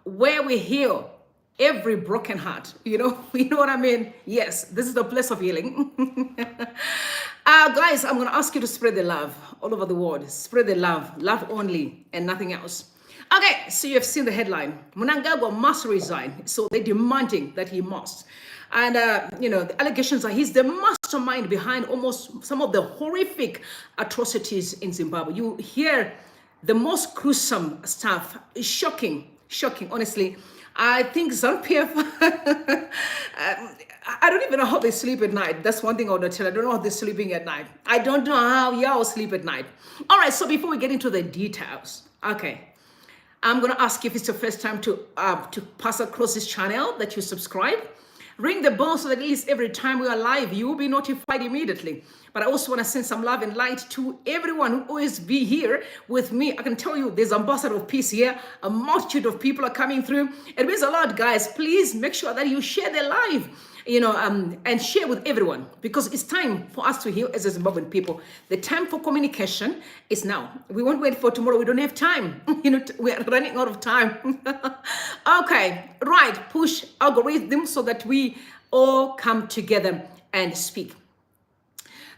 where we heal every broken heart. You know what I mean? Yes, this is the place of healing. Guys, I'm going to ask you to spread the love all over the world. Spread the love only and nothing else. Okay, so you have seen the headline. Mnangagwa must resign. So they're demanding that he must. And, the allegations are he's the mastermind behind almost some of the horrific atrocities in Zimbabwe. You hear the most gruesome stuff. It's shocking, honestly. I think ZANU-PF, I don't even know how they sleep at night. That's one thing I want to tell you. I don't know how they're sleeping at night. I don't know how y'all sleep at night. All right, so before we get into the details, okay, I'm going to ask you if it's your first time to pass across this channel that you subscribe. Ring the bell so that at least every time we are live, you will be notified immediately. But I also want to send some love and light to everyone who always be here with me. I can tell you there's ambassador of peace here. A multitude of people are coming through. It means a lot, guys. Please make sure that you share the live, and share with everyone, because it's time for us to heal as a Zimbabwean people. The time for communication is now. We won't wait for tomorrow. We don't have time. We are running out of time. Okay, right. Push algorithm so that we all come together and speak.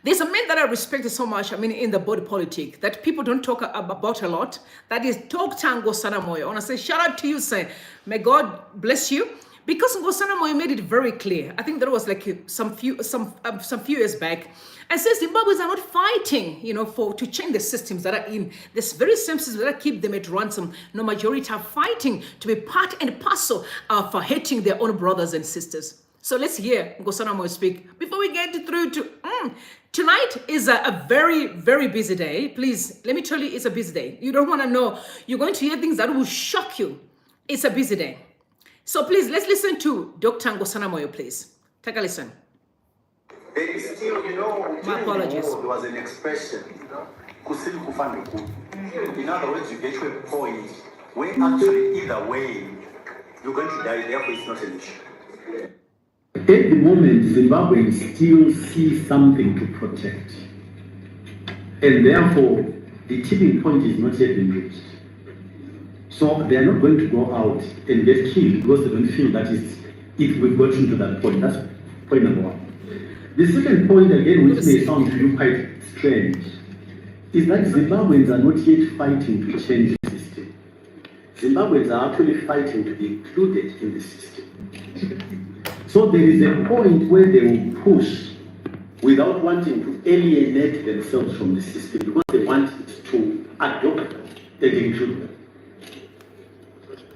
There's a man that I respect so much, in the body politic, that people don't talk about a lot. That is Dr. Moyo. I want to say shout out to you, sir. May God bless you. Because Moyo made it very clear. I think there was like some few years back, and says Zimbabweans are not fighting, to change the systems that are in this very same systems that keep them at ransom. No, majority are fighting to be part and parcel for hating their own brothers and sisters. So let's hear Moyo speak before we get through to tonight is a very, very busy day. Please, let me tell you, it's a busy day. You don't want to know. You're going to hear things that will shock you. It's a busy day. So please, let's listen to Dr. Moyo, please. Take a listen. Still, my apologies. There was an expression, in other words, you get to a point where actually either way, you're going to die, therefore it's not an issue. At the moment, Zimbabweans still see something to protect. And therefore, the tipping point is not yet been reached. So they are not going to go out and get killed because they don't feel that if we've gotten to that point. That's point number one. The second point, again, which may sound to you quite strange, is that Zimbabweans are not yet fighting to change the system. Zimbabweans are actually fighting to be included in the system. So there is a point where they will push without wanting to alienate themselves from the system because they want it to adopt and include them.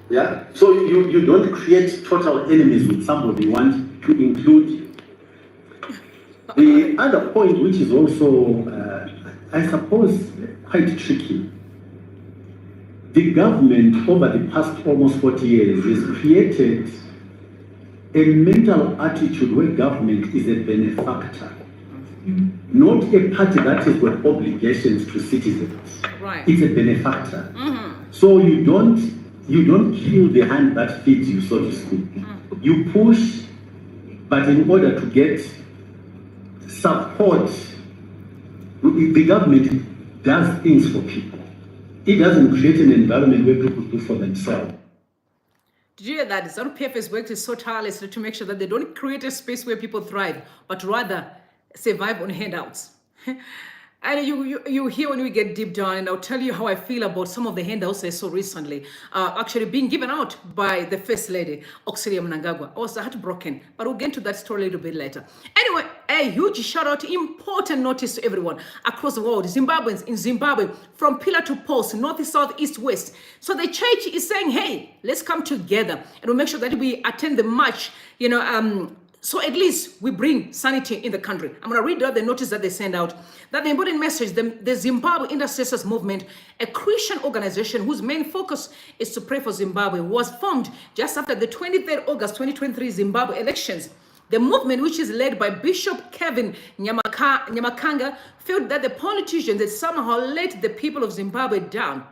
Yeah? So you don't create total enemies with somebody you want to include. The other point, which is also, I suppose, quite tricky, the government over the past almost 40 years has created a mental attitude where government is a benefactor, not a party that has got obligations to citizens. Right. It's a benefactor. Mm-hmm. So you don't kill the hand that feeds you, so to speak. Mm-hmm. You push, but in order to get support, the government does things for people. It doesn't create an environment where people do for themselves. Did you hear that? ZANU-PF has worked so tirelessly to make sure that they don't create a space where people thrive, but rather survive on handouts. And you hear when we get deep down, and I'll tell you how I feel about some of the handouts I saw recently, actually being given out by the First Lady, Mnangagwa. I was heartbroken, but we'll get into that story a little bit later. Anyway, a huge shout out, important notice to everyone across the world, Zimbabweans in Zimbabwe, from pillar to post, north, south, east, west. So the church is saying, hey, let's come together and we'll make sure that we attend the march, so at least we bring sanity in the country. I'm going to read out the notice that they send out. That the important message, the Zimbabwe Intercessors Movement, a Christian organization whose main focus is to pray for Zimbabwe, was formed just after the 23rd August 2023 Zimbabwe elections. The movement, which is led by Bishop Kevin Nyamakanga, felt that the politicians had somehow let the people of Zimbabwe down.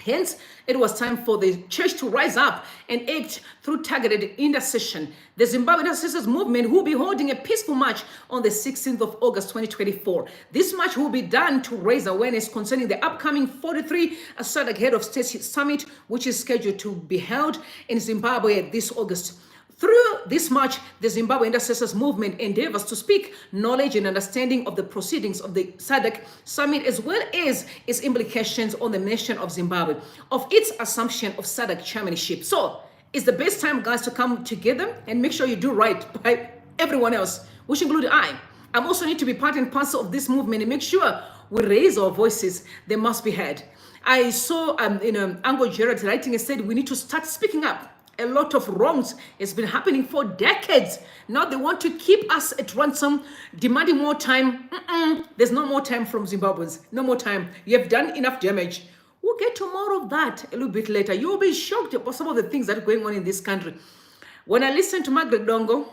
Hence, it was time for the church to rise up and act through targeted intercession. The Zimbabwe Intercessors Movement will be holding a peaceful march on the 16th of August 2024. This march will be done to raise awareness concerning the upcoming 43 SADC Head of State Summit, which is scheduled to be held in Zimbabwe this August. Through this march, the Zimbabwe Intercessors Movement endeavors to speak knowledge and understanding of the proceedings of the SADC Summit, as well as its implications on the nation of Zimbabwe, of its assumption of SADC chairmanship. So, it's the best time, guys, to come together and make sure you do right by everyone else, which include I. I'm also need to be part and parcel of this movement and make sure we raise our voices. They must be heard. I saw Ango Gerard writing and said we need to start speaking up. A lot of wrongs has been happening for decades. Now they want to keep us at ransom, demanding more time. There's no more time from Zimbabweans. No more time. You have done enough damage. We'll get to more of that a little bit later. You'll be shocked about some of the things that are going on in this country. When I listened to Margaret Dongo,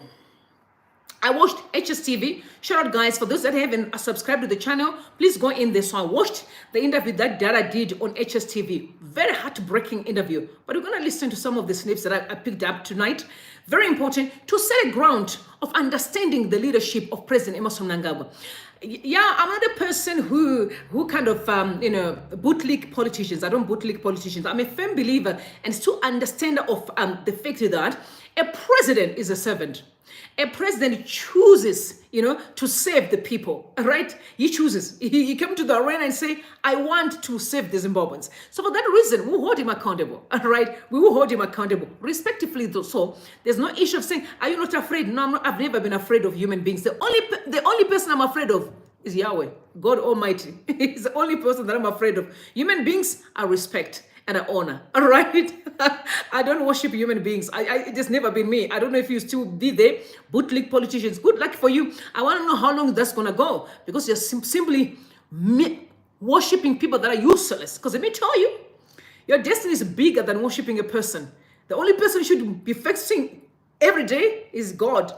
I watched HSTV. Shout out, guys, for those that haven't subscribed to the channel, please go in there. So I watched the interview that Dara did on HSTV. Very heartbreaking interview. But we're going to listen to some of the snips that I picked up tonight. Very important to set a ground of understanding the leadership of President Emmerson Mnangagwa. Yeah, I'm not a person who kind of, bootleg politicians. I don't bootleg politicians. I'm a firm believer and still understander of the fact that a president is a servant. A president chooses, to save the people, right? He chooses. He came to the arena and say, I want to save the Zimbabweans. So for that reason, we'll hold him accountable, right? We will hold him accountable, respectively though. So there's no issue of saying, are you not afraid? No, I've never been afraid of human beings. The only person I'm afraid of is Yahweh, God Almighty. He's the only person that I'm afraid of. Human beings, I respect and I honor, all right? I don't worship human beings. It has never been me. I don't know if you still be there. Bootleg politicians, good luck for you. I want to know how long that's going to go, because you're simply worshiping people that are useless. Because let me tell you, your destiny is bigger than worshiping a person. The only person you should be fixing every day is God,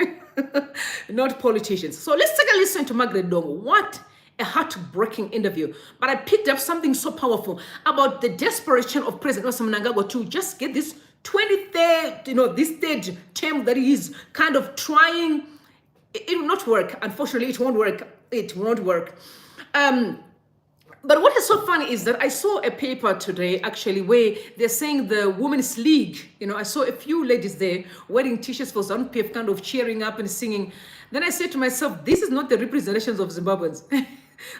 not politicians. So let's take a listen to Margaret Dongo. What a heartbreaking interview. But I picked up something so powerful about the desperation of President Emmerson Mnangagwa to just get this 23rd, this third term that he is kind of trying. It will not work. Unfortunately, it won't work. It won't work. But what is so funny is that I saw a paper today, actually, where they're saying the Women's League, I saw a few ladies there wearing t-shirts for ZANU-PF, kind of cheering up and singing. Then I said to myself, this is not the representations of Zimbabweans.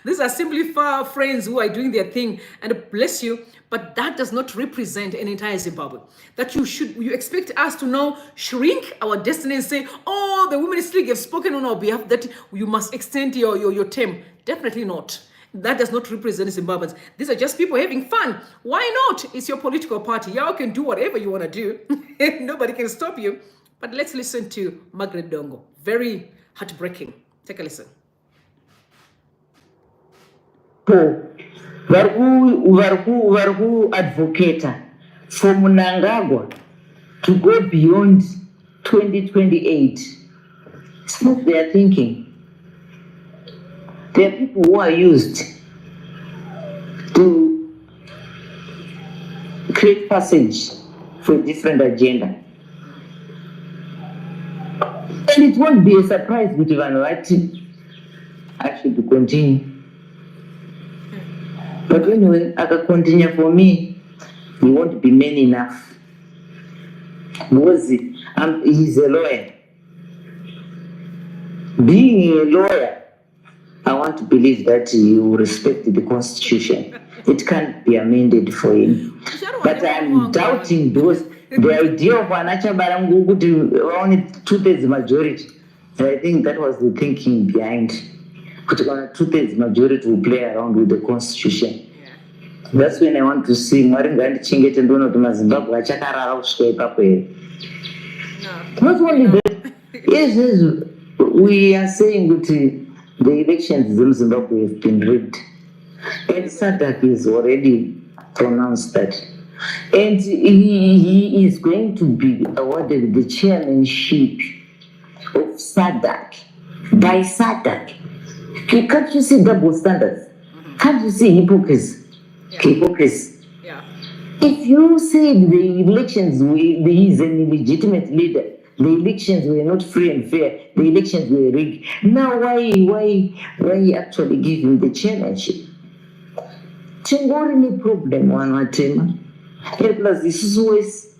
These are simply far friends who are doing their thing, and bless you, but that does not represent an entire Zimbabwe. That you expect us to now shrink our destiny and say, oh, the Women's League have spoken on our behalf that you must extend your term. Definitely not. That does not represent Zimbabweans. These are just people having fun. Why not? It's your political party. Y'all can do whatever you want to do. Nobody can stop you. But let's listen to Margaret Dongo. Very heartbreaking. Take a listen. vari kuadvocata for Mnangagwa to go beyond 2028. It's not their thinking. There are people who are used to create passage for a different agenda. And it won't be a surprise with Vanuatu actually to continue. But anyway, I can continue. For me, he won't be men enough. Because he's a lawyer. Being a lawyer, I want to believe that he will respect the Constitution. It can't be amended for him. But I'm doubting those. The idea of Anacha Barangu to only 2/3 majority. I think that was the thinking behind. But 2/3 majority will play around with the Constitution. That's when I want to see Maringandi Chingete and Dono to Zimbabwe. Not only that, yes, we are saying that the elections in Zimbabwe have been rigged. And SADC is already pronounced that. And he is going to be awarded the chairmanship of SADC by SADC. Can't you see double standards? Can't you see hypocrisy? Yeah. If you said the elections he is an illegitimate leader, the elections were not free and fair, the elections were rigged, now why actually give him the chairmanship? Any problem one watema. Plus this is always,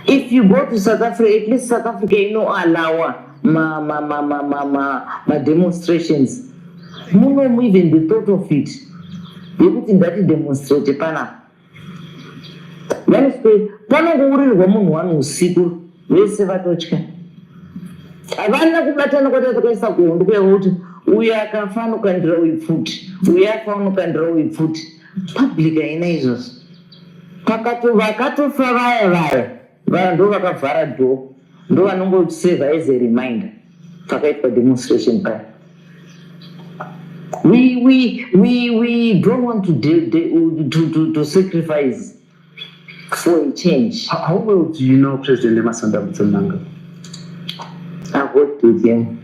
if you go to South Africa, at least South Africa allow my demonstrations. Muno even the thought of it. Everything that is demonstrated pana. Panokuurirwa munhu wanu usiku vese vatochka. Havana kubatana kwati takaisa kuhondo kwekuti uyu akafa anokandira uyu pfuti, uyu afa anokandira uyu pfuti. Public haina izvozvo. Vakatofa vaya ndo vakavhara dhoo, ndo vanongoseva as a reminder pakaitwa demonstration paya. We don't want to sacrifice for a change. How well do you know President Emmerson Dambudzo Mnangagwa? I've worked with him.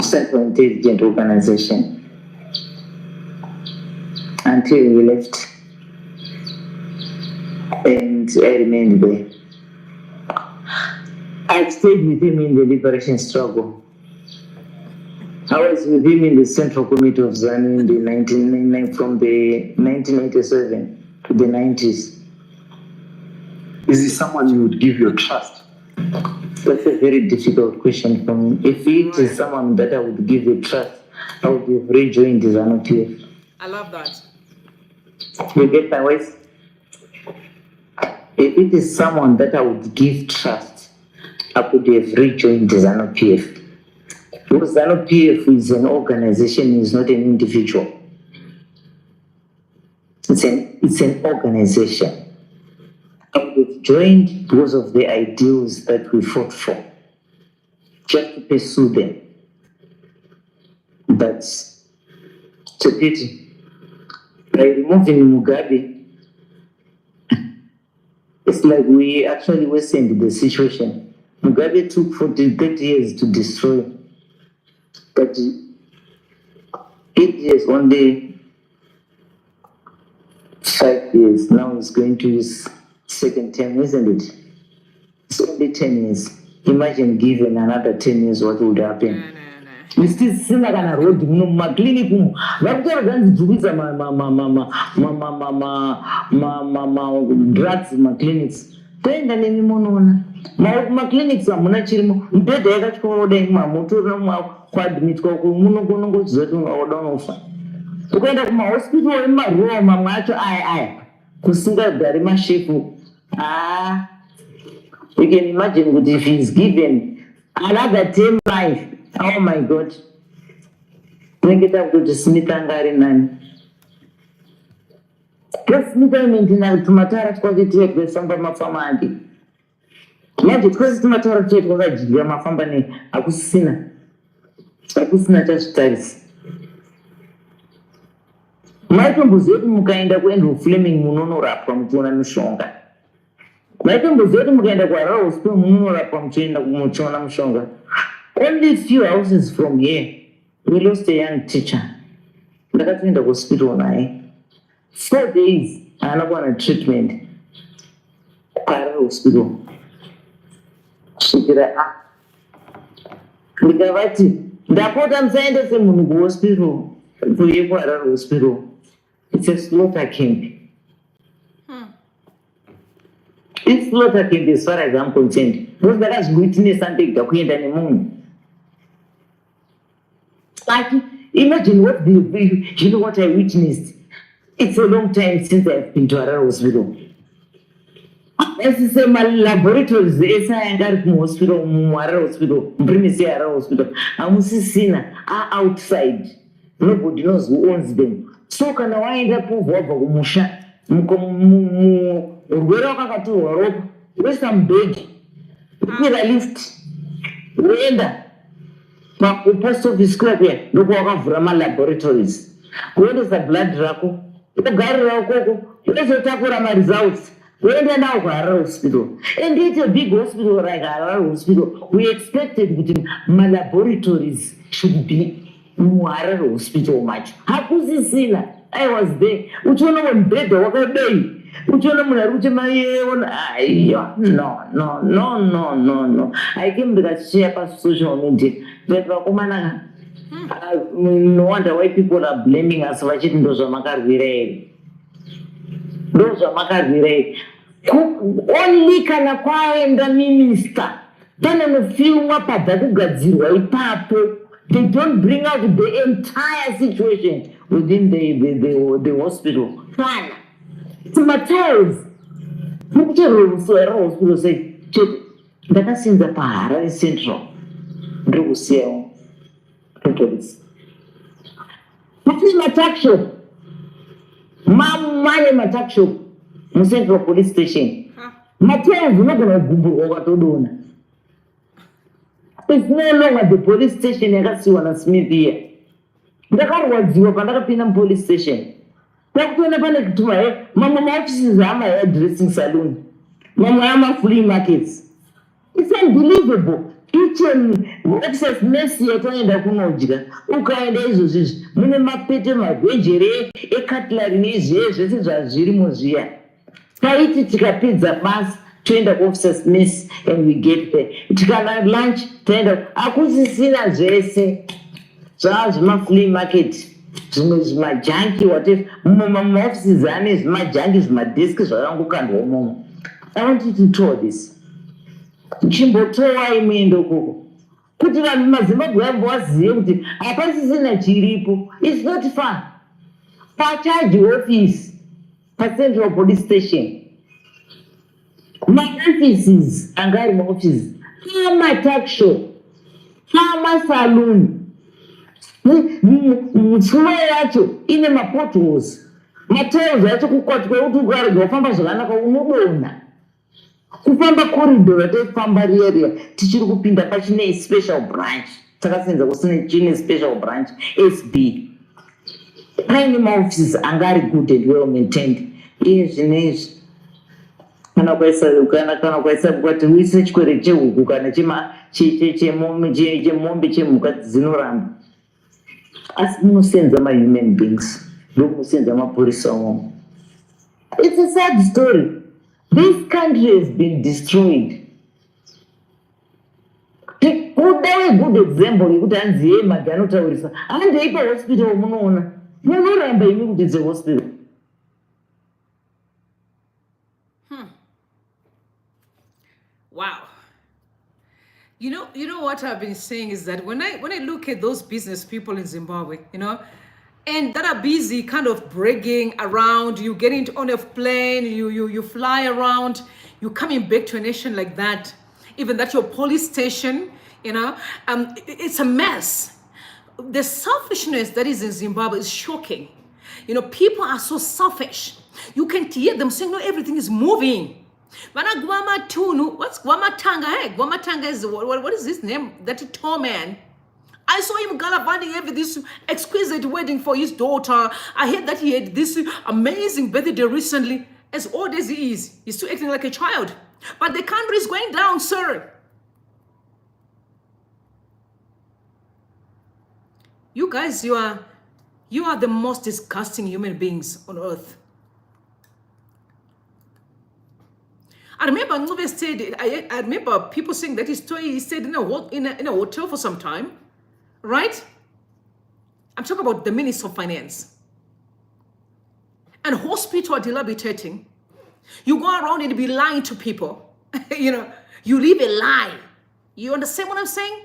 Central Intelligence Organization until he left, and I remained there. I stayed with him in the liberation struggle. I was with him in the Central Committee of ZANU in the 1999, from the 1987 to the 90s. Is he someone you would give your trust? That's a very difficult question for me. If it is someone that I would give a trust, I would have rejoined the ZANU-PF. I love that. You get my voice? If it is someone that I would give trust, I could have rejoined the ZANU-PF. Because ZANU-PF is an organization, it's not an individual. It's an organization. I would have joined because of the ideals that we fought for, just to pursue them. But it's a pity. By removing Mugabe, it's like we actually worsened the situation. Mugabe took 30 years to destroy, but 8 years, only 5 years. Now he's going to his second term, isn't it? It's only 10 years. Imagine given another 10 years, what would happen? We still sing like on a road, my clinic. Drugs, my clinics. Then the name Monona. My clinics are Monachimo. Dead at Cording, my motor, quite meet Munogono, Zeton or Donofa. To go to my hospital in my room, my matter, I. Consider very much shape. Ah, you can imagine what if he's given another 10 life. Oh my God. Bring it up to the Smith and Garinan. Just Smith and Tomatara quality of the Samba Mafamadi. Yet it was Tomatara Jet was a Jama Fambani, Akusina. Akusina just studies. Michael Buzetum kind of went to Fleming Munonora from Tuna Mushonga. Michael Buzetum kind of was to Munora from China Muchona Mushonga. Only a few houses from here, we lost a young teacher. Like I in the hospital now. 4 days, and I want a treatment. Para hospital. She did a Mugavati. The important sign is a Mugu hospital. For hospital. It's a slaughter camp. It's slaughter camp as far as I'm concerned. Those that has witnessed something that we ain't moon. Like, imagine what you know what I witnessed. It's a long time since I've been to a hospital. As I my laboratories, the SI hospital, Muara hospital, Primisera hospital, I'm Sina are outside. Nobody knows who owns them. So can I wind up over Musha? Where's some big? With a lift. Where my post office club here, look over my laboratories. Where is the blood raco? The Garraco, where's the Takurama results? Where they now are hospital. And it's a big hospital like our hospital. We expected within my laboratories should be Muara hospital much. How could you see that? I was there. Uchiona wembedha wakadai. Uchiona munhu ari kuchema yeona. Aiyo, no. I came ndikashare pasocial media. But vakomana, no wonder why people are blaming us vachiti ndo zvamakarwira here. Ndo zvamakarwira here. Only kana kwaenda minister. Pane mufilmwa padza kugadzirwa ipapo. They don't bring out the entire situation within the hospital. Fine. It's materials. Hospital say, ndakasinza paHarare Central. Ndikusiyawo. This. Mane attack shop. Mane attack shop. Central Police Station. Materials unogona kugumburwa ukatodona. It's no longer the police station yakasiwa na Smith here. Ndakarwadziwa pandakapinda police station. Ndakutoona pane kutuma mamwe maoffices ama dressing salon. Mamwe ama flea markets. It's unbelievable. Kitchen excess mess yataenda kunodya. Ukaenda izvozvi mune mapete magwenjere ecutlery nezvese zvazvirimo zviya. Taiti tikapedza basa toenda kuofficers mess and we get there. Tikana lunch toenda akusisina zvese zvazvimaflea market zvimwe zvimajanki whatever maoffices ane zvimajanki zvimadeski zvakangokandwa umomo. I want you to tell this. Chimbotowa imwendo koko kuti vanhu maZimbabwe vazive kuti hapasisina chiripo. It's not fun. Pacharge office paCentral Police Station. Ma-offices angari ma-offices ama-tuck shop ama-saloon mutsumo yacho ine ma-potholes matails yacho kukwatwa kuti ukarega kufamba zvakanaka unodonha kufamba corridor yataifamba riya tichiri kupinda pachine special branch takasenza kusine chine special branch SB paine ma-offices angari good and well maintained iye zvinezvi kana kwaisa kwati uise chikwere chehuku kana chemombe chemhuka dzinoramba asi munosenza ma-human beings ndomunosenza mapurisa umomo. It's a sad story. This country has been destroyed. Kuda a good example yekuti hanzi ye madhi anotaurisa handeipa hospital munoona munoramba imi kuti it's a hospital. Wow. You know what I've been saying is that when I look at those business people in Zimbabwe, and that are busy kind of bragging around, you get into on a plane, you fly around, you coming back to a nation like that, even that your police station, it's a mess. The selfishness that is in Zimbabwe is shocking. People are so selfish. You can hear them saying, no, everything is moving. What's Gwamatanga? Hey, Gwamatanga is what is his name? That tall man. I saw him gallivanting having this exquisite wedding for his daughter. I heard that he had this amazing birthday recently. As old as he is, he's still acting like a child. But the country is going down, sir. You guys, you are the most disgusting human beings on earth. I remember Mugabe stayed. I remember people saying that he stayed in a hotel for some time, right? I'm talking about the Minister of Finance. And hospital are dilapidating. You go around and be lying to people. You live a lie. You understand what I'm saying?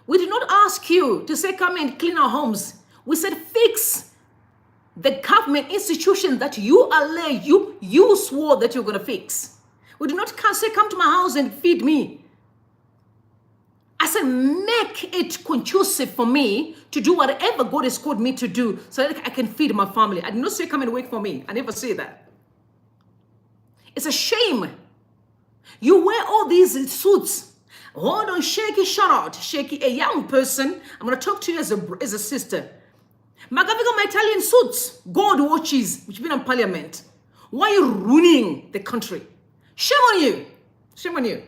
We did not ask you to say come and clean our homes. We said fix the government institution that you swore that you're going to fix. We did not say come to my house and feed me. I said make it conducive for me to do whatever God has called me to do so that I can feed my family. I did not say come and work for me. I never say that. It's a shame. You wear all these suits. Hold on, Shaky, shout out. Shaky, a young person. I'm going to talk to you as a sister. Magavika, my Italian suits, God watches, which been in parliament. Why are you ruining the country? Shame on you. Shame on you.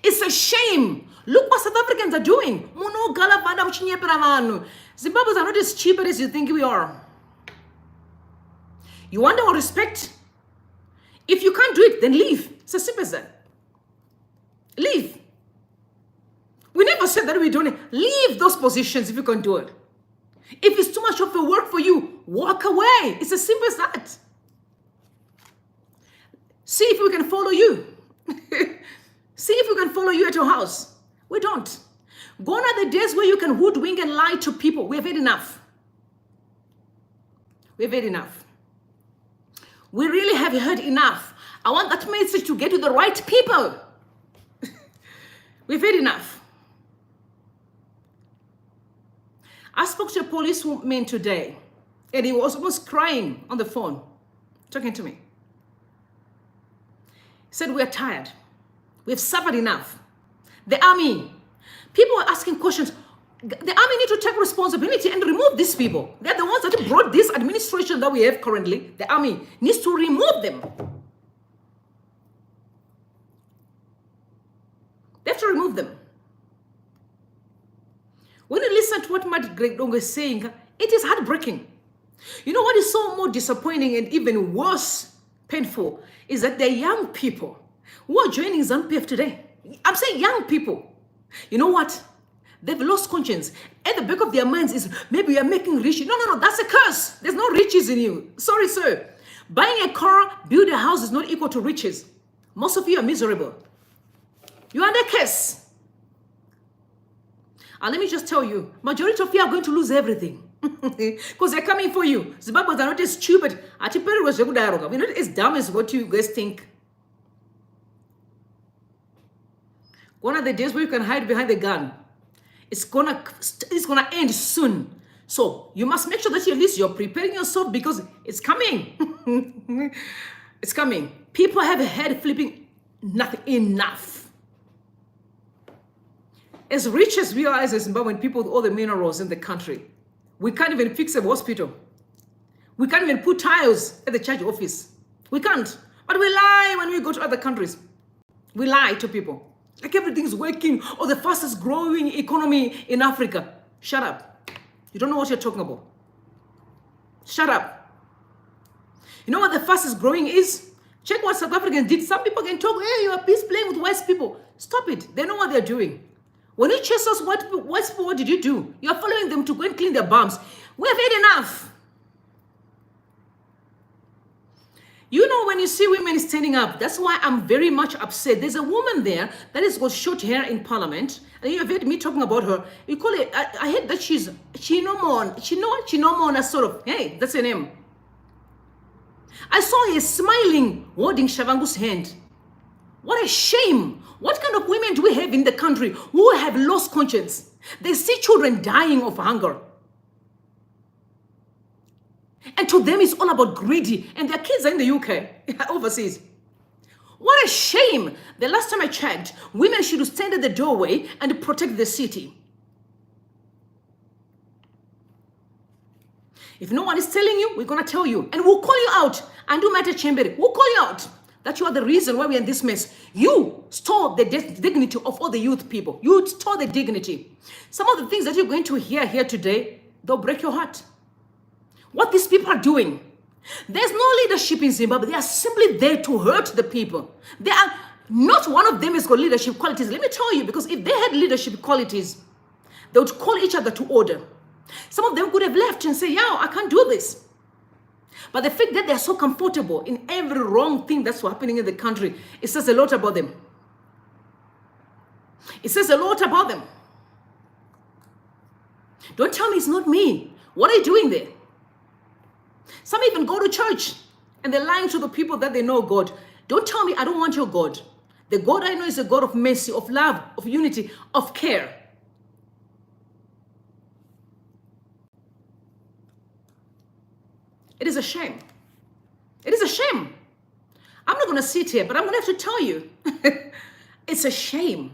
It's a shame. Look what South Africans are doing. Zimbabweans are not as stupid as you think we are. You want our respect? If you can't do it, then leave. It's as simple as that. Leave. We never said that we don't. Leave those positions if you can do it. If it's too much of a work for you, walk away. It's as simple as that. See if we can follow you. See if we can follow you at your house. We don't. Gone are the days where you can hoodwink and lie to people. We have had enough. We have had enough. We really have heard enough. I want that message to get to the right people. We've had enough. I spoke to a policeman today, and he was almost crying on the phone, talking to me. He said, we're tired. We've suffered enough. The army, people are asking questions. The army need to take responsibility and remove these people. They're the ones that brought this administration that we have currently. The army needs to remove them. They have to remove them. When you listen to what Matt Gregdong is saying, it is heartbreaking. You know what is so more disappointing and even worse, painful, is that the young people who are joining ZANU-PF today. I'm saying young people. You know what? They've lost conscience. At the back of their minds is, maybe you're making rich. No, that's a curse. There's no riches in you. Sorry, sir. Buying a car, build a house is not equal to riches. Most of you are miserable. You're under curse. And let me just tell you, majority of you are going to lose everything. Because they're coming for you. Zimbabweans are not as stupid. We're not as dumb as what you guys think. One of the days where you can hide behind the gun. It's gonna end soon. So you must make sure that at least you're preparing yourself because it's coming. It's coming. People have a head flipping nothing enough. As rich as we are as Zimbabwean people with all the minerals in the country, we can't even fix a hospital. We can't even put tiles at the church office. We can't. But we lie when we go to other countries. We lie to people. Like everything's working, or the fastest growing economy in Africa. Shut up. You don't know what you're talking about. Shut up. You know what the fastest growing is? Check what South Africans did. Some people can talk, hey, you're peace playing with white people. Stop it. They know what they're doing. When you chase us white people, what did you do? You're following them to go and clean their bums. We have had enough. You know, when you see women standing up, that's why I'm very much upset. There's a woman there that has got short hair in parliament. And you've heard me talking about her. You call it, I heard that she's Chinomona sort of. Hey, that's her name. I saw her smiling, holding Shavangu's hand. What a shame. What kind of women do we have in the country who have lost conscience? They see children dying of hunger. And to them, it's all about greedy. And their kids are in the UK, overseas. What a shame. The last time I checked, women should stand at the doorway and protect the city. If no one is telling you, we're going to tell you. And we'll call you out. And do matter chamber. We'll call you out. That you are the reason why we're in this mess. You stole the dignity of all the youth people. You stole the dignity. Some of the things that you're going to hear here today, they'll break your heart. What these people are doing. There's no leadership in Zimbabwe. They are simply there to hurt the people. They are not one of them has got leadership qualities. Let me tell you, because if they had leadership qualities, they would call each other to order. Some of them could have left and say, yeah, I can't do this. But the fact that they're so comfortable in every wrong thing that's happening in the country, it says a lot about them. It says a lot about them. Don't tell me it's not me. What are you doing there? Some even go to church and they're lying to the people that they know God. Don't tell me I don't want your God. The God I know is a God of mercy, of love, of unity, of care. It is a shame. It is a shame. I'm not going to sit here, but I'm going to have to tell you. It's a shame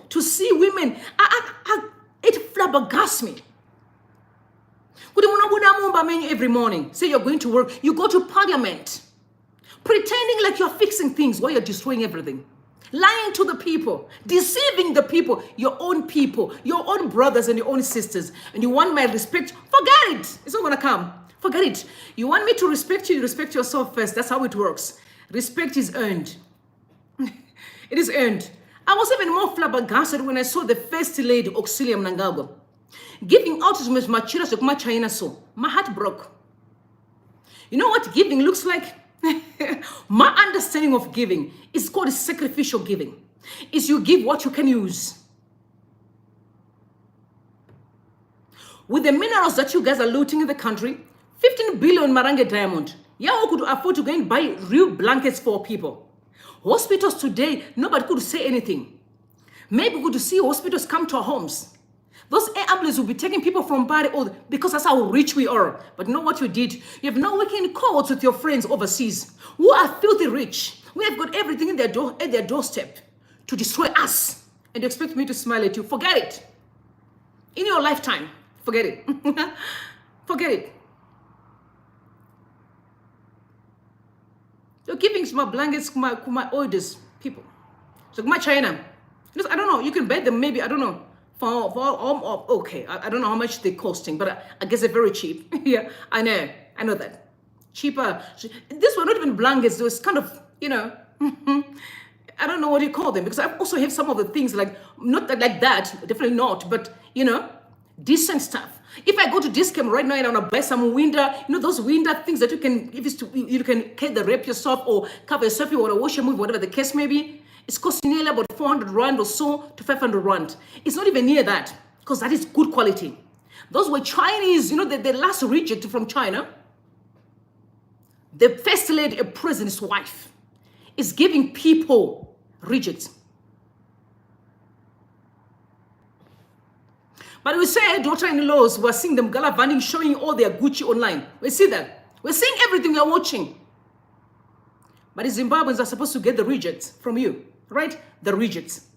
to see women. It flabbergasts me. Every morning, say you're going to work, you go to parliament, pretending like you're fixing things while you're destroying everything. Lying to the people, deceiving the people, your own brothers and your own sisters. And you want my respect? Forget it. It's not going to come. Forget it. You want me to respect you respect yourself first. That's how it works. Respect is earned. It is earned. I was even more flabbergasted when I saw the first lady, Auxilia Mnangagwa, giving out as much machiras of my China. So my heart broke. You know what giving looks like? My understanding of giving is called sacrificial giving. Is you give what you can use. With the minerals that you guys are looting in the country, 15 billion Marange diamond. Yeah, who could afford to go and buy real blankets for people? Hospitals today, nobody could say anything. Maybe we could see hospitals come to our homes. Those air ambulances will be taking people from Bari because that's how rich we are. But know what you did? You have no working calls with your friends overseas who are filthy rich. We have got everything in at their doorstep to destroy us. And you expect me to smile at you. Forget it. In your lifetime, forget it. Forget it. You're giving my blankets to my oldest people. So my China. I don't know. You can bet them maybe, I don't know. Okay, I don't know how much they're costing, but I guess they're very cheap. Yeah, I know that. Cheaper. These were not even blankets. It was kind of, I don't know what you call them, because I also have some of the things not like that, definitely not, but, decent stuff. If I go to Discount right now and I want to buy some window, those window things that you can, you can get the wrap yourself or cover yourself, you want to wash your movie, whatever the case may be. It's costing nearly about 400 rand or so to 500 rand. It's not even near that, because that is good quality. Those were Chinese, the last reject from China. The first lady, a president's wife, is giving people rejects. But we say daughter-in-laws, we're seeing them gallivanting, showing all their Gucci online. We see that. We're seeing everything we're watching. But the Zimbabweans are supposed to get the rejects from you. Right? The rejects.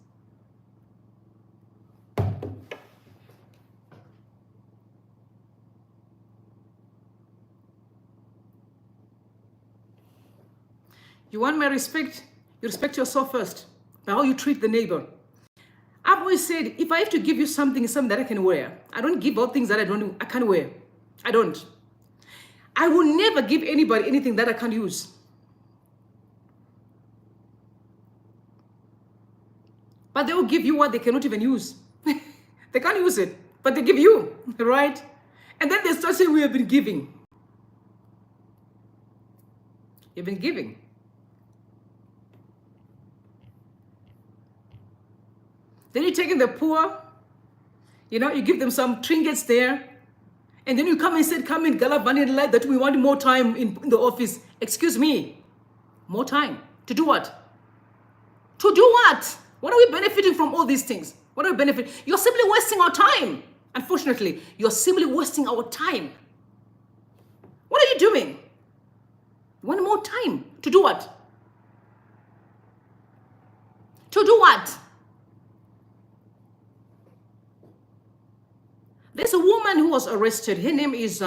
You want my respect? You respect yourself first. By how you treat the neighbor. I've always said, if I have to give you something that I can wear. I don't give out things that I can't wear. I don't. I will never give anybody anything that I can't use. But they will give you what they cannot even use. They can't use it, but they give you, right? And then they start saying, we have been giving. You've been giving. Then you're taking the poor, you give them some trinkets there. And then you come and say, come in, Galavani and light that we want more time in the office. Excuse me, more time. To do what? To do what? What are we benefiting from all these things? What are we benefiting? You're simply wasting our time. Unfortunately, you're simply wasting our time. What are you doing? You want more time. To do what? To do what? There's a woman who was arrested. Her name is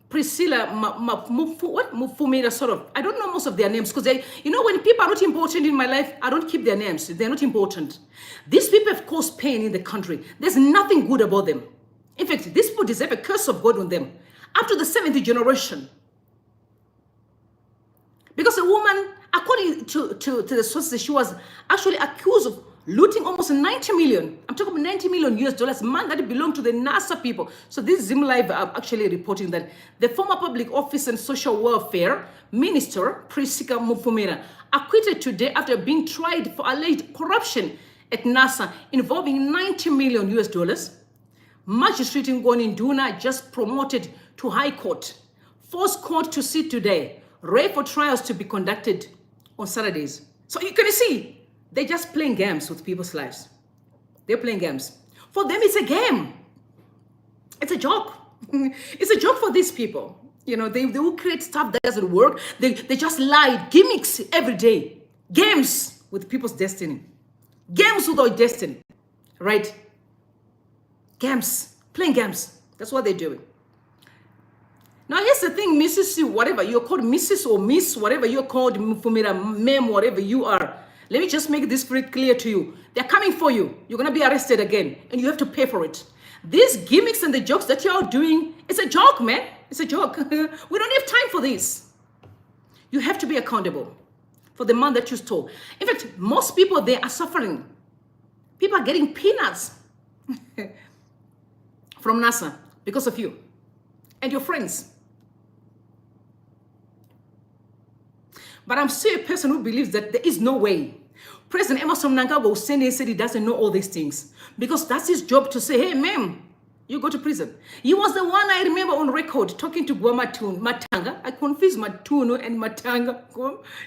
Priscilla Mufumira, sort of. I don't know most of their names because when people are not important in my life, I don't keep their names. They're not important. These people have caused pain in the country. There's nothing good about them. In fact, these people deserve a curse of God on them. Up to the 7th generation. Because a woman, according to the sources, she was actually accused of looting almost 90 million. I'm talking about 90 million US dollars, man, that belonged to the NASA people. So this Zim Live are actually reporting that the former Public Office and Social Welfare Minister, Priscilla Mufumira, acquitted today after being tried for alleged corruption at NASA involving 90 million US dollars. Magistrate Ngoni Nduna just promoted to High Court. Forced court to sit today. Ready for trials to be conducted on Saturdays. So you can see, they're just playing games with people's lives. They're playing games. For them, it's a game. It's a joke. It's a joke for these people. They will create stuff that doesn't work. They just lie, gimmicks every day. Games with people's destiny. Games with our destiny. Right? Games. Playing games. That's what they're doing. Now, here's the thing, Mrs. Whatever you're called, Mrs. or Miss, whatever you're called, Mufumira, Mem, whatever you are. Let me just make this very clear to you. They're coming for you. You're going to be arrested again, and you have to pay for it. These gimmicks and the jokes that you're doing, it's a joke, man. It's a joke. We don't have time for this. You have to be accountable for the man that you stole. In fact, most people, they are suffering. People are getting peanuts from NASA because of you and your friends. But I'm still a person who believes that there is no way President Emmerson Mnangagwa will send and said he doesn't know all these things. Because that's his job to say, hey, ma'am, you go to prison. He was the one I remember on record talking to Matanga. I confuse Matuno and Matanga.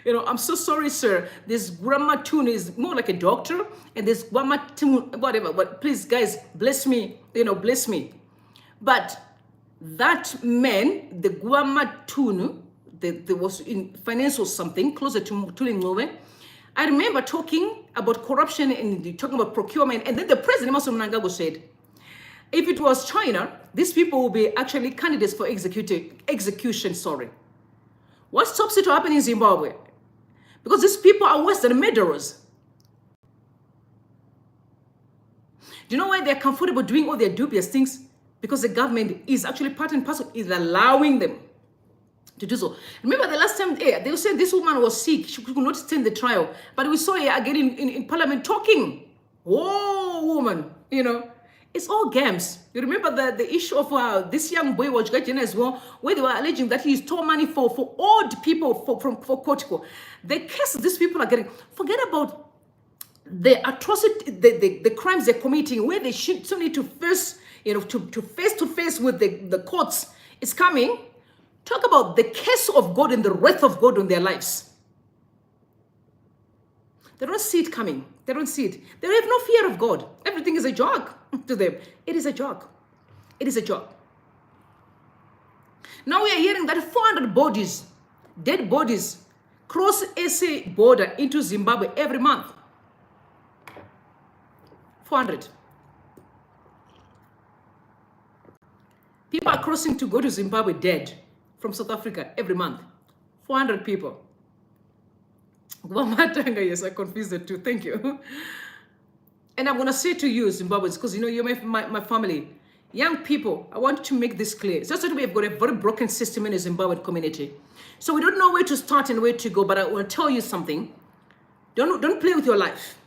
You know, I'm so sorry, sir. This Matuna is more like a doctor. And this Matuna, whatever. But please, guys, bless me. You know, bless me. But that man, the Guamatunu, there was in finance or something closer to Ngove. I remember talking about corruption and talking about procurement, and then the president Emmerson Mnangagwa said, if it was China, these people will be actually candidates for execution. What stops it to happen in Zimbabwe? Because these people are worse than murderers. Do you know why they're comfortable doing all their dubious things? Because the government is actually part and parcel, is allowing them to do so. Remember the last time they were saying this woman was sick, she could not stand the trial, but we saw her again in parliament talking. Whoa, woman, you know, it's all games. You remember the issue of this young boy was getting as well, where they were alleging that he stole money for old people for Kotiko. The case these people are getting, forget about the atrocity, the crimes they're committing, where they should still need to face, you know, to face with the courts. It's coming. Talk about the curse of God and the wrath of God on their lives. They don't see it coming. They don't see it. They have no fear of God. Everything is a joke to them. It is a joke. It is a joke. Now we are hearing that 400 bodies, dead bodies, cross SA border into Zimbabwe every month. 400. People are crossing to go to Zimbabwe dead from South Africa every month. 400 people. Yes, I confused the two. Thank you. And I'm going to say to you, Zimbabweans, because you know you're my family. Young people, I want to make this clear. It's just that we have got a very broken system in the Zimbabwean community. So we don't know where to start and where to go, but I want to tell you something. Don't play with your life.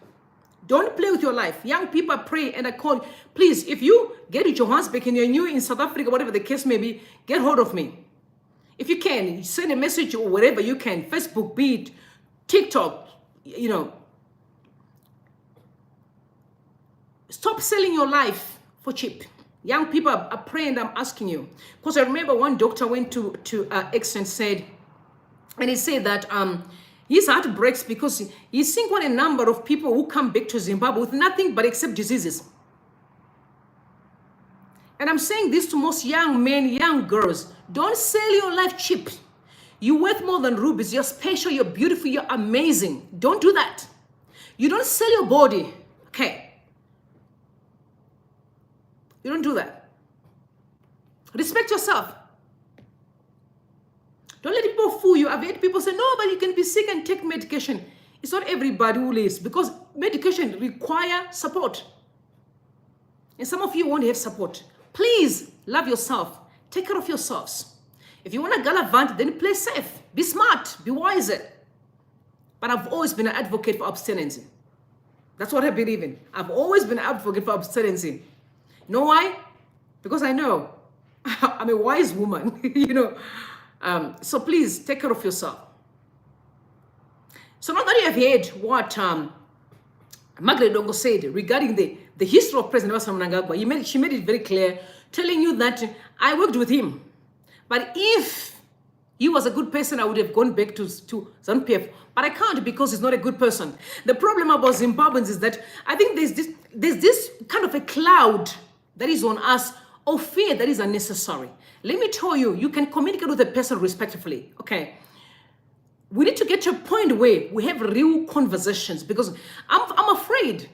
Don't play with your life. Young people, I pray and I call, please, if you get in Johannesburg and you're new in South Africa, whatever the case may be, get hold of me. If you can, send a message or whatever you can, Facebook, be it, TikTok, you know. Stop selling your life for cheap. Young people are praying, I'm asking you. Because I remember one doctor went to X and said, and he said that his heart breaks because he's seeing quite a number of people who come back to Zimbabwe with nothing but except diseases. And I'm saying this to most young men, young girls. Don't sell your life cheap. You're worth more than rubies. You're special, you're beautiful, you're amazing. Don't do that. You don't sell your body. Okay. You don't do that. Respect yourself. Don't let people fool you. I've heard people say, no, but you can be sick and take medication. It's not everybody who lives, because medication requires support. And some of you won't have support. Please love yourself. Take care of yourselves. If you want to gallivant, then play safe. Be smart. Be wiser. But I've always been an advocate for abstinence. That's what I believe in. I've always been an advocate for abstinence. You know why? Because I know I'm a wise woman, you know. So please take care of yourself. So now that you have heard what Margaret Dongo said regarding the history of President Emmerson Mnangagwa, she made it very clear, telling you that I worked with him. But if he was a good person, I would have gone back to ZANU-PF. But I can't, because he's not a good person. The problem about Zimbabweans is that I think there's this kind of a cloud that is on us of fear that is unnecessary. Let me tell you, you can communicate with a person respectfully, okay? We need to get to a point where we have real conversations, because I'm afraid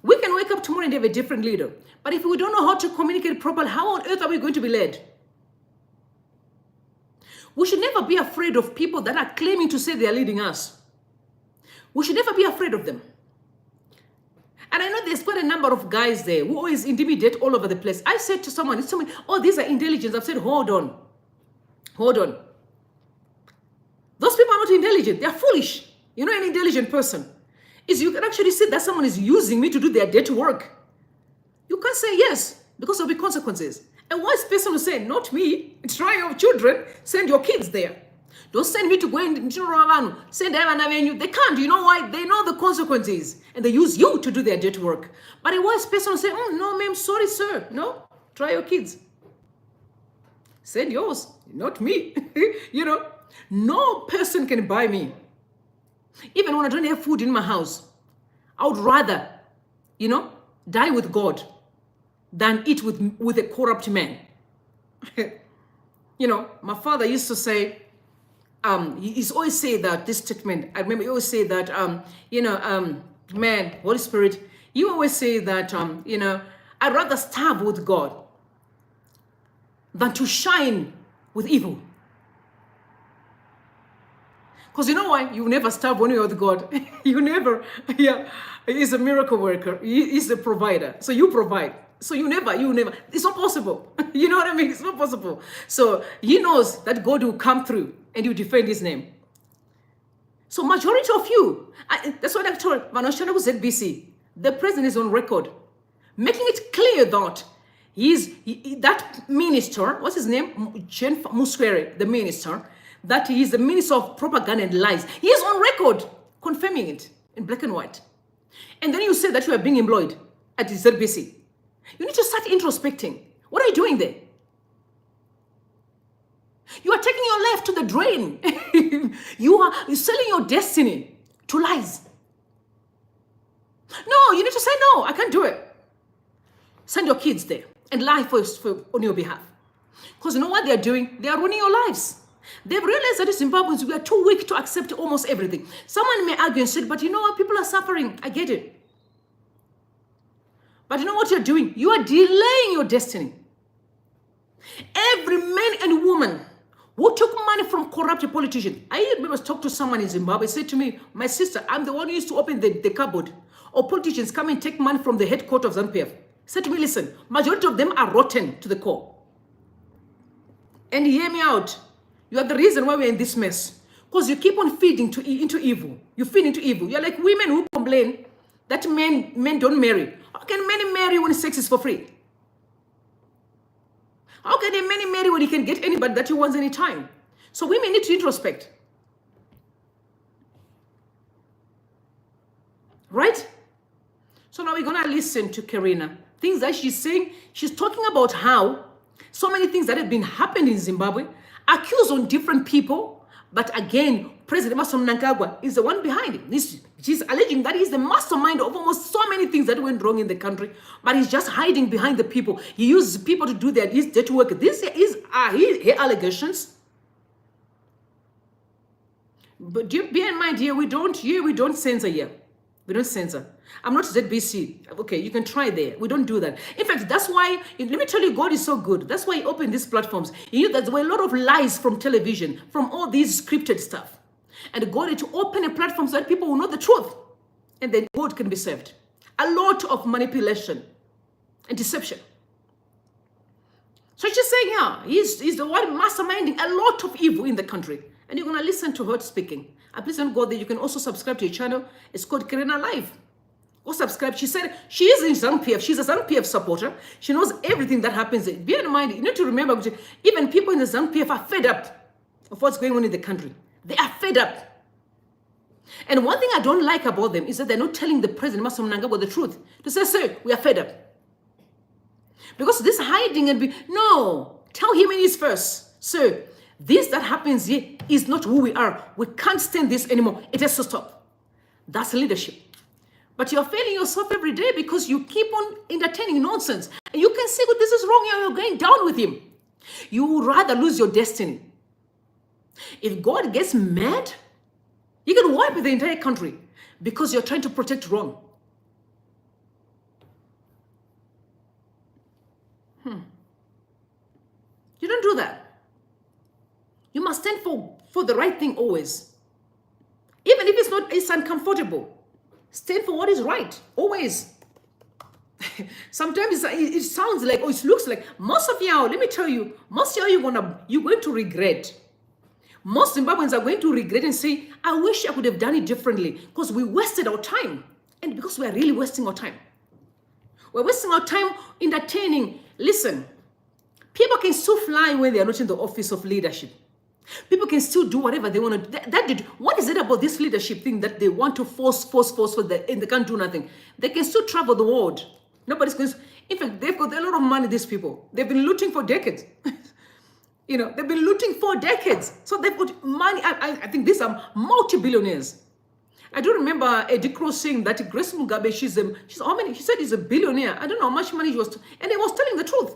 we can wake up tomorrow and have a different leader. But if we don't know how to communicate properly, how on earth are we going to be led? We should never be afraid of people that are claiming to say they are leading us. We should never be afraid of them. And I know there's quite a number of guys there who always intimidate all over the place. I said to someone, oh, these are intelligent. I've said, hold on. Hold on. Those people are not intelligent. They're foolish. You know, an intelligent person is you can actually see that someone is using me to do their dirty work. You can't say yes because there'll be consequences. A wise person will say, not me. Try your children. Send your kids there. Don't send me to go and send them avenue. They can't. You know why? They know the consequences. And they use you to do their dirty work. But a wise person will say, oh, no, ma'am, sorry, sir. No, try your kids. Send yours, not me. You know, no person can buy me. Even when I don't have food in my house, I would rather, you know, die with God than eat with a corrupt man. You know, my father used to say, he's always say that, this statement, I remember he always say that, man, Holy Spirit, you always say that, I'd rather starve with God than to shine with evil. Because you know why? You never starve when you're with God. You never, He's a miracle worker. He's the provider. So you provide. So you never, it's not possible. You know what I mean? It's not possible. So he knows that God will come through and you defend his name. So majority of you, that's what I told Manoshana was ZBC. The president is on record, making it clear that that minister, what's his name? Jen Muswere, the minister, that he is the minister of propaganda and lies. He is on record confirming it in black and white. And then you say that you are being employed at the ZBC. You need to start introspecting. What are you doing there? You are taking your life to the drain. You're selling your destiny to lies. No, you need to say, no, I can't do it. Send your kids there and lie on your behalf. Because you know what they're doing? They are ruining your lives. They've realized that as Zimbabweans, we are too weak to accept almost everything. Someone may argue and say, but you know what? People are suffering. I get it. But you know what you're doing? You are delaying your destiny. Every man and woman who took money from corrupt politicians. I remember talking to someone in Zimbabwe, said to me, my sister, I'm the one who used to open the cupboard. Or politicians come and take money from the headquarters of ZANU-PF. Said to me, listen, majority of them are rotten to the core. And hear me out. You are the reason why we're in this mess. Because you keep on feeding into evil. You feed into evil. You're like women who complain that men don't marry. How can men marry when sex is for free? How can a man marry when he can get anybody that he wants anytime? So women need to introspect. Right? So now we're going to listen to Kerina. Things that she's saying, she's talking about how so many things that have been happening in Zimbabwe, accused on different people, but again, President Emmerson Mnangagwa is the one behind it. She's alleging that he's the mastermind of almost so many things that went wrong in the country, but he's just hiding behind the people. He uses people to do his dirty work. This is her allegations. But bear in mind here, we don't censor here. We don't censor. I'm not ZBC. Okay, you can try there. We don't do that. In fact, that's why, let me tell you, God is so good. That's why he opened these platforms. He knew that there were a lot of lies from television, from all these scripted stuff. And God had to open a platform so that people will know the truth. And then God can be saved. A lot of manipulation and deception. So she's saying, yeah, he's the one masterminding a lot of evil in the country. And you're going to listen to her speaking. And please don't go there. You can also subscribe to her channel. It's called Kerina Live. Go subscribe. She said she is in ZANU-PF. She's a ZANU-PF supporter. She knows everything that happens. Bear in mind, you need to remember, even people in the ZANU-PF are fed up of what's going on in the country. They are fed up. And one thing I don't like about them is that they're not telling the president, Emmerson Mnangagwa, the truth. To say, sir, we are fed up. Because this hiding and no, tell him in his first, sir, this that happens here is not who we are. We can't stand this anymore. It has to stop. That's leadership. But you're failing yourself every day because you keep on entertaining nonsense. And you can see that this is wrong. You're going down with him. You would rather lose your destiny. If God gets mad, he can wipe the entire country because you're trying to protect wrong. You don't do that. You must stand for the right thing always. Even if it's not it's uncomfortable. Stand for what is right, always. Sometimes it sounds like, or it looks like, most of y'all, let me tell you, most of y'all, you're going to regret. Most Zimbabweans are going to regret and say, I wish I could have done it differently, because we wasted our time. And because we are really wasting our time. We're wasting our time entertaining. Listen, people can still fly when they are not in the office of leadership. People can still do whatever they want to do. What is it about this leadership thing that they want to force, and they can't do nothing? They can still travel the world. Nobody's going to. In fact, they've got a lot of money, these people. They've been looting for decades. You know, they've been looting for decades. So they've got money. I think these are multi-billionaires. I do remember Eddie Cross saying that Grace Mugabe, she's how many? She said he's a billionaire. I don't know how much money she was, and he was telling the truth.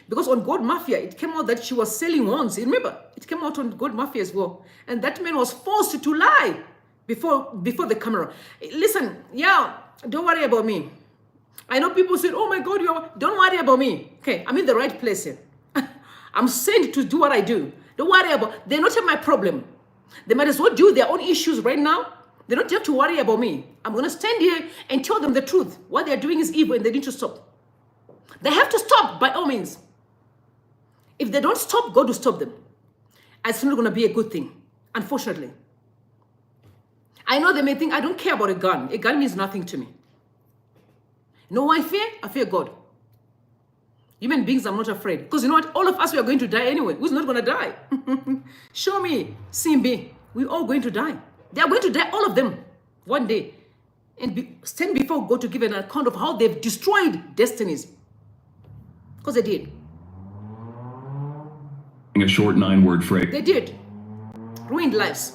Because on Gold Mafia, it came out that she was selling horns. Remember, it came out on Gold Mafia as well. And that man was forced to lie before the camera. Listen, yeah, don't worry about me. I know people said, oh my God, don't worry about me. Okay, I'm in the right place here. I'm sent to do what I do. Don't worry about, they're not my problem. They might as well do their own issues right now. They don't have to worry about me. I'm going to stand here and tell them the truth. What they're doing is evil and they need to stop. They have to stop by all means. If they don't stop, God will stop them. It's not going to be a good thing, unfortunately. I know they may think, I don't care about a gun. A gun means nothing to me. You know why I fear? I fear God. Human beings, I'm not afraid. Because you know what? All of us, we are going to die anyway. Who's not going to die? Show me, Simbi. We're all going to die. They are going to die, all of them, one day. And stand before God to give an account of how they've destroyed destinies. Because they did. A short 9-word phrase. They did. Ruined lives.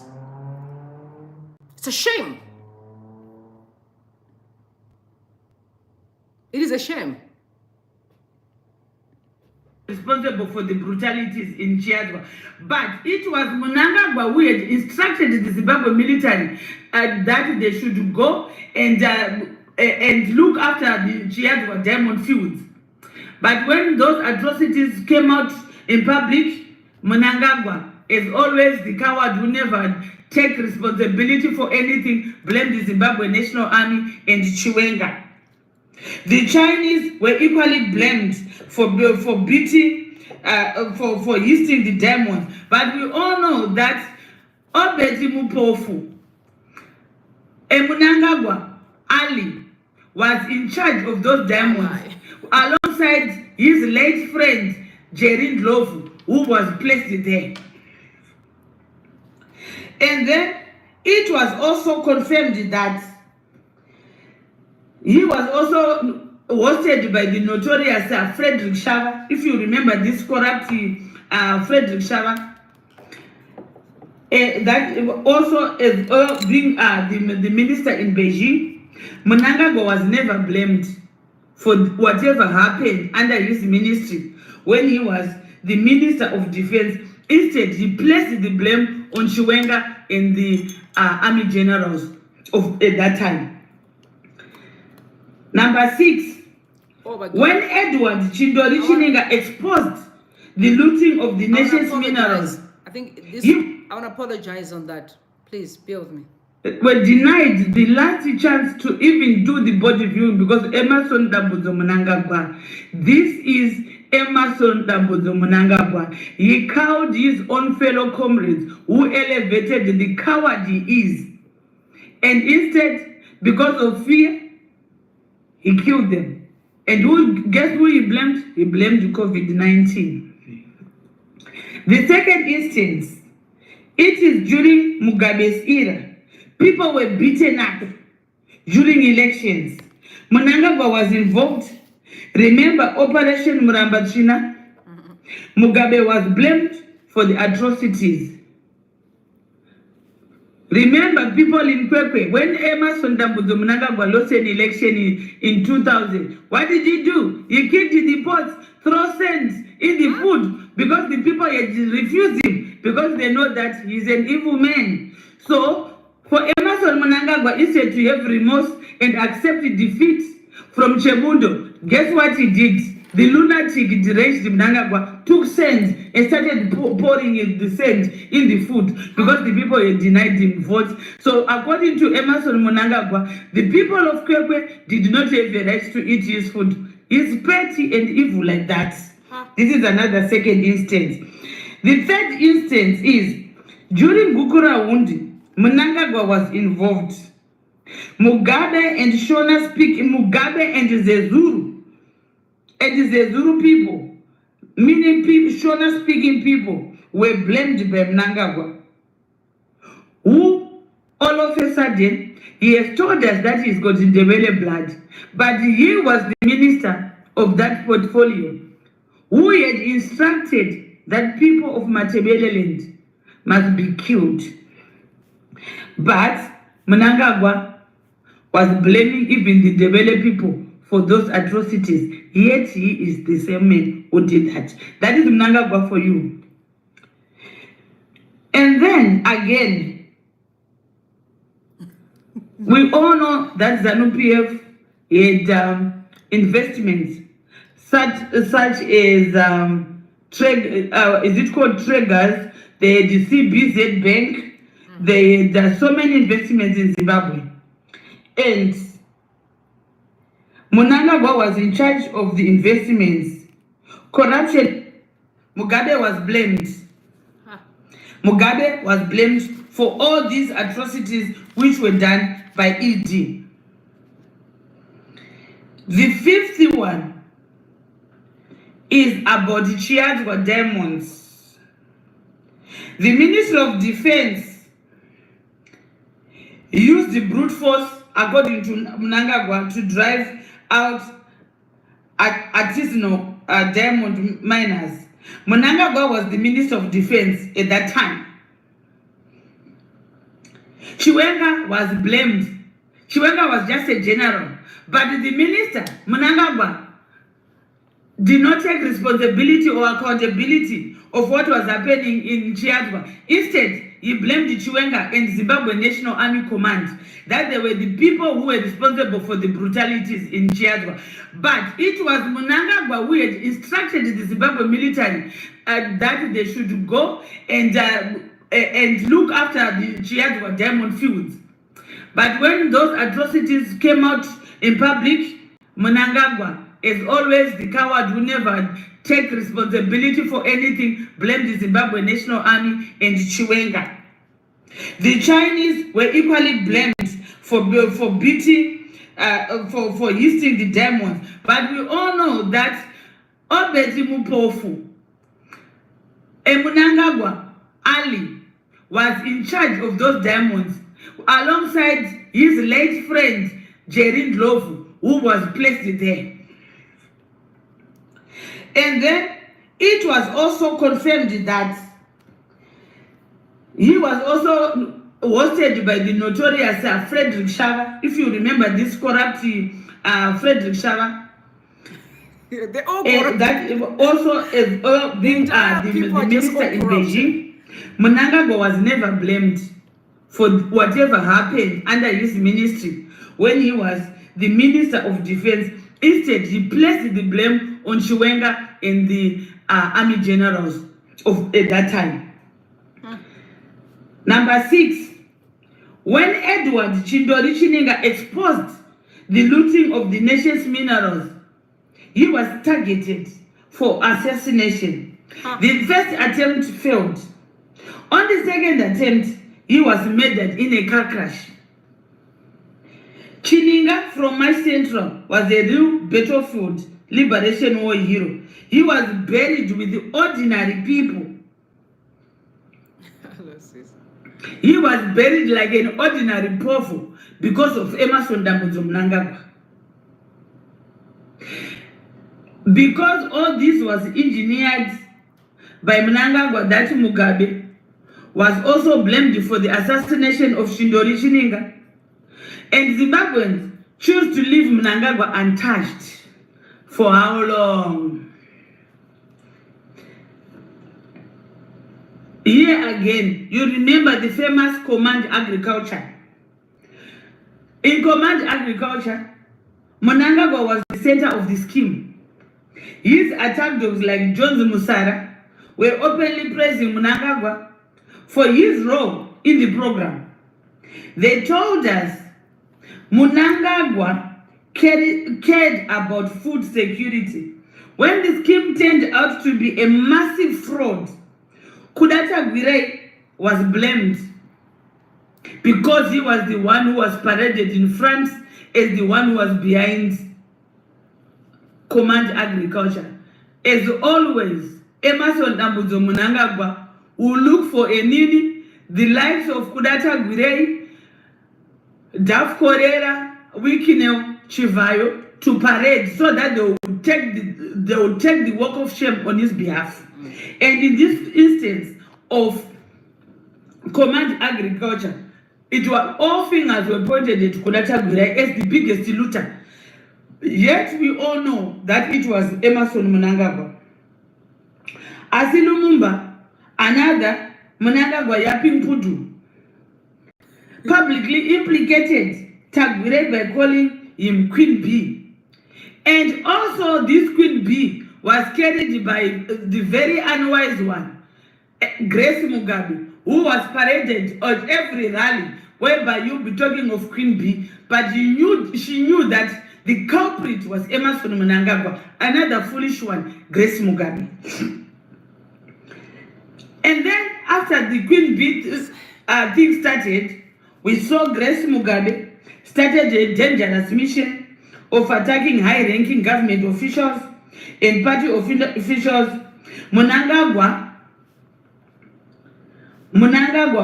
It's a shame. It is a shame. Responsible for the brutalities in Chiadwa. But it was Mnangagwa who had instructed the Zimbabwe military that they should go and look after the Chiadwa diamond fields. But when those atrocities came out in public, Mnangagwa, as always, the coward who never take responsibility for anything, blamed the Zimbabwe National Army and Chiwenga. The Chinese were equally blamed for beating, for yeasting the diamonds. But we all know that Obeti Mupofu, Mnangagwa Ali, was in charge of those diamonds, alongside his late friend, Jerin Lofu, who was placed there. And then it was also confirmed that he was also hosted by the notorious Frederick Shava. If you remember this corrupt Frederick Shava, that also as being the minister in Beijing, Mnangagwa was never blamed for whatever happened under his ministry when he was the Minister of Defense. Instead, he placed the blame on Chiwenga and the army generals of at that time. Number 6, when Edward Chindori Chininga exposed the looting of the nation's minerals, I think this, I want to apologize on that. Please bear with me. Were denied the last chance to even do the body viewing because Emmerson Dambudzo Mnangagwa. This is Emmerson Dambudzo Mnangagwa. He cowed his own fellow comrades who elevated the coward he is. And instead, because of fear, he killed them. And guess who he blamed? He blamed COVID-19. The second instance, it is during Mugabe's era. People were beaten up during elections. Mnangagwa was involved. Remember Operation Mavhoterapapi? Mugabe was blamed for the atrocities. Remember people in Kwekwe, when Emmerson Dambudzo Mnangagwa lost an election in 2000, what did he do? He kicked the pots, throw sands in the food because the people had refused him because they know that he's an evil man. So, for Emmerson Mnangagwa, instead to have remorse and accept defeat from Chebundo, guess what he did? the lunatic deranged Mnangagwa took sand and started pouring the sand in the food because the people had denied him votes. So according to Emmerson Mnangagwa, the people of Kwekwe did not have the right to eat his food. He's petty and evil like that. This is another second instance. The third instance is, during Gukura Wundi, Mnangagwa was involved. Mugabe and Mugabe and the Zulu people, meaning people, Shona speaking people, were blamed by Mnangagwa, who all of a sudden he has told us that he's got Ndebele blood, but he was the minister of that portfolio, who had instructed that people of Matebele land must be killed. But Mnangagwa was blaming even the Ndebele people for those atrocities, yet he is the same man who did that. That is Mnangagwa for you. And then again, we all know that ZANU-PF had investments such as is it called Triggers? They had the CBZ Bank. They had so many investments in Zimbabwe, and Mnangagwa was in charge of the investments. Corruption, Mugabe was blamed. Mugabe was blamed for all these atrocities which were done by ED. The fifth one is about the Chiadwa diamonds. The Minister of Defense used the brute force, according to Mnangagwa, to drive out artisanal diamond miners. Mnangagwa was the Minister of Defense at that time. Chiwenga was blamed. Chiwenga was just a general. But the minister, Mnangagwa, did not take responsibility or accountability of what was happening in Chiadwa. Instead, he blamed the Chiwenga and Zimbabwe National Army Command, that they were the people who were responsible for the brutalities in Chiadwa. But it was Mnangagwa who had instructed the Zimbabwe military that they should go and look after the Chiadwa diamond fields. But when those atrocities came out in public, Mnangagwa, as always, the coward who never take responsibility for anything, blamed the Zimbabwe National Army and Chiwenga. The Chinese were equally blamed for beating, for easting the diamonds. But we all know that Obeti Mupofu, Mnangagwa Ali, was in charge of those diamonds, alongside his late friend Jerry Ndlovu, who was placed there. And then it was also confirmed that he was also hosted by the notorious Frederick Shava. If you remember this corrupt Frederick Shava, they all that also being the minister in Beijing. Mnangagwa was never blamed for whatever happened under his ministry when he was the Minister of Defense. Instead, he placed the blame on Chiwenga and the army generals of at that time. Number 6, when Edward Chindori Chininga exposed the looting of the nation's minerals, he was targeted for assassination. The first attempt failed. On the second attempt, he was murdered in a car crash. Chininga from my central was a real battlefield liberation war hero. He was buried with the ordinary people. He was buried like an ordinary pofu because of Emmerson Dambudzo Mnangagwa. Because all this was engineered by Mnangagwa, that Mugabe was also blamed for the assassination of Chindori Chininga. And Zimbabweans choose to leave Mnangagwa untouched. For how long? Here again, you remember the famous Command Agriculture. In Command Agriculture, Mnangagwa was the center of the scheme. His attack dogs like Jones Musara were openly praising Mnangagwa for his role in the program. They told us Mnangagwa cared about food security. When the scheme turned out to be a massive fraud, Kudata Gwire was blamed because he was the one who was paraded in front as the one who was behind Command Agriculture. As always, Emmerson Dambudzo Mnangagwa will look for a nini, the likes of Kudata Gwire, Daf Korera, Wikineo, Chivayo, to parade so that they will take the walk of shame on his behalf. And in this instance of Command Agriculture, it was all fingers were pointed at Kudata Gwire as the biggest looter. Yet we all know that it was Emmerson Mnangagwa. Asilumumba, another Mnangagwa Yaping Pudu, publicly implicated Tagwire by calling him Queen Bee. And also this Queen Bee was carried by the very unwise one, Grace Mugabe, who was paraded at every rally whereby you be talking of Queen Bee, but she knew that the culprit was Emmerson Mnangagwa, another foolish one, Grace Mugabe. And then after the Queen Bee thing started, we saw Grace Mugabe started a dangerous mission of attacking high-ranking government officials and party officials. Mnangagwa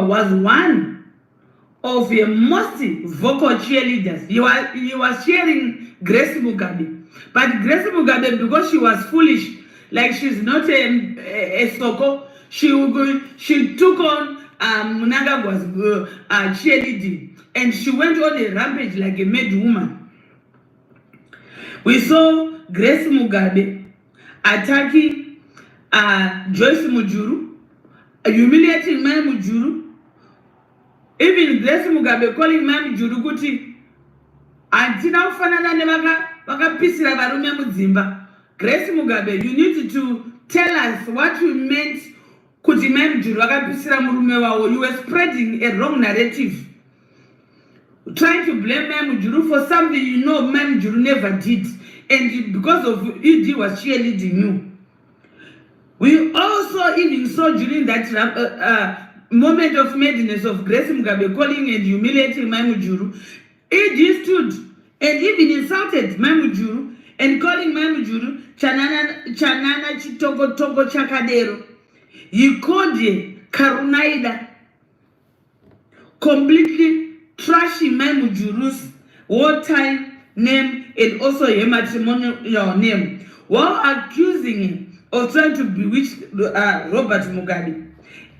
was one of the most vocal cheerleaders. He was cheering Grace Mugabe. But Grace Mugabe, because she was foolish, like she's not a soko, she took on Mnangagwa's cheerleading, and she went on a rampage like a mad woman. We saw Grace Mugabe attacking Joyce Mujuru, humiliating Mary Mujuru. Even Grace Mugabe calling Mary Mujuru kuti antina ufanana nevaka pisira varume mudzimba. Grace Mugabe, you need to tell us what you meant kuti Mary Mujuru vakapisira murume wavo. You were spreading a wrong narrative, trying to blame Mary Mujuru for something you know Mary Mujuru never did, and because of ED was cheerleading you. We also even saw during that moment of madness of Grace Mugabe calling and humiliating Mary Mujuru, ED stood and even insulted Mary Mujuru and calling Mary Mujuru chanana chitoko toko chakadero. He called it Karunaida, completely trashing Mary Mujuru's wartime name and also her matrimonial name, while accusing him of trying to bewitch Robert Mugabe.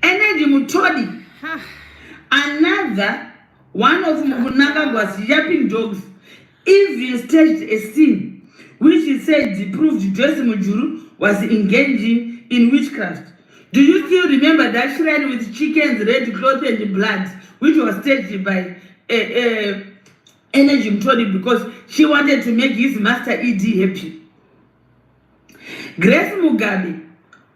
Energy Mutodi, another one of Mnangagwa's yapping dogs, even staged a scene which he said proved Joyce Mujuru was engaging in witchcraft. Do you still remember that shrine with chickens, red cloth, and blood, which was staged by Energy Mutodi because she wanted to make his master ED happy? Grace Mugabe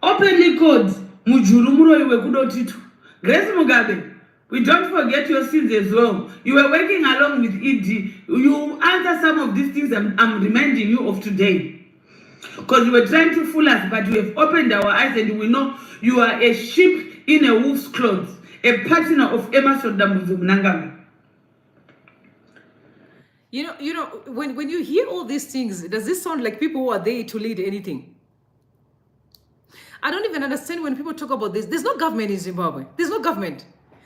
openly called Mujuru Muroyi Wekudotitu. Grace Mugabe, we don't forget your sins as well. You were working along with ED. You answer some of these things I'm reminding you of today. Because you were trying to fool us, but we have opened our eyes and we know you are a sheep in a wolf's clothes, a partner of Emmerson Dambudzo Mnangagwa. You know, when you hear all these things, does this sound like people who are there to lead anything? I don't even understand when people talk about this. There's no government in Zimbabwe. There's no government.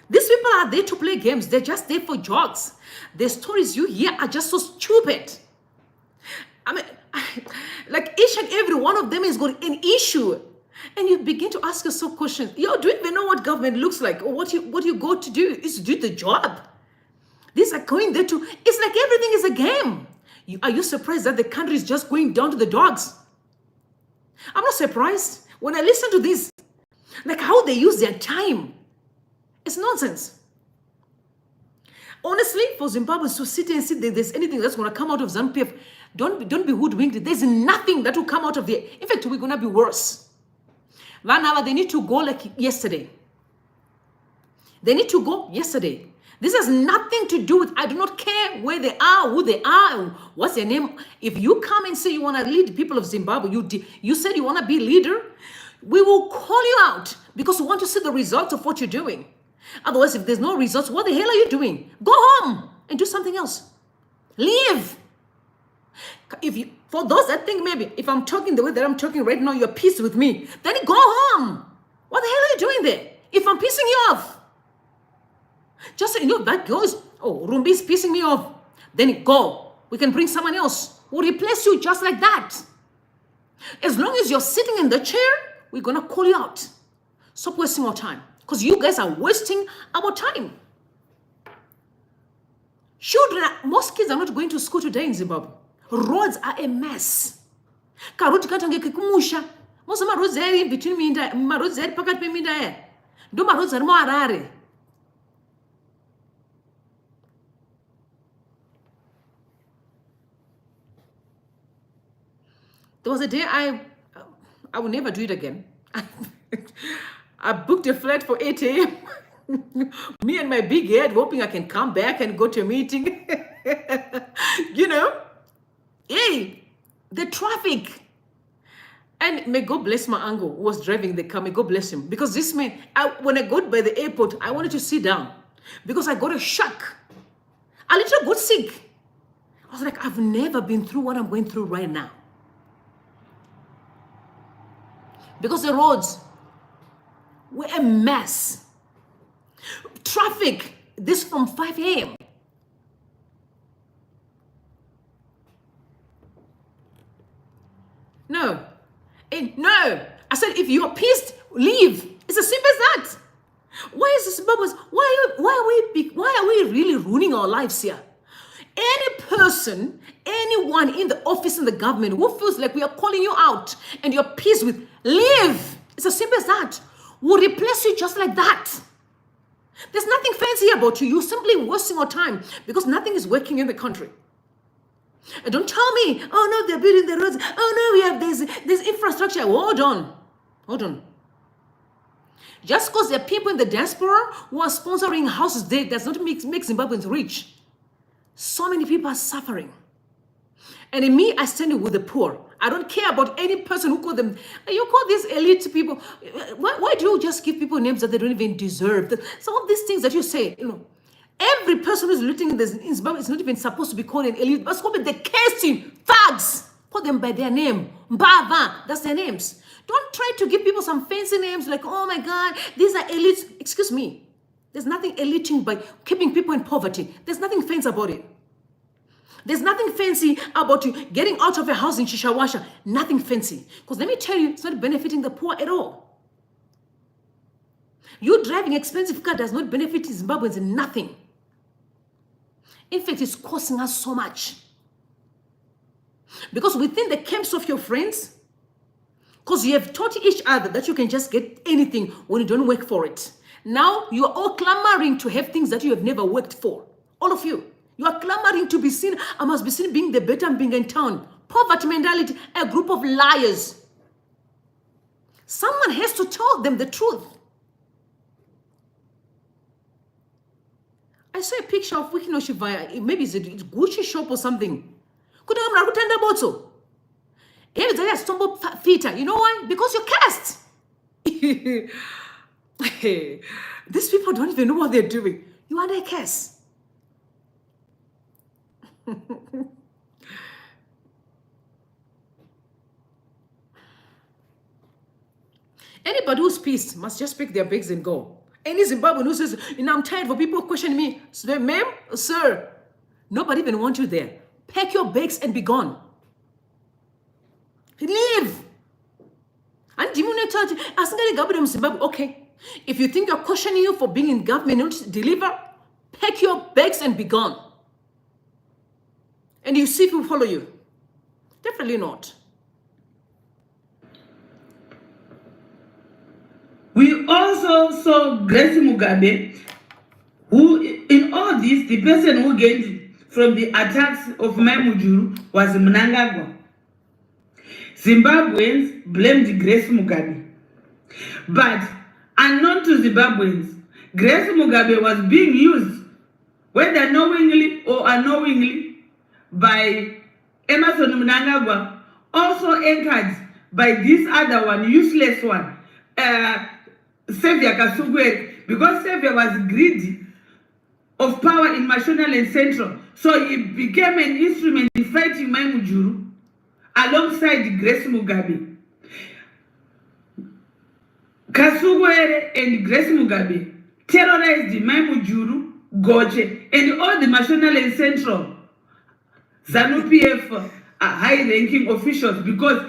These people are there to play games. They're just there for jokes. The stories you hear are just so stupid. I mean, like each and every one of them is got an issue. And you begin to ask yourself questions. Yo, do you even know what government looks like? Or what you go to do is to do the job. These are going there to, it's like everything is a game. Are you surprised that the country is just going down to the dogs? I'm not surprised. When I listen to this, like how they use their time, it's nonsense. Honestly, for Zimbabweans to sit and see that there's anything that's going to come out of ZANU-PF, don't be hoodwinked. There's nothing that will come out of there. In fact, we're going to be worse. They need to go like yesterday. They need to go yesterday. This has nothing to do with, I do not care where they are, who they are, what's their name. If you come and say you want to lead the people of Zimbabwe, you said you want to be leader, we will call you out because we want to see the results of what you're doing. Otherwise, if there's no results, what the hell are you doing? Go home and do something else. Leave. For those that think maybe if I'm talking the way that I'm talking right now, you're pissed with me, then go home. What the hell are you doing there? If I'm pissing you off, just say, that goes, oh, Rumbi is pissing me off. Then go. We can bring someone else who will replace you just like that. As long as you're sitting in the chair, we're going to call you out. Stop wasting our time. Because you guys are wasting our time. Children, most kids are not going to school today in Zimbabwe. Roads are a mess. Karuti katange kikumusha. Most of my roads are in between me and my roads are pakat me and do my roads are more rare. There was a day I will never do it again. I booked a flight for 8 a.m. Me and my big head hoping I can come back and go to a meeting. Hey, the traffic. And may God bless my uncle who was driving the car. May God bless him. Because this man, when I got by the airport, I wanted to sit down. Because I got a shock. I literally got sick. I was like, I've never been through what I'm going through right now. Because the roads were a mess. Traffic, this from 5 a.m. No. No. I said, if you're pissed, leave. It's as simple as that. Why is this Zimbabweans? Why are we really ruining our lives here? Any person, anyone in the office in the government who feels like we are calling you out and you're pissed with, leave. It's as simple as that. We'll replace you just like that. There's nothing fancy about you. You're simply wasting our time because nothing is working in the country. And don't tell me, oh no, they're building the roads. Oh no, there's infrastructure. Hold on. Just because there are people in the diaspora who are sponsoring houses there does not make Zimbabweans rich. So many people are suffering. And in me, I stand with the poor. I don't care about any person who call them. You call these elite people. Why do you just give people names that they don't even deserve? Some of these things that you say, every person who's looting in Zimbabwe is not even supposed to be called an elite. But call them the casting thugs. Call them by their name. Mbava. That's their names. Don't try to give people some fancy names like, oh my God, these are elites. Excuse me. There's nothing eliting by keeping people in poverty. There's nothing fancy about it. There's nothing fancy about you getting out of your house in Shishawasha. Nothing fancy. Because let me tell you, it's not benefiting the poor at all. You driving expensive car does not benefit Zimbabweans in nothing. In fact, it's costing us so much. Because within the camps of your friends, because you have taught each other that you can just get anything when you don't work for it. Now you are all clamoring to have things that you have never worked for. All of you. You are clamoring to be seen. I must be seen being the better and being in town. Poverty mentality, a group of liars. Someone has to tell them the truth. I saw a picture of Wikino Shivaya. Maybe it's a Gucci shop or something. You know why? Because you're cast. These people don't even know what they're doing. You are under a curse. Anybody who's pissed must just pick their bags and go. Any Zimbabwean who says, I'm tired for people questioning me. Say, ma'am, sir, nobody even wants you there. Pack your bags and be gone. Leave. Okay. If you think you're questioning you for being in government and not deliver, pack your bags and be gone. And you see if people follow you. Definitely not. We also saw Grace Mugabe Who, in all this, the person who gained from the attacks of Maimujuru was Mnangagwa. Zimbabweans blamed Grace Mugabe. But unknown to Zimbabweans, Grace Mugabe was being used, whether knowingly or unknowingly, by Emmerson Mnangagwa, also anchored by this other one, useless one, Xavier Kasugwere, because Xavier was greedy of power in National and Central. So he became an instrument in fighting Maimujuru alongside Grace Mugabe. Kasugwere and Grace Mugabe terrorized Maimujuru, Goche, and all the National and Central ZANU-PF high-ranking officials, because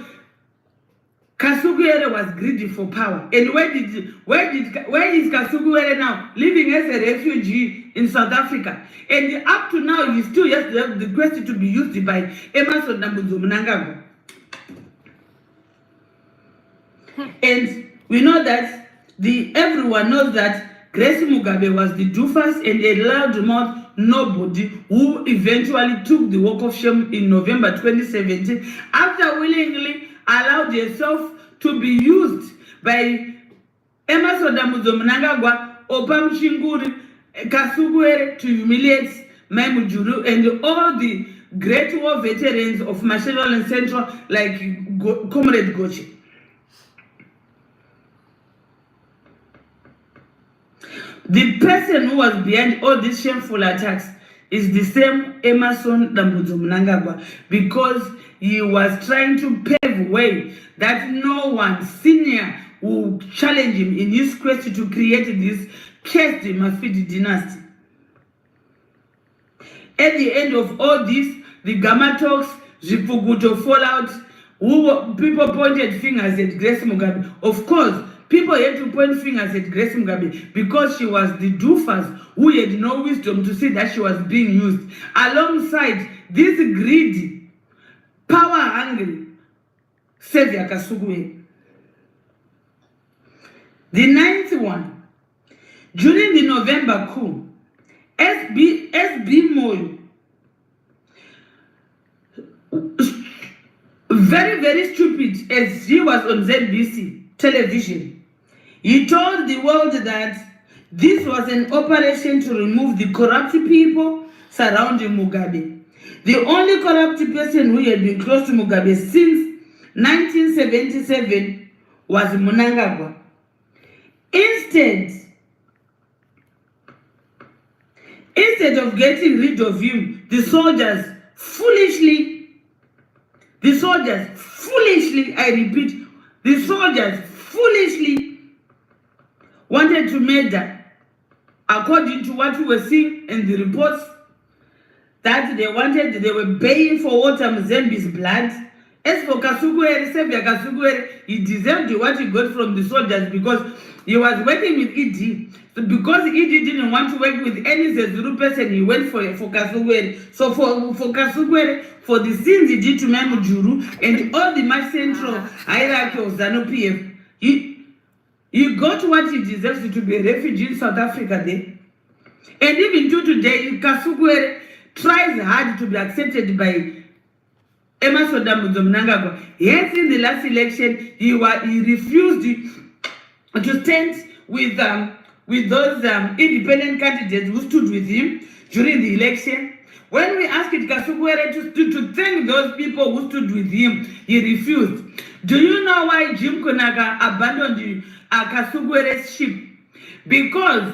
Kasugwere was greedy for power. And where is Kasugwere now? Living as a refugee in South Africa. And up to now, he still has the question to be used by Emmerson Dambudzo Mnangagwa. And we know that everyone knows that Grace Mugabe was the doofus and a loudmouth nobody who eventually took the walk of shame in November 2017 after willingly allowed herself to be used by Emmerson Dambudzo Mnangagwa, Opam Shinguri, Kasugwere to humiliate Maimujuru and all the great war veterans of National and Central like Comrade Goche. The person who was behind all these shameful attacks is the same Emmerson Dambudzo Mnangagwa, because he was trying to pave way that no one senior will challenge him in his quest to create this cursed Mafidi dynasty. At the end of all this, the Gamma talks, Zipuguto fallout, people pointed fingers at Grace Mugabe. Of course, people had to point fingers at Grace Mugabe because she was the doofus who had no wisdom to see that she was being used. Alongside this greedy, power-hungry Xavier Kasugwere. The ninth one, during the November coup, SB Moyo, very, very stupid as he was on ZBC television, he told the world that this was an operation to remove the corrupt people surrounding Mugabe. The only corrupt person who had been close to Mugabe since 1977 was Mnangagwa. Instead of getting rid of him, the soldiers foolishly, I repeat, the soldiers foolishly wanted to murder, according to what we were seeing in the reports, that they were baying for Walter Mzembe's blood. As for Kasugwere, Xavier Kasugwere, he deserved what he got from the soldiers because he was working with ED. So because ED didn't want to work with any Zulu person, he went for Kasugwere. So for Kasugwere, for the sins he did to Maimujuru and all the Mass Central hierarchy of ZANU-PF, he got what he deserves to be a refugee in South Africa there. And even to today, Kasugwere tries hard to be accepted by Emmerson Dambudzo Mnangagwa. Yes, in the last election, he refused to stand with those independent candidates who stood with him during the election. When we asked Kasugwere to thank those people who stood with him, he refused. Do you know why Jim Konaga abandoned Kasugwere's ship? Because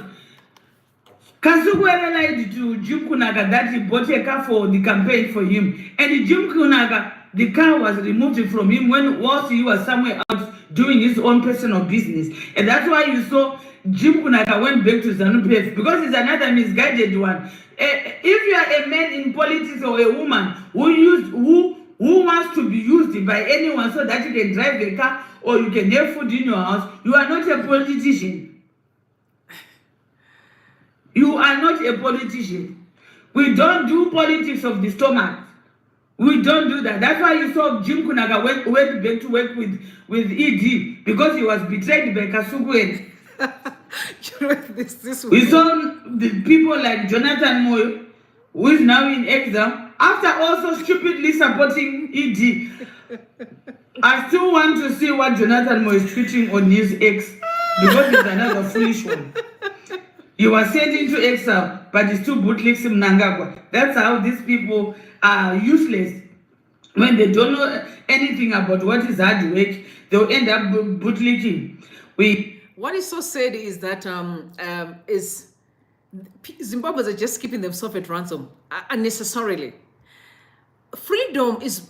Kasugwere lied to Jim Konaga that he bought a car for the campaign for him. And Jim Konaga, the car was removed from him whilst he was somewhere else doing his own personal business. And that's why you saw Jim Konaga went back to ZANU-PF, because it's another misguided one. If you are a man in politics or a woman who wants to be used by anyone so that you can drive a car or you can have food in your house, you are not a politician. You are not a politician. We don't do politics of the stomach. We don't do that. That's why you saw Jim Konaga went back to work with ED, because he was betrayed by Kasugwere. this We saw the people like Jonathan Moyo, who is now in exile, after also stupidly supporting ED. I still want to see what Jonathan Moyo is tweeting on his ex, because it's another foolish one. You were sent into exile, but he still bootlegs Mnangagwa. That's how these people are useless. When they don't know anything about what is hard work, they'll end up bootlegging. What is so sad is that Zimbabweans are just keeping themselves at ransom unnecessarily. Freedom is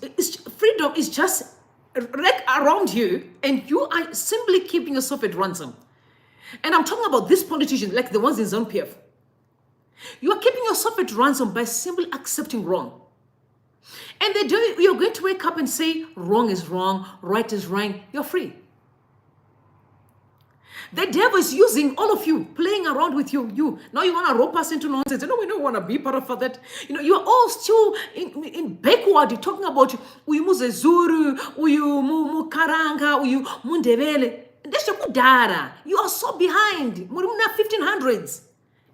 just like around you, and you are simply keeping yourself at ransom. And I'm talking about these politicians, like the ones in Zone PF. You are keeping yourself at ransom by simply accepting wrong. And you're going to wake up and say, wrong is wrong, right is right, you're free. The devil is using all of you, playing around with you. Now you want to rope us into nonsense. We don't want to be part of that. You're all still in backward. You're talking about uyu muzezuru, uyu mukaranga, uyu mundebele. You are so behind. 1500s.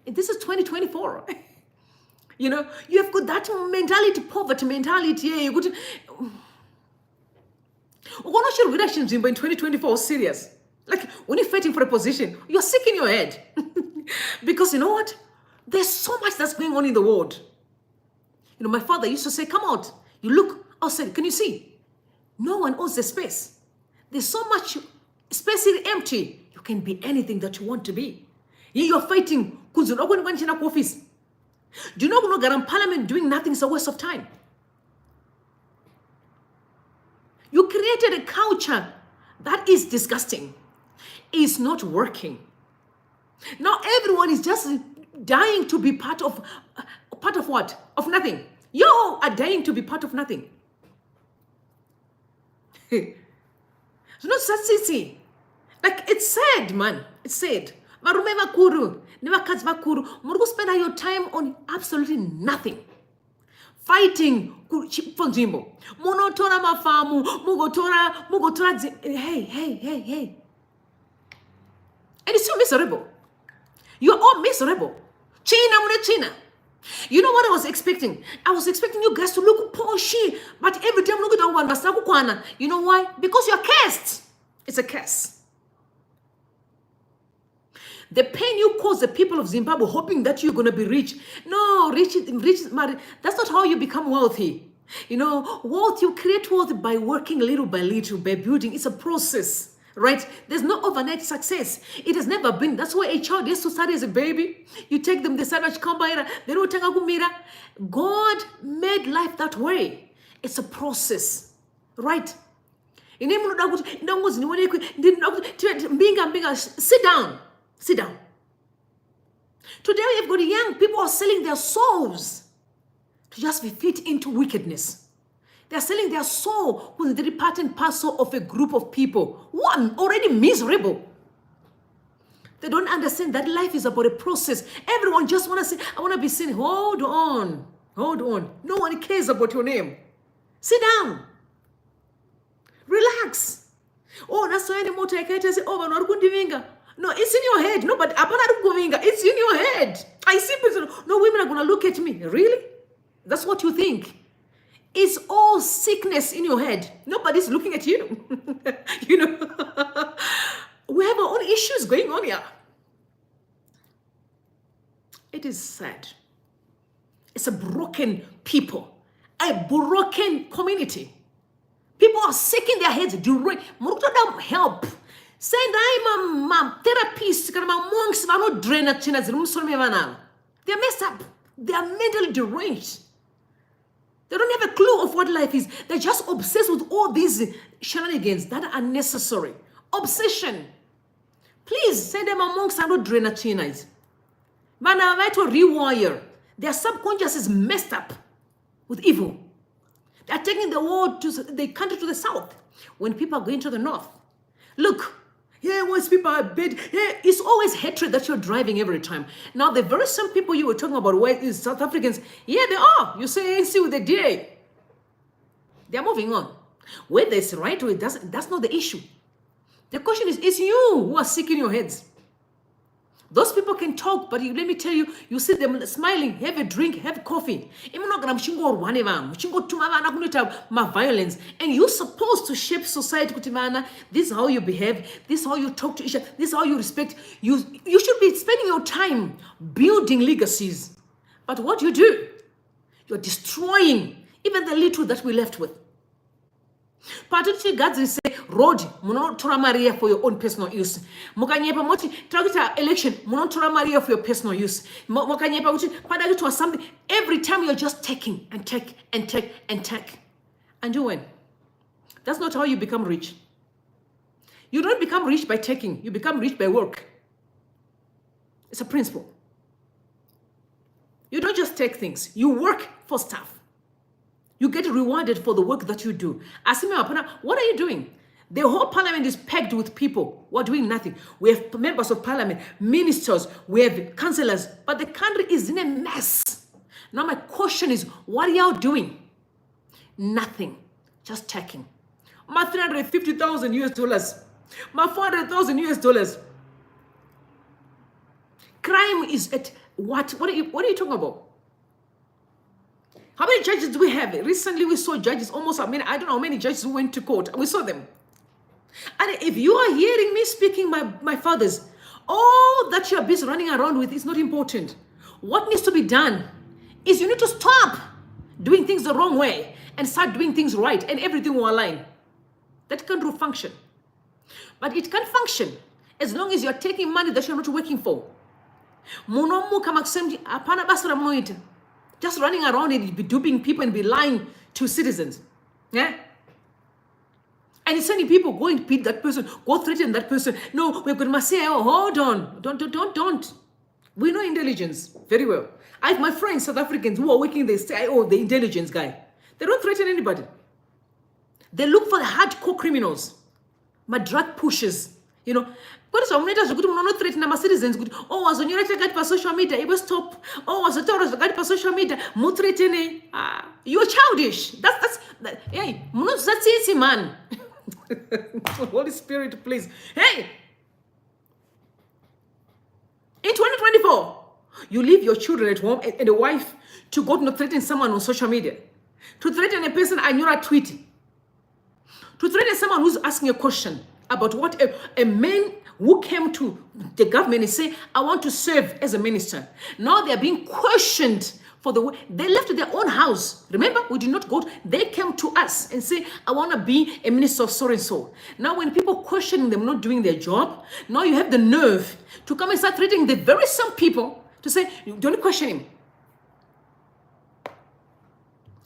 And this is 2024. You have got that mentality, poverty mentality. Yeah, you got to in 2024 serious. Like when you're fighting for a position, you're sick in your head. Because you know what? There's so much that's going on in the world. My father used to say, come out. You look outside. Can you see? No one owns the space. There's so much space is empty. You can be anything that you want to be. You're fighting. Do you know that in parliament doing nothing is a waste of time? You created a culture that is disgusting. It's not working. Now everyone is just dying to be part of what? Of nothing. You are dying to be part of nothing. It's not such easy. Like it's sad, man. It's sad. Marume vakuru, nevakadzi vakuru, muri spend your time on absolutely nothing. Fighting kunzvimbo. Munotora mafamu, mugotora hey. And it's so miserable. You're all miserable. China. You know what I was expecting? I was expecting you guys to look poshy, but every time look at one masakukwana. You know why? Because you're cursed. It's a curse. The pain you cause the people of Zimbabwe hoping that you're going to be rich. No, rich, that's not how you become wealthy. Wealth, you create wealth by working little by little, by building. It's a process, right? There's no overnight success. It has never been. That's why a child has to start as a baby. You take them, they start much combine, they don't take a God made life that way. It's a process, right? Sit down. Today we've got young people are selling their souls to just be fit into wickedness. They're selling their soul with the part and parcel of a group of people who are already miserable. They don't understand that life is about a process. Everyone just want to say, I want to be seen. Hold on. No one cares about your name. Sit down. Relax. Oh, that's why anymore I can't say, oh, I'm no, it's in your head. No, but it's in your head. I see people. No, women are going to look at me. Really? That's what you think. It's all sickness in your head. Nobody's looking at you. We have our own issues going on here. It is sad. It's a broken people. A broken community. People are sick in their heads. Help. Send therapists, monks, they're messed up. They are mentally deranged. They don't have a clue of what life is. They're just obsessed with all these shenanigans that are unnecessary. Obsession. Please send them amongst our drainachinas. But now I to rewire. Their subconscious is messed up with evil. They're taking the world to the country to the south when people are going to the north. Look. Once people are bad, it's always hatred that you're driving every time. Now, the very same people you were talking about, where is South Africans, they are. You say ANC with the DA. They're moving on. Whether it's right or it doesn't, that's not the issue. The question is, it's you who are sick in your heads. Those people can talk, but let me tell you, you see them smiling, have a drink, have coffee. Violence. And you're supposed to shape society. This is how you behave. This is how you talk to each other. This is how you respect. You should be spending your time building legacies. But what you do, you're destroying even the little that we're left with. Particularly God say, road, munotora Maria for your own personal use. Mokanyepa moti, target election, munotora Maria for your personal use. Mokanyepa moti, padagitu something. Every time you're just taking and take and take and take. And you win. That's not how you become rich. You don't become rich by taking. You become rich by work. It's a principle. You don't just take things. You work for stuff. You get rewarded for the work that you do. What are you doing? The whole parliament is packed with people who are doing nothing. We have members of parliament, ministers, we have councillors, but the country is in a mess. Now my question is, what are y'all doing? Nothing. Just taking. My 350,000 US dollars. My 400,000 US dollars. Crime is at what? What are you talking about? How many judges do we have? Recently, we saw judges almost, I don't know how many judges who went to court. We saw them. And if you are hearing me speaking, my fathers, all that you're busy running around with is not important. What needs to be done is you need to stop doing things the wrong way and start doing things right, and everything will align. That can't do function. But it can function as long as you're taking money that you're not working for. Just running around and be duping people and be lying to citizens. Yeah? And you're sending people, go and beat that person, go threaten that person. No, we're going to say, oh, hold on. Don't. We know intelligence very well. I have my friends, South Africans, who are working, they say, oh, the intelligence guy. They don't threaten anybody. They look for the hardcore criminals. My drug pushers, you know. What is not threatening my citizens? Oh, was on your guide for social media, it was stop. Oh, was a terrorist guide for social media, you're childish. Hey, that's easy, man. Holy Spirit, please. Hey, in 2024, you leave your children at home and a wife to go to threaten someone on social media, to threaten a person and you're tweeting, to threaten someone who's asking a question about what a man who came to the government and say, I want to serve as a minister. Now they are being questioned for the way. They left their own house. Remember, we did not go. They came to us and say, I want to be a minister of so and so. Now when people questioning them not doing their job, now you have the nerve to come and start threatening the very same people to say, don't question him.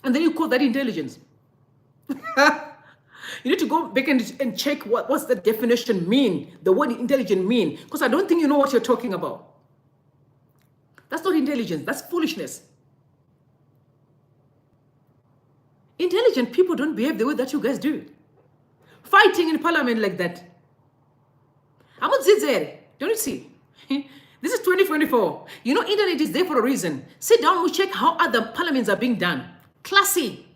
And then you call that intelligence. You need to go back and check what's the definition mean, the word intelligent mean, because I don't think you know what you're talking about. That's not intelligence, that's foolishness. Intelligent people don't behave the way that you guys do. Fighting in parliament like that. I'm not there. Don't you see? This is 2024. You know, internet is there for a reason. Sit down and check how other parliaments are being done. Classy.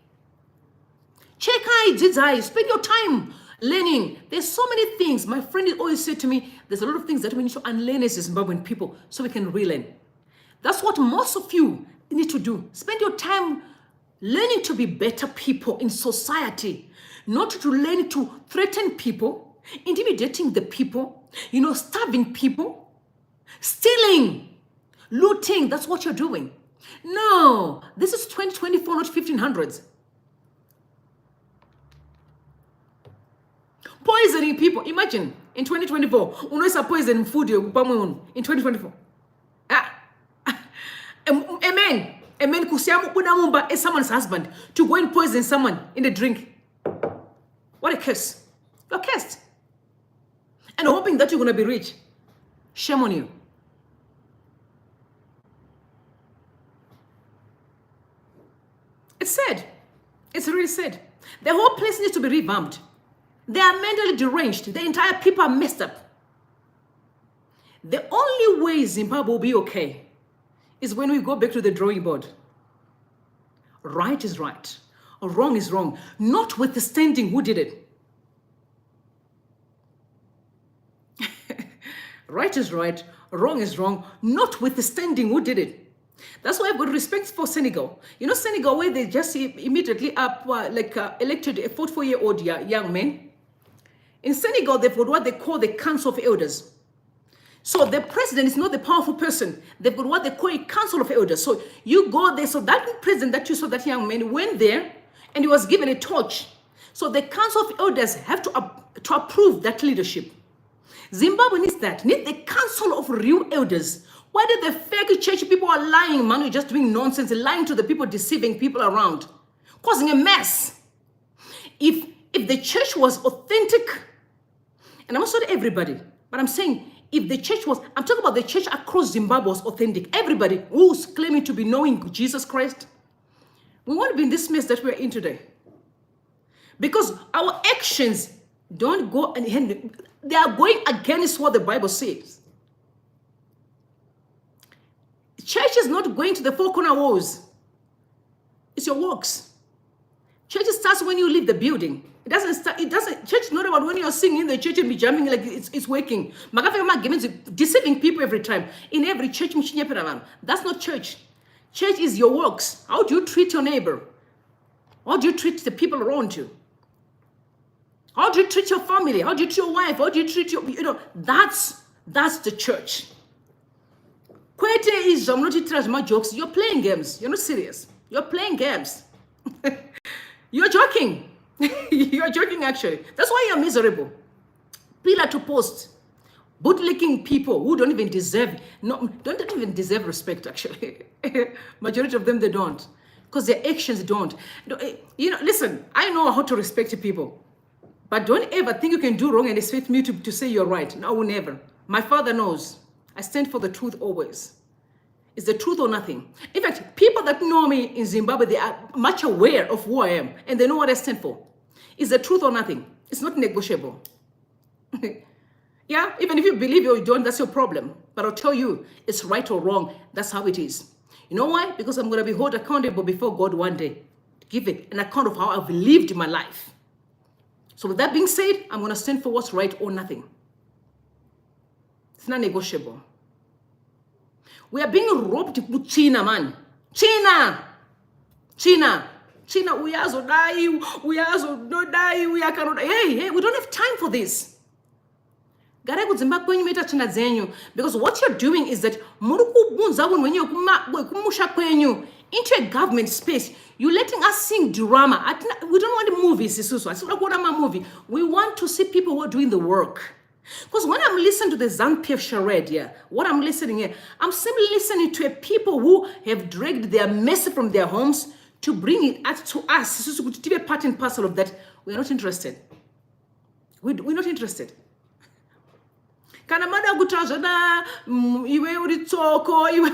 Check out, spend your time learning. There's so many things. My friend always said to me, there's a lot of things that we need to unlearn as Zimbabwean people so we can relearn. That's what most of you need to do. Spend your time learning to be better people in society, not to learn to threaten people, intimidating the people, you know, starving people, stealing, looting. That's what you're doing. No, this is 2024, not 1500s. Poisoning people. Imagine in 2024, unaweza poison food in 2024. A man kusiamu unamumba is someone's husband to go and poison someone in the drink. What a curse. You're cursed. And hoping that you're going to be rich. Shame on you. It's sad. It's really sad. The whole place needs to be revamped. They are mentally deranged. The entire people are messed up. The only way Zimbabwe will be okay is when we go back to the drawing board. Right is right. Wrong is wrong. Notwithstanding who did it. Right is right. wrong is wrong, notwithstanding who did it. That's why I've got respect for Senegal. You know, Senegal, where they just immediately elected a 44-year-old young man. In Senegal, they've got what they call the Council of Elders. So the president is not the powerful person. They've got what they call a Council of Elders. So you go there. So that president that you saw, that young man, went there and he was given a torch. So the Council of Elders have to approve that leadership. Zimbabwe needs that. Need the Council of Real Elders. Why did the fake church people are lying, man? You're just doing nonsense, lying to the people, deceiving people around, causing a mess. If the church was authentic, and I'm not saying everybody, but I'm saying if the church was, I'm talking about the church across Zimbabwe was authentic. Everybody who's claiming to be knowing Jesus Christ, we won't be in this mess that we're in today. Because our actions don't go, and they are going against what the Bible says. Church is not going to the four corner walls. It's your works. Church starts when you leave the building. It doesn't start. Church is not about when you're singing in the church and be jumping like it's working. Deceiving people every time. In every church, that's not church. Church is your works. How do you treat your neighbor? How do you treat the people around you? How do you treat your family? How do you treat your wife? How do you treat your, that's the church. Kwete is, I'm not telling my jokes. You're playing games. You're not serious. You're playing games. You're joking. You're joking, actually. That's why you're miserable. Pillar to post. Bootlicking people who don't even deserve respect, actually. Majority of them, they don't. Because their actions don't. You know, listen, I know how to respect people. But don't ever think you can do wrong and expect me to say you're right. No, I will never. My father knows. I stand for the truth always. It's the truth or nothing. In fact, people that know me in Zimbabwe, they are much aware of who I am. And they know what I stand for. It's the truth or nothing. It's not negotiable. Yeah, even if you believe or you don't, that's your problem. But I'll tell you, it's right or wrong. That's how it is. You know why? Because I'm going to be held accountable before God one day. Give it an account of how I've lived my life. So with that being said, I'm going to stand for what's right or nothing. It's not negotiable. We are being robbed with China, man. China, we are so die, we are so not die, we are cannot. Hey, we don't have time for this. Because what you're doing is that when you're into a government space, you're letting us sing drama. We don't want movies. We want to see people who are doing the work. Because when I'm listening to the ZANU-PF charade here, what I'm listening here, I'm simply listening to a people who have dragged their mess from their homes to bring it to us. To be a part and parcel of that. We're not interested. We're not interested. Kanamada gutazana, iwe uri toko, iwe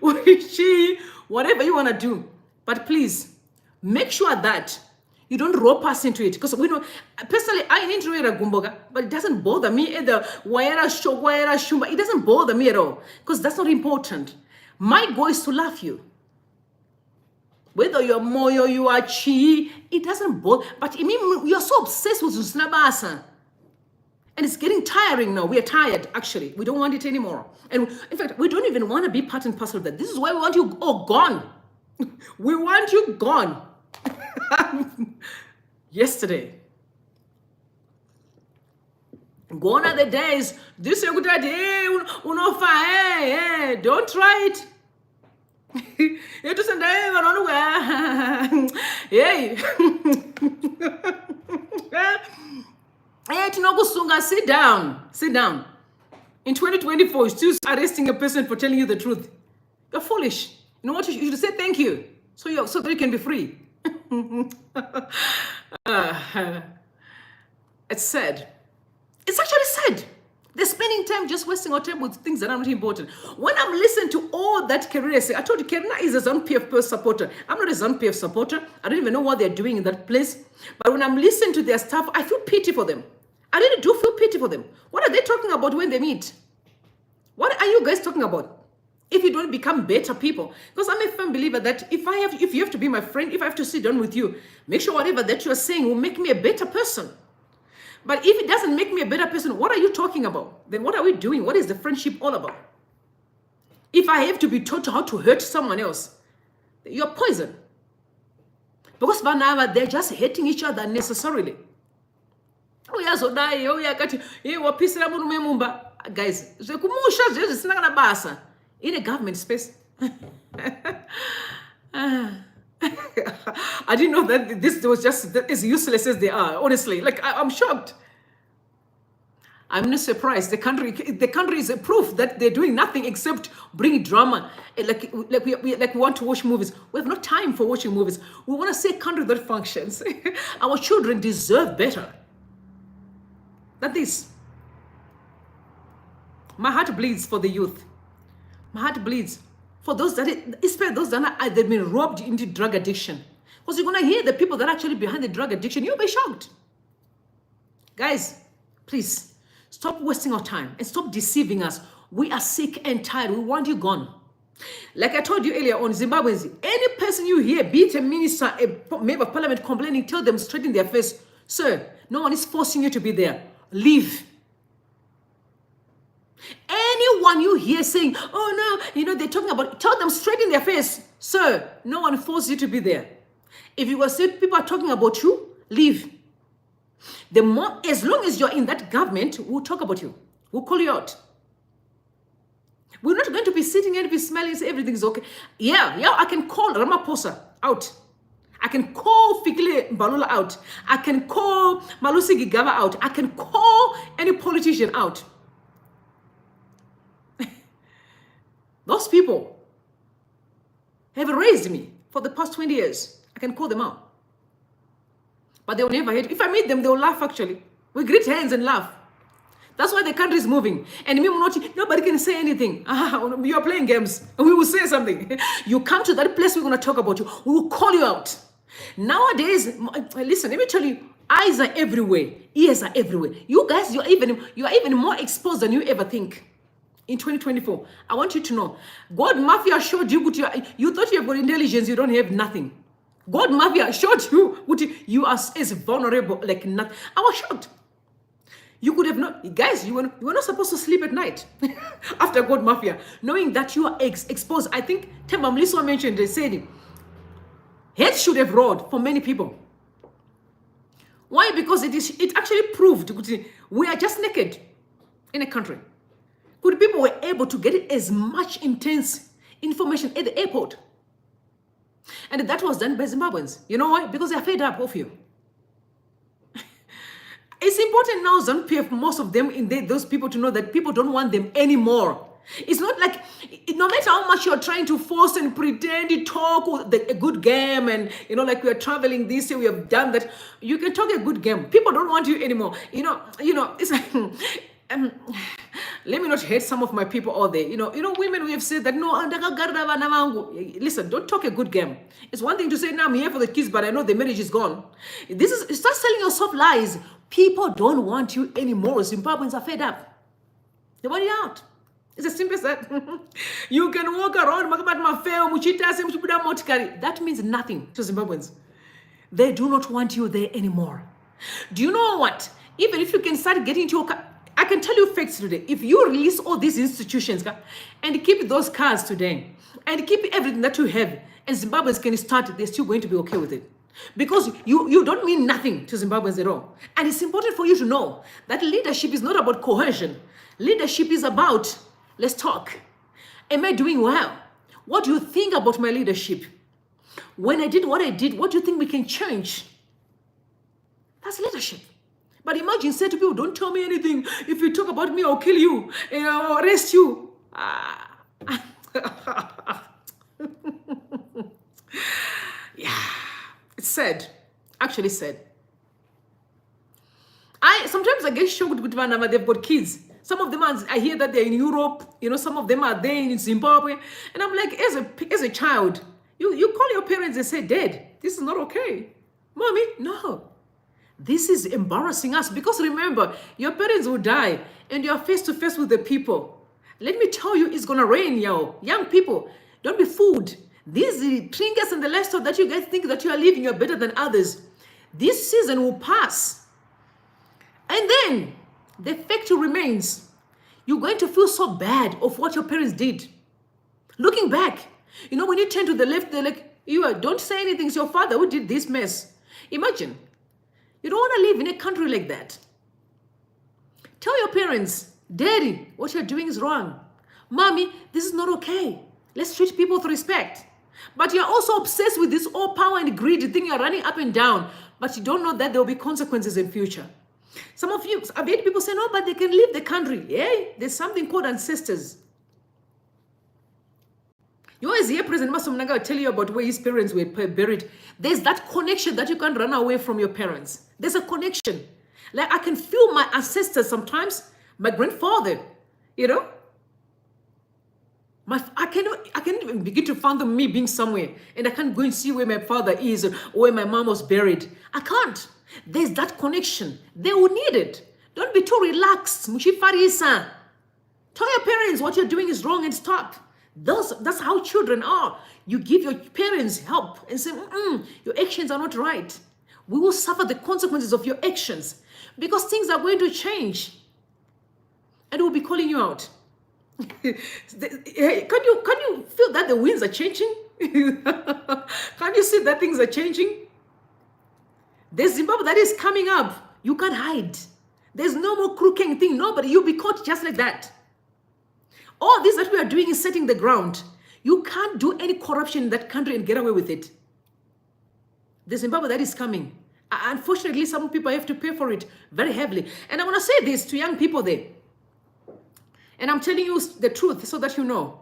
uri chi, whatever you want to do. But please, make sure that you don't rope us into it. Because we know, personally, I ain't into a gumboga, but it doesn't bother me either. It doesn't bother me at all. Because that's not important. My goal is to love you. Whether you're Moyo, you are Chi, it doesn't bother. But I mean, you're so obsessed with Snabasa. And it's getting tiring now. We are tired, actually. We don't want it anymore. And in fact, we don't even want to be part and parcel of that. This is why we want you gone. We want you gone. Yesterday. Gone are the days. This is a good idea. Don't try it. You just say, hey. Sit down. Sit down. In 2024, you're still arresting a person for telling you the truth. You're foolish. You know what? You should say thank you. So that you can be free. It's sad. It's actually sad. They're spending time just wasting our time with things that are not important. When I'm listening to all that Kerina said, I told you Kerina is a ZANU-PF supporter. I'm not a ZANU-PF supporter. I don't even know what they're doing in that place. But when I'm listening to their stuff, I feel pity for them. I really do feel pity for them. What are they talking about when they meet? What are you guys talking about? If you don't become better people. Because I'm a firm believer that if you have to be my friend, if I have to sit down with you, make sure whatever that you're saying will make me a better person. But if it doesn't make me a better person, what are you talking about? Then what are we doing? What is the friendship all about? If I have to be taught how to hurt someone else, you're poison. Because Banava, they're just hating each other unnecessarily. Guys, in a government space. I didn't know that this was just as useless as they are, honestly. Like, I'm shocked. I'm not surprised. The country is a proof that they're doing nothing except bring drama. Like we want to watch movies. We have no time for watching movies. We want to see a country that functions. Our children deserve better than this. My heart bleeds for the youth. My heart bleeds for those especially those that they've been robbed into drug addiction. Because you're gonna hear the people that are actually behind the drug addiction. You'll be shocked. Guys, please stop wasting our time and stop deceiving us. We are sick and tired. We want you gone. Like I told you earlier on, Zimbabweans, any person you hear, be it a minister, a member of parliament complaining, tell them straight in their face, sir, no one is forcing you to be there. Leave. Anyone you hear saying, oh no, they're talking about, tell them straight in their face, sir, no one forced you to be there. If you will say people are talking about you, leave. As long as you're in that government, we'll talk about you. We'll call you out. We're not going to be sitting and be smelling, say everything's okay. Yeah, I can call Ramaphosa out. I can call Fikile Mbalula out. I can call Malusi Gigaba out. I can call any politician out. Those people have raised me for the past 20 years. I can call them out. But they'll never hate. If I meet them, they'll laugh actually. We greet hands and laugh. That's why the country is moving. And nobody can say anything. You are playing games. We will say something. You come to that place, we're going to talk about you. We will call you out. Nowadays, listen, let me tell you, eyes are everywhere. Ears are everywhere. You guys, you are even more exposed than you ever think. In 2024, I want you to know, God Mafia showed you, you thought you have got intelligence, you don't have nothing. God Mafia showed you are as vulnerable like nothing. I was shocked. You could have not, guys, you were not supposed to sleep at night after God Mafia, knowing that you are exposed. I think Themba Mliso mentioned, they said, head should have rolled for many people. Why? Because it actually proved we are just naked in a country. Good people were able to get as much intense information at the airport. And that was done by Zimbabweans. You know why? Because they're fed up of you. It's important now, ZANU-PF, most of them, those people to know that people don't want them anymore. It's not like, no matter how much you're trying to force and pretend you talk a good game and, like we are traveling this year, we have done that. You can talk a good game. People don't want you anymore. It's like, let me not hate some of my people out there. Women, we have said that, no, listen, don't talk a good game. It's one thing to say, now I'm here for the kids, but I know the marriage is gone. Start selling yourself lies. People don't want you anymore. Zimbabweans are fed up. They want you out. It's as simple as that. You can walk around, that means nothing to Zimbabweans. They do not want you there anymore. Do you know what? Even if you can start getting into your I can tell you facts today. If you release all these institutions and keep those cars today and keep everything that you have, and Zimbabweans can start, they're still going to be okay with it. Because you don't mean nothing to Zimbabweans at all. And it's important for you to know that leadership is not about coercion. Leadership is about, let's talk. Am I doing well? What do you think about my leadership? When I did what I did, what do you think we can change? That's leadership. But imagine, say to people, don't tell me anything. If you talk about me, I'll kill you. I'll arrest you. Yeah. It's sad. Actually sad. Sometimes I get shocked with Vanama. They've got kids. Some of them I hear that they're in Europe. Some of them are there in Zimbabwe. And I'm like, as a child, you call your parents and say, Dad, this is not okay. Mommy, no. This is embarrassing us. Because remember, your parents will die and you're face to face with the people. Let me tell you, it's going to rain, yo. Young people, don't be fooled. These trinkets and the lifestyle that you guys think that you are living, you're better than others. This season will pass. And then the fact remains, you're going to feel so bad of what your parents did. Looking back, you know, when you turn to the left, they're like, don't say anything, it's your father who did this mess. Imagine, you don't want to live in a country like that. Tell your parents, Daddy, what you're doing is wrong. Mommy, this is not okay. Let's treat people with respect. But you're also obsessed with this all power and greed thing, you're running up and down, but you don't know that there will be consequences in future. Some of you, I've heard people say, no, but they can leave the country. Yeah, there's something called ancestors. You always hear President Emmerson Mnangagwa tell you about where his parents were buried. There's that connection that you can't run away from your parents. There's a connection. Like I can feel my ancestors sometimes, my grandfather, you know. I can't even begin to fathom me being somewhere and I can't go and see where my father is or where my mom was buried. I can't. There's that connection. They will need it. Don't be too relaxed. Mushifarisa. Tell your parents what you're doing is wrong and stop. That's how children are. You give your parents help and say, your actions are not right. We will suffer the consequences of your actions because things are going to change. And we'll be calling you out. Can you feel that the winds are changing? Can you see that things are changing? There's Zimbabwe that is coming up. You can't hide. There's no more crooking thing. Nobody, you'll be caught just like that. All this that we are doing is setting the ground. You can't do any corruption in that country and get away with it. The Zimbabwe that is coming. Unfortunately, some people have to pay for it very heavily. And I want to say this to young people there. And I'm telling you the truth so that you know.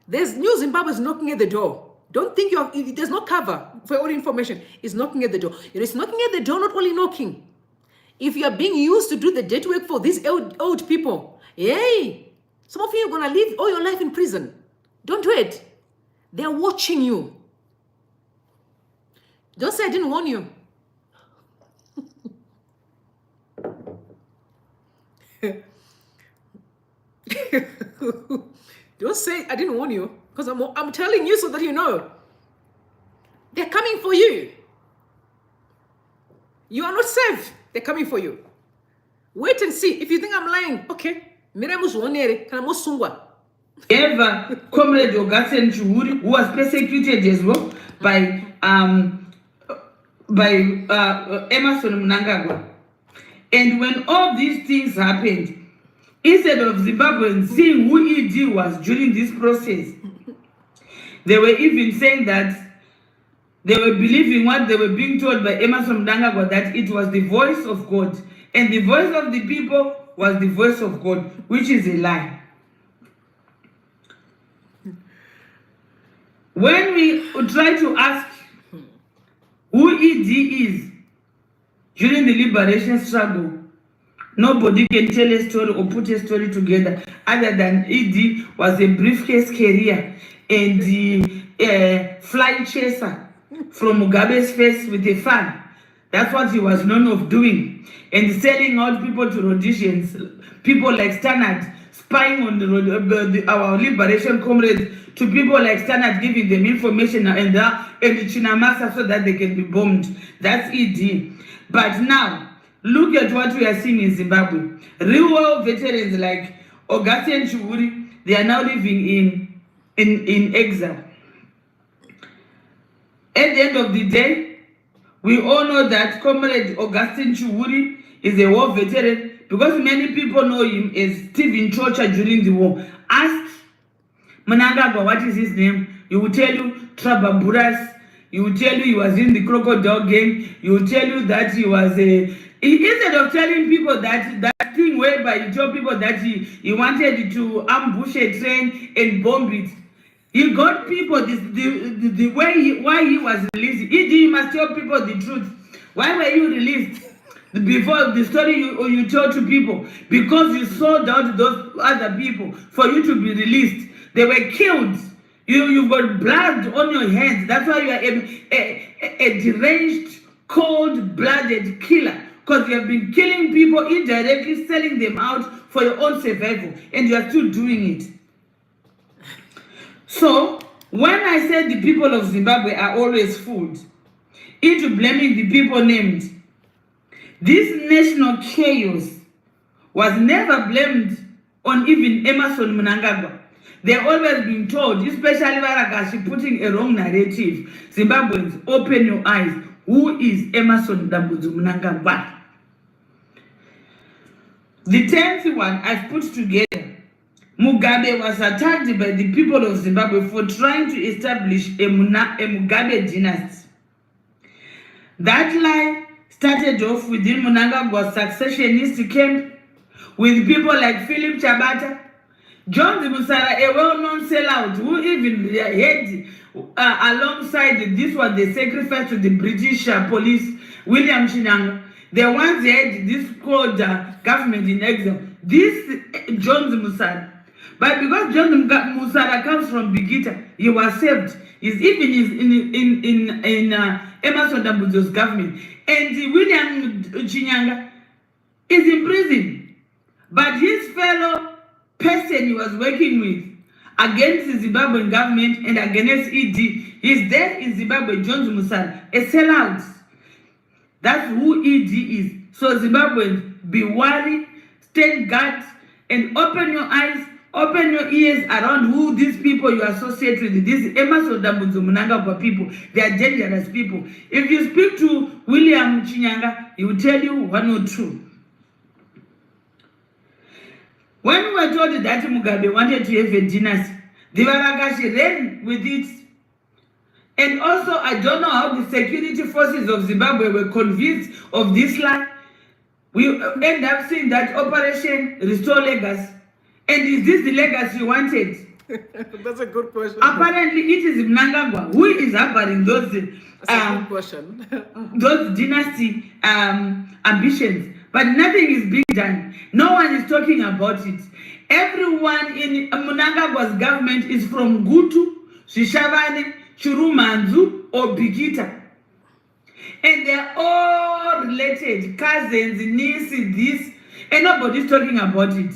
There's new Zimbabwe is knocking at the door. Don't think there's no cover for all information. It's knocking at the door. It's knocking at the door, not only knocking. If you are being used to do the dirty work for these old people, yay! Some of you are going to live all your life in prison. Don't do it. They're watching you. Don't say I didn't warn you. Don't say I didn't warn you, because I'm telling you so that you know. They're coming for you. You are not safe. They're coming for you. Wait and see. If you think I'm lying, okay. Ever Comrade Ogasen Chuhuri, who was persecuted as well by Emmerson Mnangagwa. And when all these things happened, instead of Zimbabweans seeing who ED was during this process, they were even saying that they were believing what they were being told by Emmerson Mnangagwa, that it was the voice of God. And the voice of the people was the voice of God, which is a lie. When we try to ask who ED is during the liberation struggle, nobody can tell a story or put a story together other than ED was a briefcase carrier and the fly chaser from Mugabe's face with a fan. That's what he was known of doing. And selling out people to Rhodesians, people like Standard, spying on our liberation comrades, to people like Standard, giving them information and Chinamasa so that they can be bombed. That's ED. But now, look at what we are seeing in Zimbabwe. Real world veterans like Ogasen Chuhuri, they are now living in exile. At the end of the day, we all know that Comrade Ogasen Chuhuri is a war veteran because many people know him as Stephen Torture during the war. Ask Mnangagwa what is his name, he will tell you Trababuras, he will tell you he was in the crocodile gang, he will tell you that he was instead of telling people that thing whereby he told people that he wanted to ambush a train and bomb it, he got people the way why he was released. You must tell people the truth. Why were you released? Before the story you told to people, because you sold out those other people for you to be released. They were killed. You've got blood on your hands. That's why you are a deranged, cold-blooded killer. Because you have been killing people indirectly, selling them out for your own survival. And you are still doing it. So, when I said the people of Zimbabwe are always fooled into blaming the people named, This national chaos was never blamed on even Emmerson Mnangagwa. They're always being told, especially Varagashi, putting a wrong narrative. Zimbabweans, open your eyes. Who is Emmerson Dambudzo Mnangagwa? The 10th one I've put together. Mugabe was attacked by the people of Zimbabwe for trying to establish a Mugabe dynasty. That lie started off within Mnangagwa's successionist camp with people like Philip Chabata, John Musara, a well-known sellout who even had alongside this one the sacrifice to the British police, William Chinanga. They once had this called government in exile. This John Musara. But because John Musara comes from Bigita, he was saved. He's even in Emmerson Dambudzo's government. And William Chinyanga is in prison. But his fellow person he was working with against the Zimbabwean government and against ED is there in Zimbabwe, John Musara, a sellout. That's who ED is. So Zimbabweans, be worried, stand guard, and open your eyes, open your ears around who these people you associate with. These Emmerson Dambudzo Mnangagwa people, they are dangerous people. If you speak to William Chinyanga, he will tell you one or two. When we were told that Mugabe wanted to have a dynasty, the Varagashi ran with it. And also, I don't know how the security forces of Zimbabwe were convinced of this lie. We end up seeing that Operation Restore Legacy. And is this the legacy you wanted? That's a good question. Apparently, it is Mnangagwa who is harboring those, good question. those dynasty ambitions. But nothing is being done. No one is talking about it. Everyone in Mnangagwa's government is from Gutu, Shishavane, Churumanzu, or Bigita. And they're all related. Cousins, nieces, this. And nobody's talking about it.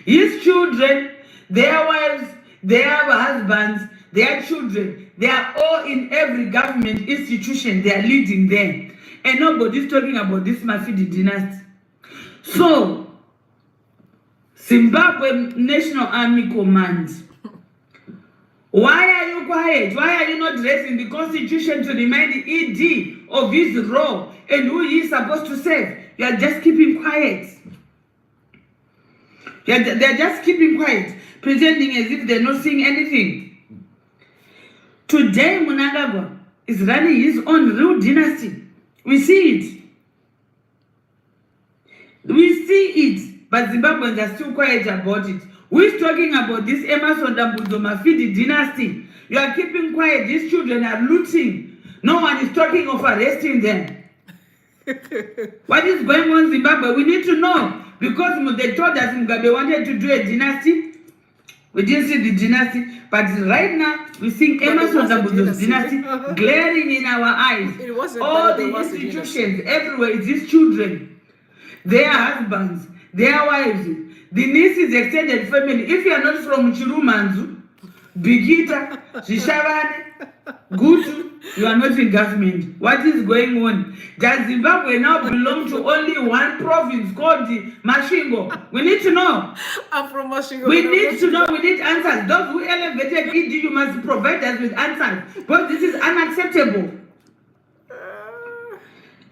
His children, their wives, their husbands, their children, they are all in every government institution. They are leading them. And nobody's talking about this Mafidi dynasty. So, Zimbabwe National Army Command, why are you quiet? Why are you not raising the constitution to remind the ED of his role and who he is supposed to save? You are just keeping quiet. They're just keeping quiet, pretending as if they're not seeing anything. Today, Mnangagwa is running his own real dynasty. We see it. We see it, but Zimbabweans are still quiet about it. Who is talking about this Emmerson Dambudzo Mafidi dynasty? You are keeping quiet. These children are looting. No one is talking of arresting them. What is going on in Zimbabwe? We need to know. Because they told us Mugabe wanted to do a dynasty. We didn't see the dynasty. But right now, we're seeing Emmerson Dambudzo's dynasty glaring in our eyes. It wasn't all the institutions, everywhere, it's these children. Their husbands, their wives, the nieces, extended family. If you are not from Chirumanzu, Bigita, Shishavane, Gutu, you are not in government. What is going on? Does Zimbabwe now belong to only one province called the Mashingo? We need to know. I'm from Mashingo. We need to know. We need answers. Those who elevated ED, you must provide us with answers. Because this is unacceptable.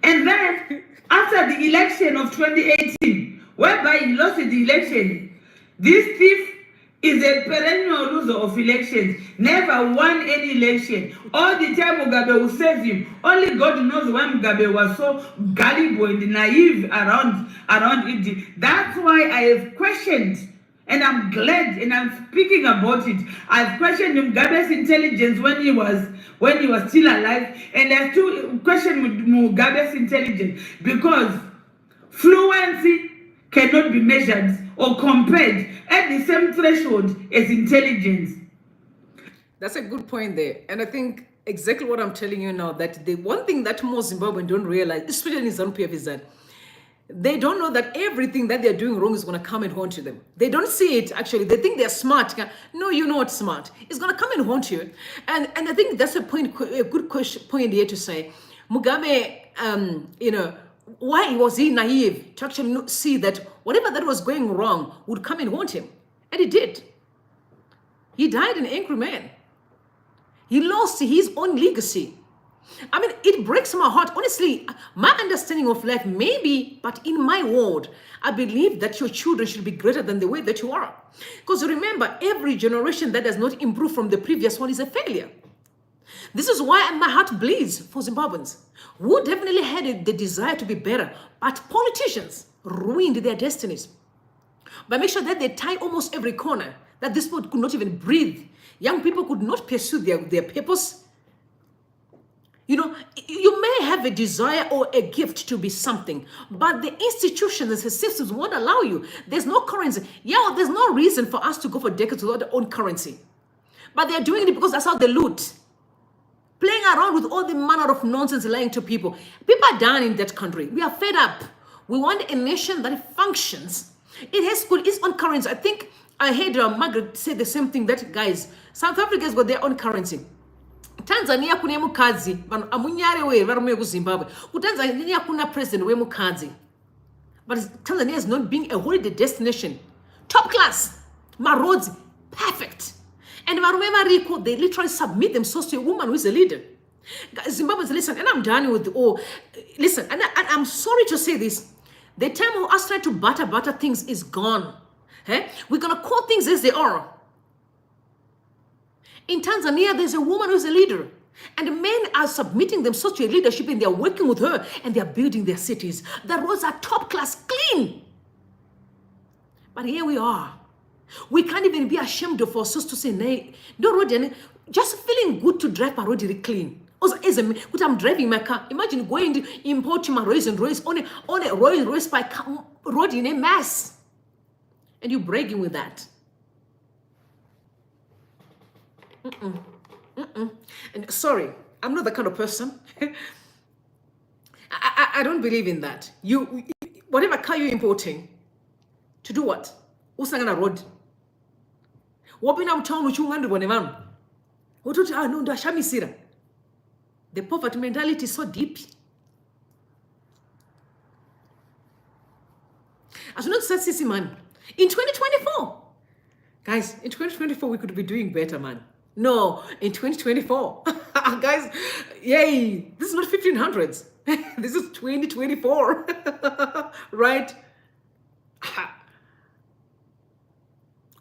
And then, after the election of 2018, whereby he lost the election, this thief is a perennial loser of elections, never won any election. All the time Mugabe will save him. Only God knows why Mugabe was so gullible and naive around it. That's why I have questioned, and I'm glad, and I'm speaking about it. I've questioned Mugabe's intelligence when he was still alive, and I still question Mugabe's intelligence because fluency cannot be measured or compared at the same threshold as intelligence. That's a good point there. And I think exactly what I'm telling you now, that the one thing that most Zimbabweans don't realize, especially in ZANU-PF, is that they don't know that everything that they're doing wrong is going to come and haunt them. They don't see it, actually. They think they're smart. No, you're not smart. It's going to come and haunt you. And I think that's a good point here to say. Mugabe, why was he naive to actually see that whatever that was going wrong would come and haunt him? And it did. He died an angry man. He lost his own legacy. I mean, it breaks my heart. Honestly, my understanding of life, maybe, but in my world, I believe that your children should be greater than the way that you are. Because remember, every generation that does not improve from the previous one is a failure. This is why my heart bleeds for Zimbabweans who definitely had the desire to be better, but politicians ruined their destinies by making sure that they tie almost every corner, that this people could not even breathe. Young people could not pursue their purpose. You know, you may have a desire or a gift to be something, but the institutions and the systems won't allow you. There's no currency. Yeah, there's no reason for us to go for decades without our own currency. But they're doing it because that's how they loot. Playing around with all the manner of nonsense, lying to people. People are done in that country. We are fed up. We want a nation that functions. It has its own currency. I think I heard Margaret say the same thing, that guys, South Africa's got their own currency. Tanzania kuna mukadzi amunyare we varume ku Zimbabwe. Ku Tanzania kuna president we mukadzi. But Tanzania is not being a holiday destination. Top class. My roads perfect. And varume variko, they literally submit themselves to a woman who is a leader. Zimbabweans, listen, and I'm done with all. Listen, and I'm sorry to say this. The time of us trying to butter things is gone. We're gonna call things as they are. In Tanzania, there's a woman who's a leader. And men are submitting themselves to a leadership and they're working with her and they're building their cities. The roads are top class, clean. But here we are. We can't even be ashamed of ourselves to say, nay, no road, just feeling good to drive a road really clean. Also, as I'm driving my car, imagine going to import my Rolls and Royce on a Rolls Royce by road in a mess. And you're bragging with that. And sorry, I'm not the kind of person. I don't believe in that. You, whatever car you're importing, to do what? Usangana road. Wapina mtown uchungandi boneman. Watuti no ndo ashamisira. The poverty mentality is so deep. As not say, man, in 2024, guys, in 2024 we could be doing better, man. No, in 2024, guys, yay, this is not 1500s. This is 2024, right?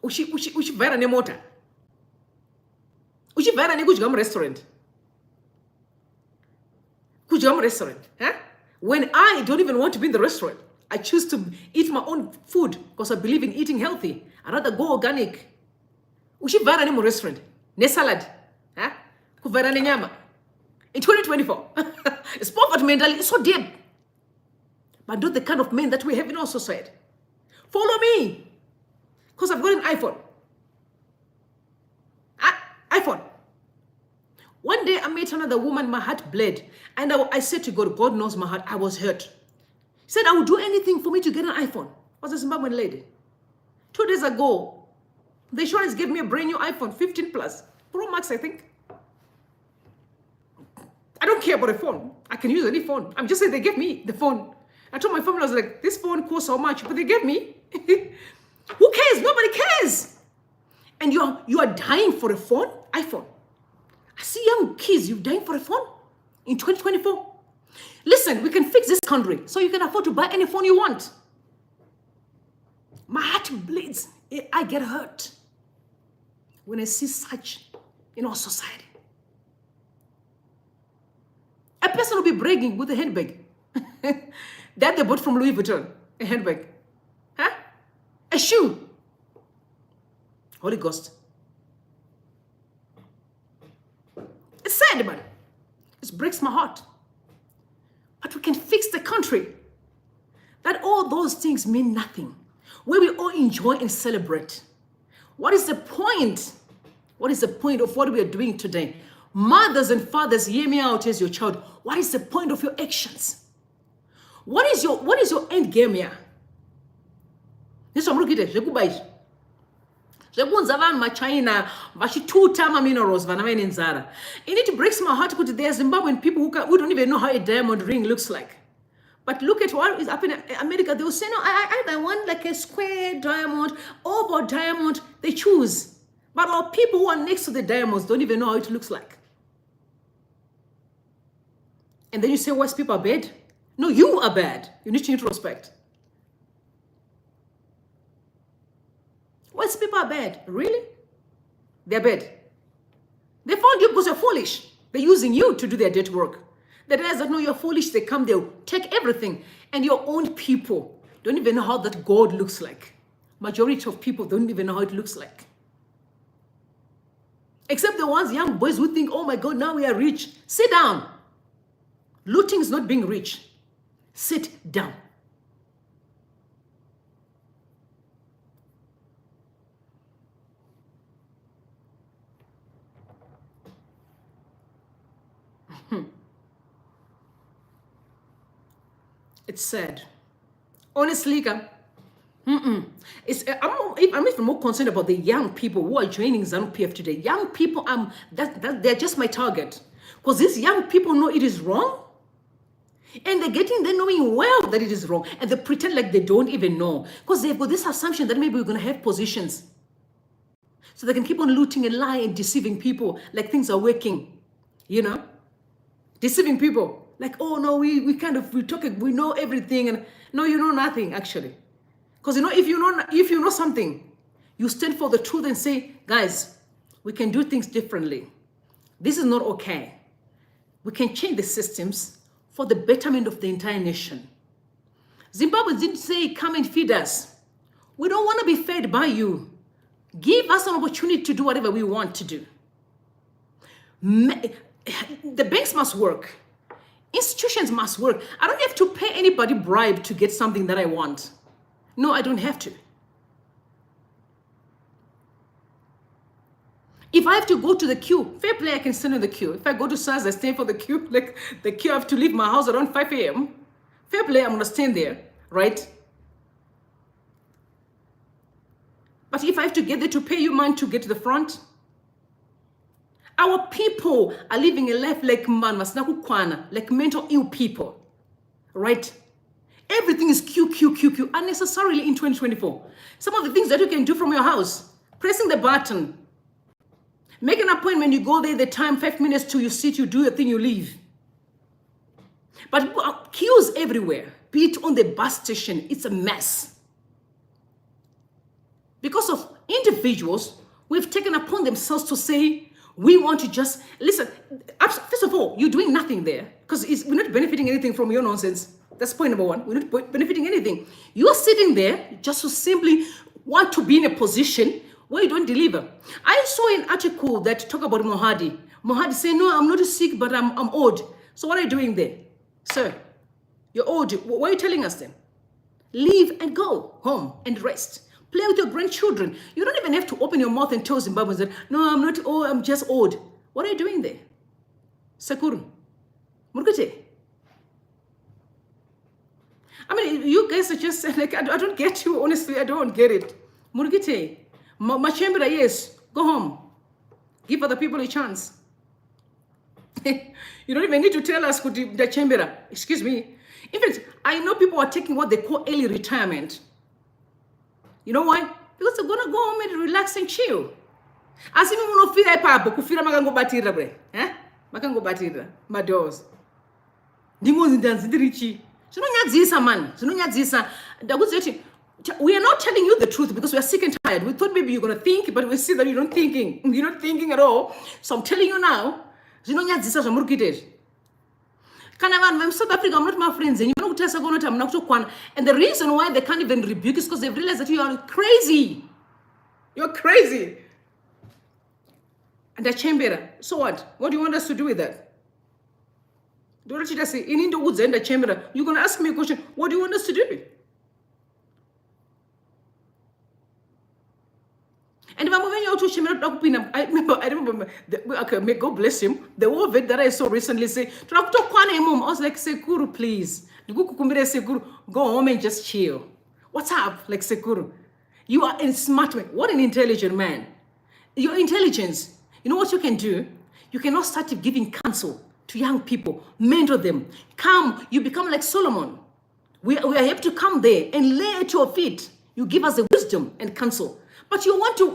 Uchivera ne mota. Uchivera ne kujigam restaurant. Kujigam restaurant, huh? When I don't even want to be in the restaurant, I choose to eat my own food because I believe in eating healthy. I'd rather go organic. Uchivera ne mo restaurant. Ne salad, huh? Kuvera ne nyama. In 2024, it's poverty mentality is so deep. But not the kind of men that we have in our society. Follow me, because I've got an iPhone. iPhone. One day I met another woman, my heart bled. And I said to God, God knows my heart, I was hurt. He said, I would do anything for me to get an iPhone. I was a Zimbabwean lady. 2 days ago, the insurance gave me a brand new iPhone, 15 plus. Pro Max, I think. I don't care about a phone. I can use any phone. I'm just saying they gave me the phone. I told my family, I was like, this phone costs so much, but they gave me. Who cares? Nobody cares. And you are dying for a phone? iPhone. I see young kids, you're dying for a phone in 2024. Listen, we can fix this country so you can afford to buy any phone you want. My heart bleeds. I get hurt when I see such in our society. A person will be bragging with a handbag that they bought from Louis Vuitton, a handbag, huh? A shoe. Holy Ghost. It's sad, man. It breaks my heart. But we can fix the country. That all those things mean nothing. Where we all enjoy and celebrate. What is the point? What is the point of what we are doing today? Mothers and fathers, hear me out as your child. What is the point of your actions? What is your end game here? This one, look at it. China, minerals, and it breaks my heart because there are Zimbabwean people who don't even know how a diamond ring looks like. But look at what is happening in America. They will say, no, I want like a square diamond, oval diamond. They choose. But our people who are next to the diamonds don't even know how it looks like. And then you say, West people are bad? No, you are bad. You need to introspect. West people are bad. Really? They're bad. They found you because you're foolish. They're using you to do their dirty work. The guys that know you're foolish, they come, they'll take everything. And your own people don't even know how that God looks like. Majority of people don't even know how it looks like. Except the ones, young boys who think, oh my God, now we are rich. Sit down. Looting is not being rich. Sit down. It's sad. Honestly, I'm even more concerned about the young people who are joining ZANU-PF today. Young people, they're just my target. Because these young people know it is wrong. And they're knowing well that it is wrong. And they pretend like they don't even know. Because they've got this assumption that maybe we're going to have positions. So they can keep on looting and lying and deceiving people like things are working. You know? Deceiving people. Like, oh no, we know everything. And no, you know nothing, actually. Because if you know something, you stand for the truth and say, guys, we can do things differently. This is not okay. We can change the systems for the betterment of the entire nation. Zimbabwe didn't say, come and feed us. We don't want to be fed by you. Give us an opportunity to do whatever we want to do. The banks must work. Institutions must work. I don't have to pay anybody bribe to get something that I want. No, I don't have to. If I have to go to the queue, fair play, I can stand in the queue. If I go to SARS, I stand for the queue. Like the queue, I have to leave my house around 5 a.m. Fair play, I'm going to stand there, right? But if I have to get there to pay you money to get to the front, our people are living a life like like mental ill people, right? Everything is Q, unnecessarily in 2024. Some of the things that you can do from your house, pressing the button, make an appointment, you go there, the time, 5 minutes till you sit, you do your thing, you leave. But queues everywhere, be it on the bus station, it's a mess. Because of individuals, we've taken upon themselves to say, we want to just, listen, first of all, you're doing nothing there because we're not benefiting anything from your nonsense. That's point number one. We're not benefiting anything. You're sitting there just to simply want to be in a position where you don't deliver. I saw an article that talked about Mohadi. Mohadi saying, no, I'm not sick, but I'm old. So what are you doing there? Sir, you're old. What are you telling us then? Leave and go home and rest. Play with your grandchildren. You don't even have to open your mouth and tell Zimbabweans that, no, I'm not old, I'm just old. What are you doing there? Sakuru. Murgate. I mean, you guys are just like, I don't get you. Honestly, I don't get it. Murgate. Machembra, yes. Go home. Give other people a chance. You don't even need to tell us the chembera. Excuse me. In fact, I know people are taking what they call early retirement. You know why? Because they're gonna go home and relax and chill. As if you feel like papa, kufira makango batira bre. Makango batira. Mados. Dingo zindanzindirichi. Sinonyadzisa man. Sinonyadzisa. We are not telling you the truth because we are sick and tired. We thought maybe you're gonna think, but we see that you're not thinking. You're not thinking at all. So I'm telling you now. Sinonyadzisa zvamurikuita. Kana vanhu in South Africa, I'm not my friends, and you know what? And the reason why they can't even rebuke is because they've realized that you are crazy. You're crazy. And the chamber. So what? What do you want us to do with that? You're gonna ask me a question. What do you want us to do? And I remember, okay, may God bless him. The whole vet that I saw recently say, I was like, Sekuru, please. Go home and just chill. What's up? Like, Sekuru, you are a smart man. What an intelligent man. Your intelligence, you know what you can do? You cannot start giving counsel to young people, mentor them. Come, you become like Solomon. We are here to come there and lay at your feet. You give us the wisdom and counsel. But you want to,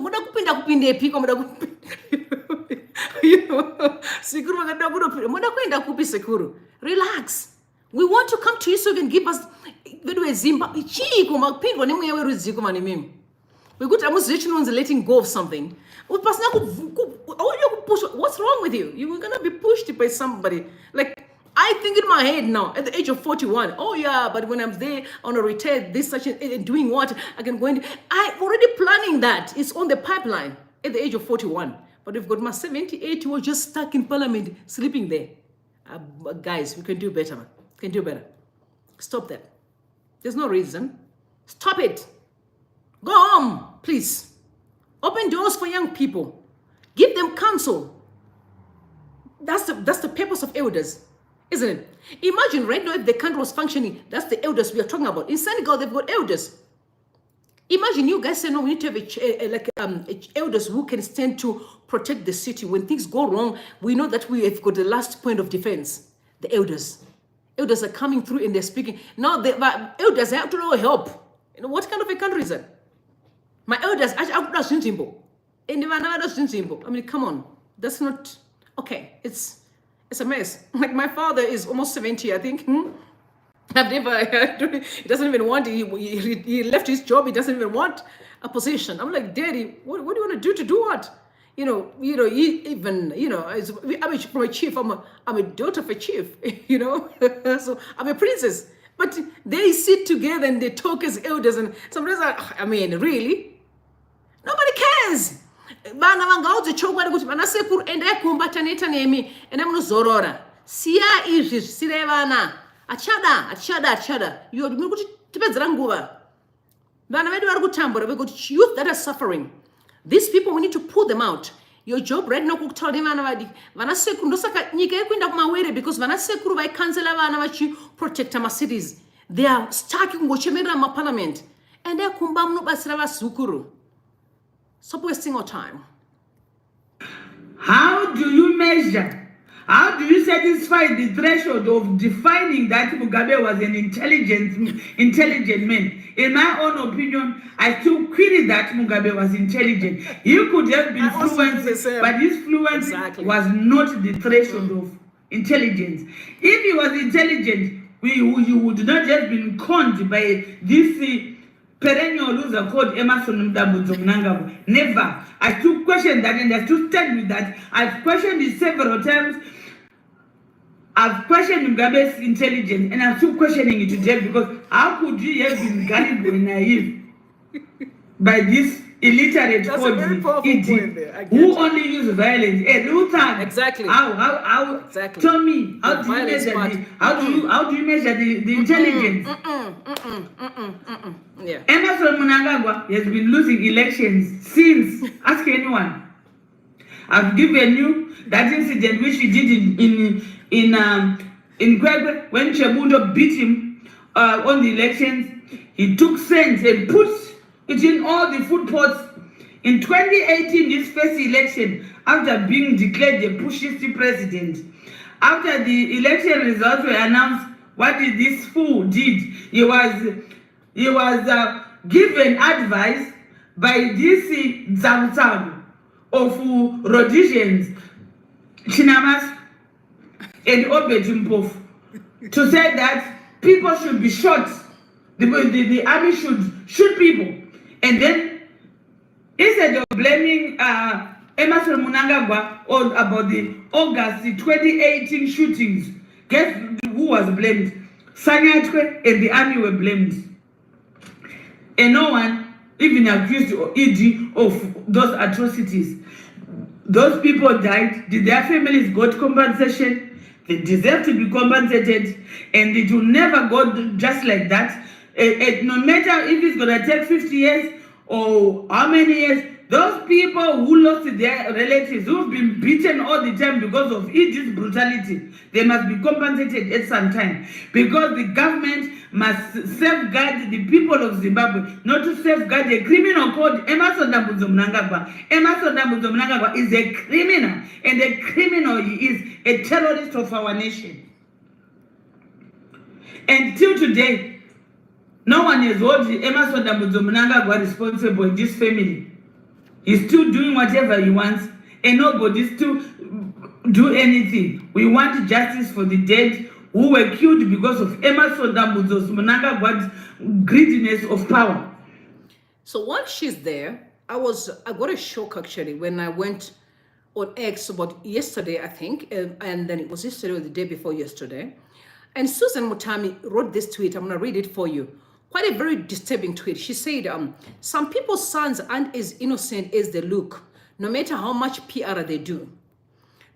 relax. We want to come to you so you can give us Zimbabwe. We go to letting go of something. What's wrong with you? You're gonna be pushed by somebody. Like, I think in my head now, at the age of 41, oh yeah, but when I'm there on a retire, this such and doing what, I can go in. I'm already planning that. It's on the pipeline at the age of 41. But we've got my 78 who are just stuck in parliament, sleeping there. Guys, we can do better, man. We can do better. Stop that. There's no reason. Stop it. Go home, please. Open doors for young people. Give them counsel. That's the purpose of elders, isn't it? Imagine right now if the country was functioning, that's the elders we are talking about. In Senegal, they've got elders. Imagine you guys say, no, we need to have elders who can stand to protect the city. When things go wrong, we know that we have got the last point of defense. The elders. Elders are coming through and they're speaking. Now, the elders have to know help. You know, what kind of a country is that? My elders, I mean, come on. That's not, okay. It's a mess. Like, my father is almost 70, I think. I've never, he doesn't even want, he left his job, he doesn't even want a position. I'm like, Daddy, what do you want to do what? I'm from a chief, I'm a daughter of a chief, so I'm a princess. But they sit together and they talk as elders, and sometimes really? Nobody cares. Vana vangaudze chokwadi kuti vana sekuru endai kumbataneta nemi ende munozorora. Siya izvi zvisire vana. Achada. You muri kuti tipedzera nguva. Vana vedu vari kutambura because youth that are suffering. These people, we need to pull them out. Your job right now kutaura nevana vadi. Vana sekuru ndosaka nyika yekuenda kumawere because vana sekuru vaikansela vana vachi protect our cities. They are stuck kungochemerera maparliament. Ende kumba munobatsira vazukuru. Stop wasting our time. How do you measure? How do you satisfy the threshold of defining that Mugabe was an intelligent man? In my own opinion, I still query that Mugabe was intelligent. He could have been fluent, but his fluency was not the threshold of intelligence. If he was intelligent, he would not have been conned by this perennial loser called Emmerson Dambudzo Mnangagwa. Never. I still question that and I still stand with that. I've questioned it several times. I've questioned Mugabe's intelligence and I'm still questioning it today because how could he have been gullible and naive by this illiterate who only use violence? Hey, Luther, exactly. How exactly. Tell me, how do you measure the intelligence? Yeah. Emmerson Mnangagwa has been losing elections since. Ask anyone. I've given you that incident which he did in Kwekwe when Chebundo beat him on the elections. He took sense and put it in all the food pots. In 2018, this first election, after being declared the pushy president, after the election results were announced, what did this fool did? He was given advice by this Zamtag of Rhodesians, Chinamas, and Obejimpof, to say that people should be shot. The army should shoot people. And then, instead of blaming Emmerson Mnangagwa about the August 2018 shootings, guess who was blamed? Sanyatwe and the army were blamed. And no one even accused ED of those atrocities. Those people died. Did their families got compensation? They deserve to be compensated. And it will never go just like that. No matter if it's going to take 50 years or how many years, those people who lost their relatives, who've been beaten all the time because of this brutality, they must be compensated at some time. Because the government must safeguard the people of Zimbabwe, not to safeguard a criminal called Emmerson Dambudzo Mnangagwa. Emmerson Dambudzo Mnangagwa is a criminal, and a criminal he is a terrorist of our nation. And till today, No one has held Emmerson Dambudzo Mnangagwa responsible in this family. He's still doing whatever he wants, and nobody still do anything. We want justice for the dead who were killed because of Emmerson Dambudzo Mnangagwa's greediness of power. So while she's there, I got a shock actually when I went on X about yesterday, I think, and then it was yesterday or the day before yesterday. And Susan Mutami wrote this tweet. I'm going to read it for you. Quite a very disturbing tweet. She said, some people's sons aren't as innocent as they look, no matter how much PR they do.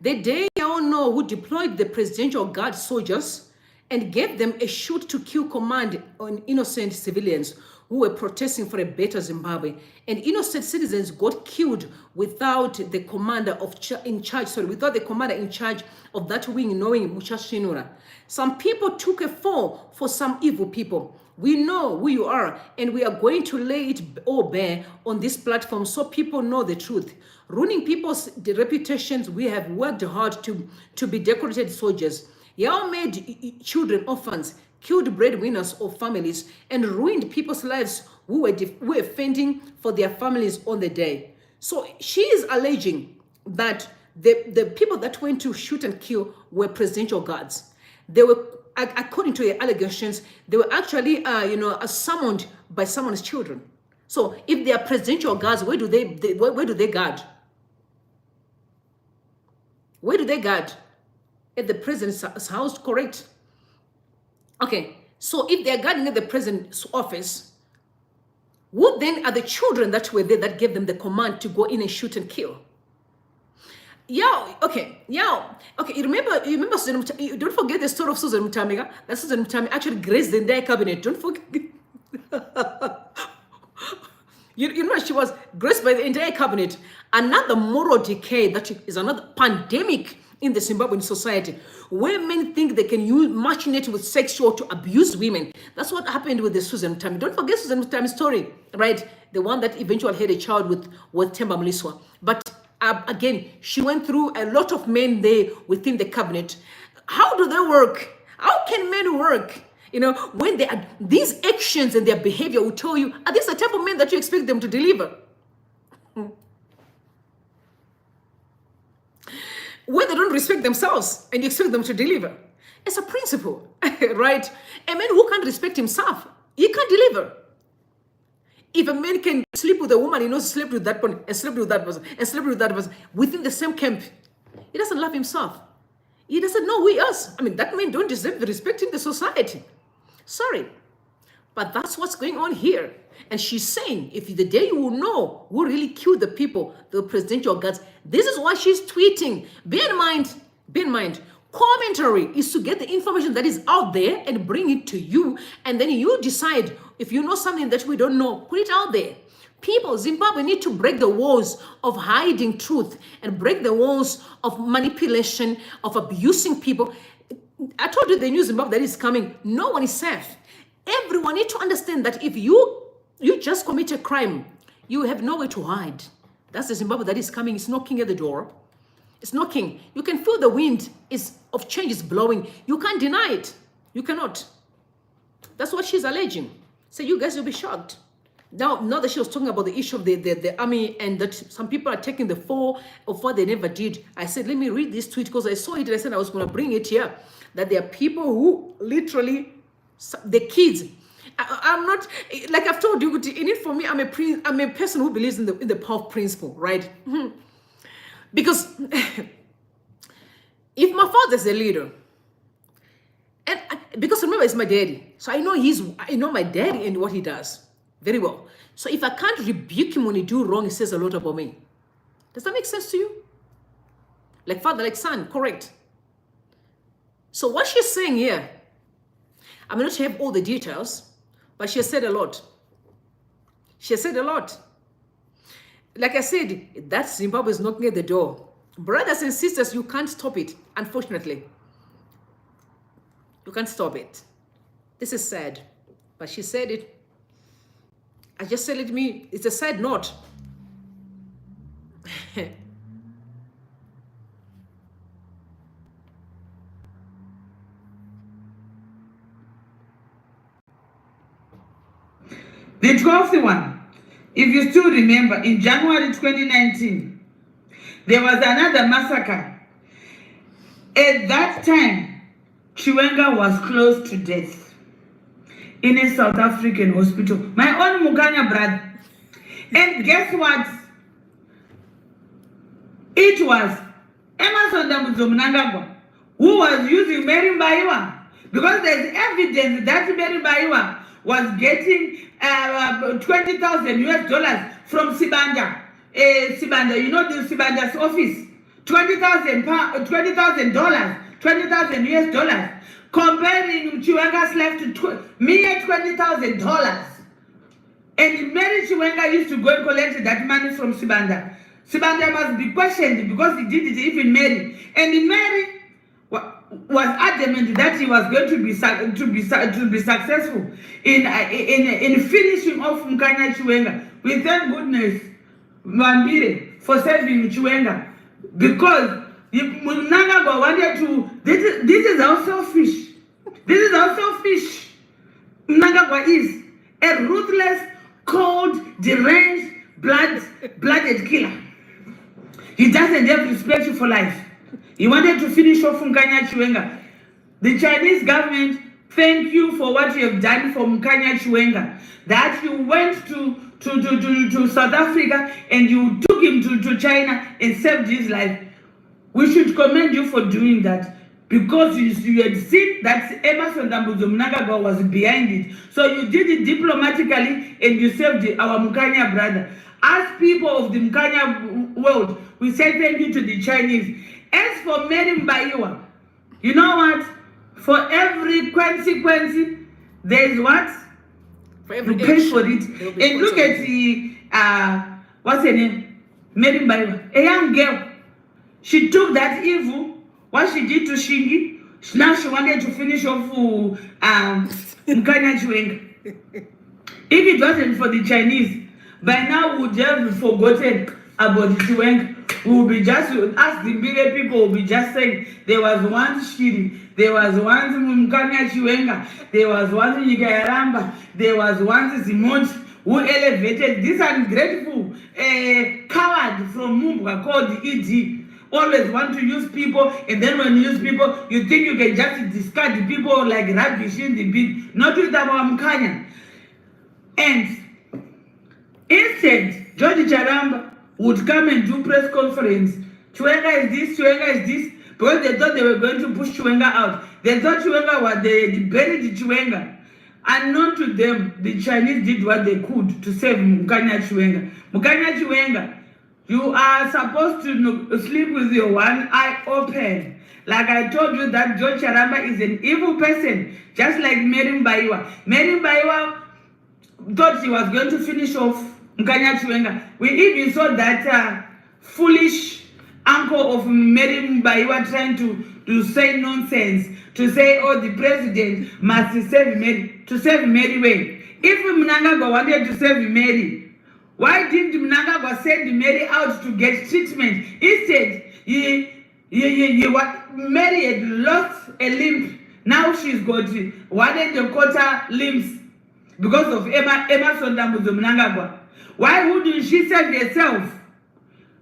They all know who deployed the presidential guard soldiers and gave them a shoot to kill command on innocent civilians who were protesting for a better Zimbabwe. And innocent citizens got killed without the commander in charge of that wing knowing Muchashinura. Some people took a fall for some evil people. We know who you are, and we are going to lay it all bare on this platform so people know the truth. Ruining people's reputations, we have worked hard to be decorated soldiers. Y'all made children orphans, killed breadwinners of families, and ruined people's lives who were fending for their families on the day. So she is alleging that the people that went to shoot and kill were presidential guards. They were, according to the allegations, they were actually, summoned by someone's children. So if they are presidential guards, where do they guard? Where do they guard? At the president's house, correct? Okay, so if they are guarding at the president's office, what then are the children that were there that gave them the command to go in and shoot and kill? Okay, you remember, don't forget the story of Susan Mutamiga. That Susan Mutami actually graced the entire cabinet. Don't forget. you know, she was graced by the entire cabinet. Another moral decay that is another pandemic in the Zimbabwean society, where men think they can use machinate with sexual to abuse women. That's what happened with the Susan Mutami. Don't forget Susan Mutami's story, right? The one that eventually had a child with Themba Mliswa. But again, she went through a lot of men there within the cabinet. How do they work? How can men work? You know, when they are, these actions and their behavior will tell you, are these the type of men that you expect them to deliver? When they don't respect themselves and you expect them to deliver. It's a principle, right? A man who can't respect himself, he can't deliver. If a man can sleep with a woman, he knows he slept with that person, and slept with that person, and slept with that person within the same camp, he doesn't love himself. He doesn't know who he is. I mean, that man don't deserve the respect in the society. Sorry. But that's what's going on here. And she's saying, if the day you will know who really killed the people, the presidential guards, this is why she's tweeting. Bear in mind, commentary is to get the information that is out there and bring it to you. And then you decide, if you know something that we don't know, put it out there. People, Zimbabwe need to break the walls of hiding truth and break the walls of manipulation, of abusing people. I told you the new Zimbabwe that is coming. No one is safe. Everyone needs to understand that if you just commit a crime, you have nowhere to hide. That's the Zimbabwe that is coming. It's knocking at the door. It's knocking. You can feel the wind of change is blowing. You can't deny it. You cannot. That's what she's alleging. So you guys will be shocked. Now that she was talking about the issue of the army and that some people are taking the fall of what they never did, I said, let me read this tweet because I saw it and I said I was going to bring it here. That there are people who literally, the kids, I'm not, like I've told you, in it for me, I'm a person who believes in the power of principle, right? Because if my father's a leader, and because remember, it's my daddy, so I know my daddy and what he does very well. So if I can't rebuke him when he do wrong, it says a lot about me. Does that make sense to you? Like father, like son, correct? So what she's saying here, I may not have all the details, but she has said a lot. She has said a lot. Like I said, that Zimbabwe is knocking at the door. Brothers and sisters, you can't stop it, unfortunately. You can't stop it. This is sad, but she said it. I just said it to me, it's a sad note. The 12th one, if you still remember, in January 2019, there was another massacre. At that time, Chiwenga was close to death in a South African hospital. My own Muganya brother. And guess what? It was Emmerson Dambudzo Mnangagwa who was using Mary Mbaiwa, because there's evidence that Mary Mbaiwa was getting 20,000 US dollars from Sibanda. Sibanda, you know the Sibanda's office. $20,000, $20,000 US dollars. Comparing Chiwenga's life to mere $20,000. And Mary Chiwenga used to go and collect that money from Sibanda. Sibanda must be questioned because he did it even Mary. And Mary was adamant that he was going to be successful in finishing off Mkanya Chiwenga. We thank goodness Mambire for saving Chiwenga, because Mnangagwa wanted to. This is how selfish. This is how selfish Mnangagwa is. A ruthless, cold, deranged, blooded killer. He doesn't have respect for life. He wanted to finish off Mkanya Chiwenga. The Chinese government, thank you for what you have done for Mkanya Chiwenga. That you went to South Africa and you took him to China and saved his life. We should commend you for doing that, because you had seen that Emmerson Dambudzo Mnangagwa was behind it. So you did it diplomatically and you saved our Mkanya brother. As people of the Mkanya world, we say thank you to the Chinese. As for Mary Mbaiwa, you know what? For every consequence, there is what? You pay for it. And look at the, what's her name? Mary Mbaiwa, a young girl. She took that evil, what she did to Shingi. Now she wanted to finish off Mkanya Chiwenga. If it wasn't for the Chinese, by now we would have forgotten about Chiwenga. We will be just, as the bigger people will be just saying, there was one Shiri, there was one Mkanya Chiwenga, there was one Nyikayaramba, there was one Zimhondi, who elevated this ungrateful coward from Mumba called ED. Always want to use people, and then when you use people, you think you can just discard the people like rubbish in the bin, not with our Mkanya. And instead, Nyikayaramba would come and do press conference. Chiwenga is this, Chiwenga is this, because they thought they were going to push Chiwenga out. They thought Chiwenga was, they buried Chiwenga. Unknown to them, the Chinese did what they could to save Mkanya Chiwenga. Mkanya Chiwenga, you are supposed to sleep with your one eye open. Like I told you that Nyikayaramba is an evil person, just like Mary Mbaiwa. Mary Mbaiwa thought she was going to finish off Mkanya Chiwenga. We even saw that foolish uncle of Mary Mbaiwa trying to say nonsense, to say, oh, the president must save Mary, to save Mary way. If Mnangagwa wanted to save Mary, why didn't Mnangagwa send Mary out to get treatment? Instead, Mary had lost a limb. Now she's got 1.25 limbs because of Emmerson Dambudzo Mnangagwa. Why wouldn't she save herself?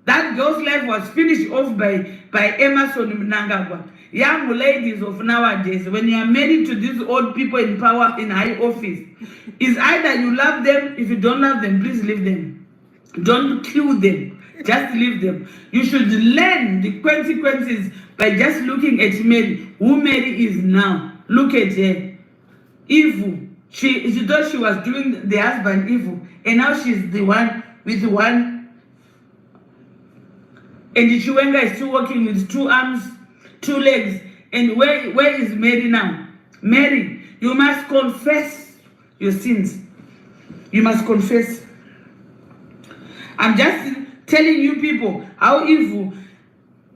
That girl's life was finished off by Emmerson Mnangagwa. Young ladies of nowadays, when you are married to these old people in power, in high office, is either you love them. If you don't love them, please leave them. Don't kill them. Just leave them. You should learn the consequences by just looking at Mary, who Mary is now. Look at her. Evil. She thought she was doing the husband evil, and now she's the one with one. And the Chiwenga is still walking with 2 arms, 2 legs. And where is Mary now? Mary, you must confess your sins. You must confess. I'm just telling you people how evil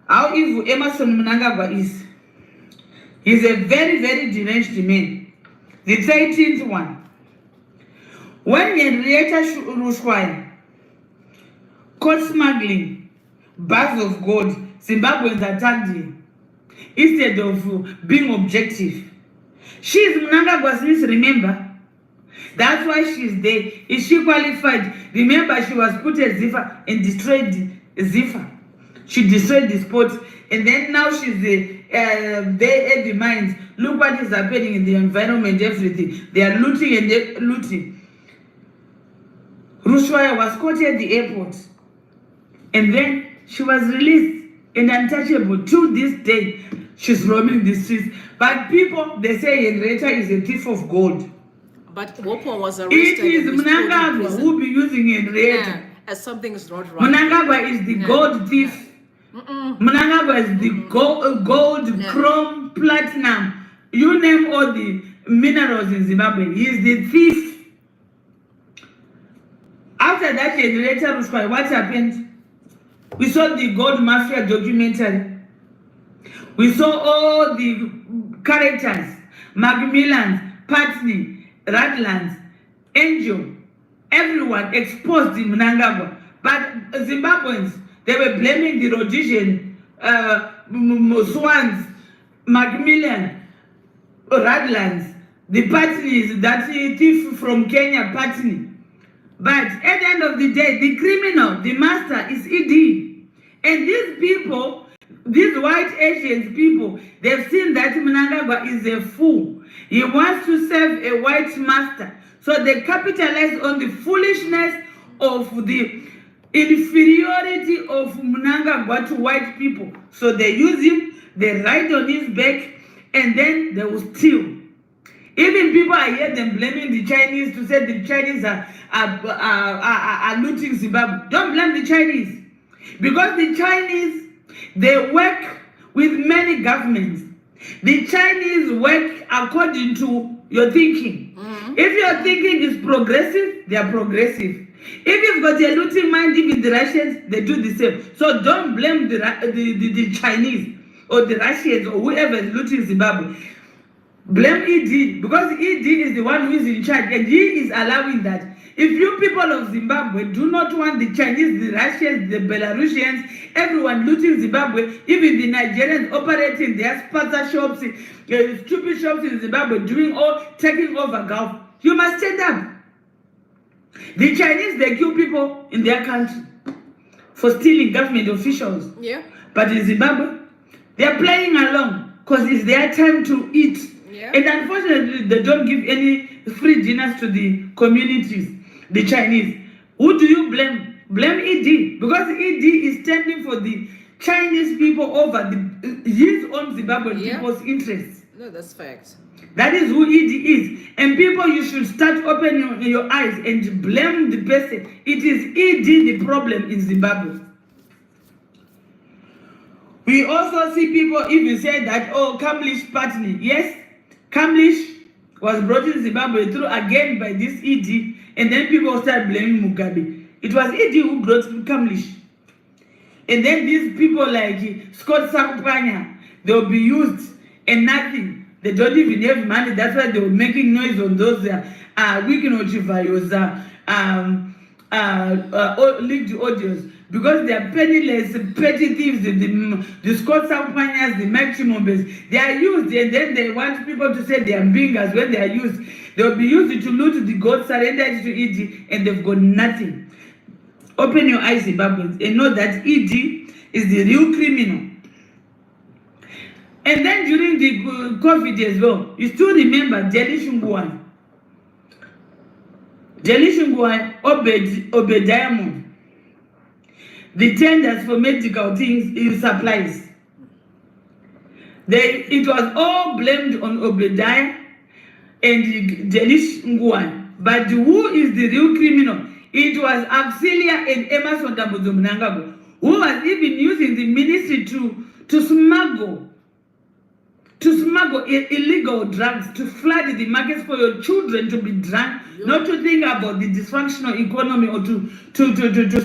Emmerson Mnangagwa is. He's a very, very deranged man. The 13th one. When Henrietta Rushwai caught smuggling bags of gold, Zimbabweans attacked him instead of being objective. She is Mnangagwa's niece, remember? That's why she's there. Is she qualified? Remember, she was put as Ziffer and destroyed Ziffer. She destroyed the sport, and then now she's there at the mines. Look what is happening in the environment, everything. They are looting and looting. Rushwaya was caught at the airport, and then she was released and untouchable. To this day, she's roaming the streets. But people, they say Henrietta is a thief of gold. But Wopo was arrested. It is Mnangagwa who be using Henrietta. Yeah, as something is not right. Mnangagwa is the gold thief. Mnangagwa is the gold, chrome, platinum. You name all the minerals in Zimbabwe. He is the thief. After that generator, what happened? We saw the gold mafia documentary. We saw all the characters, Macmillan, Patney, Radlands, Angel, everyone exposed in Mnangagwa. But Zimbabweans, they were blaming the Rhodesian, Swans, Macmillan, Radlands, the Patneys, that thief from Kenya, Patney. But at the end of the day, the criminal, the master is ED. And these people, these white Asian people, they've seen that Mnangagwa is a fool. He wants to serve a white master. So they capitalize on the foolishness of the inferiority of Mnangagwa to white people. So they use him, they ride on his back, and then they will steal. Even people, I hear them blaming the Chinese to say the Chinese are looting Zimbabwe. Don't blame the Chinese. Because the Chinese, they work with many governments. The Chinese work according to your thinking. If your thinking is progressive, they are progressive. If you've got a looting mind, even the Russians, they do the same. So don't blame the Chinese or the Russians or whoever is looting Zimbabwe. Blame ED, because ED is the one who is in charge, and he is allowing that. If you people of Zimbabwe do not want the Chinese, the Russians, the Belarusians, everyone looting Zimbabwe, even the Nigerians operating their sponsor shops, stupid shops in Zimbabwe, taking over Gulf, you must stand up. The Chinese, they kill people in their country for stealing government officials. Yeah. But in Zimbabwe, they are playing along because it's their time to eat. Yeah. And unfortunately, they don't give any free dinners to the communities, the Chinese. Who do you blame? Blame ED, because ED is standing for the Chinese people over his own Zimbabwean people's interests. No, that's fact. That is who ED is. And people, you should start opening your eyes and blame the person. It is ED the problem in Zimbabwe. We also see people even say that, oh, Kamlish Patney. Yes, Kamlish was brought in Zimbabwe through again by this ED, and then people start blaming Mugabe. It was ED who brought Kamlish. And then these people like Scott Sakupanya, they will be used and nothing. They don't even have money. That's why they were making noise on those Wikinochivayos, leaked audios. Because they are penniless, petty thieves, the Scott Sakupanyas, the Maximombes, they are used, and then they want people to say they are bingers when they are used. They will be used to loot the gold, surrender it to ED, and they've got nothing. Open your eyes, Zimbabweans, and know that ED is the real criminal. And then during the COVID as well, you still remember Jelly Shunguan. Jelly Shunguan, Obediah. The tenders for medical things in supplies. It was all blamed on Obediah and Jelish Nguan. But who is the real criminal? It was Auxilia and Emmerson Dambudzo Mnangagwa, who was even using the ministry to smuggle illegal drugs, to flood the markets for your children to be drunk, not to think about the dysfunctional economy or to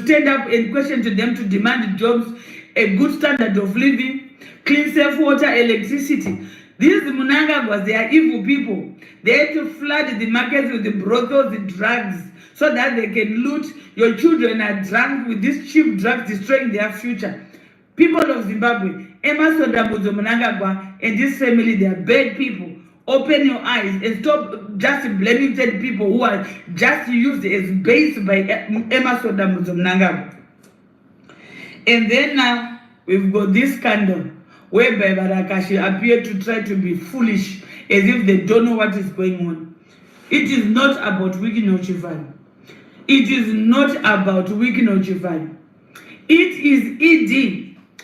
stand up and question to them to demand jobs, a good standard of living, clean, safe water, electricity. These Mnangagwas, they are evil people. They have to flood the markets with the brothels, the drugs, so that they can loot. Your children are drunk with these cheap drugs, destroying their future. People of Zimbabwe, Emmerson Dambudzo Mnangagwa and this family, they are bad people open your eyes and stop just blaming 10 people who are just used as base by Emmerson Dambudzo Mnangagwa. And then now we've got this scandal whereby Barakashi appear to try to be foolish as if they don't know what is going on. It is not about Wiki Nochifan. It is not about Wiki Nochifan. It is ED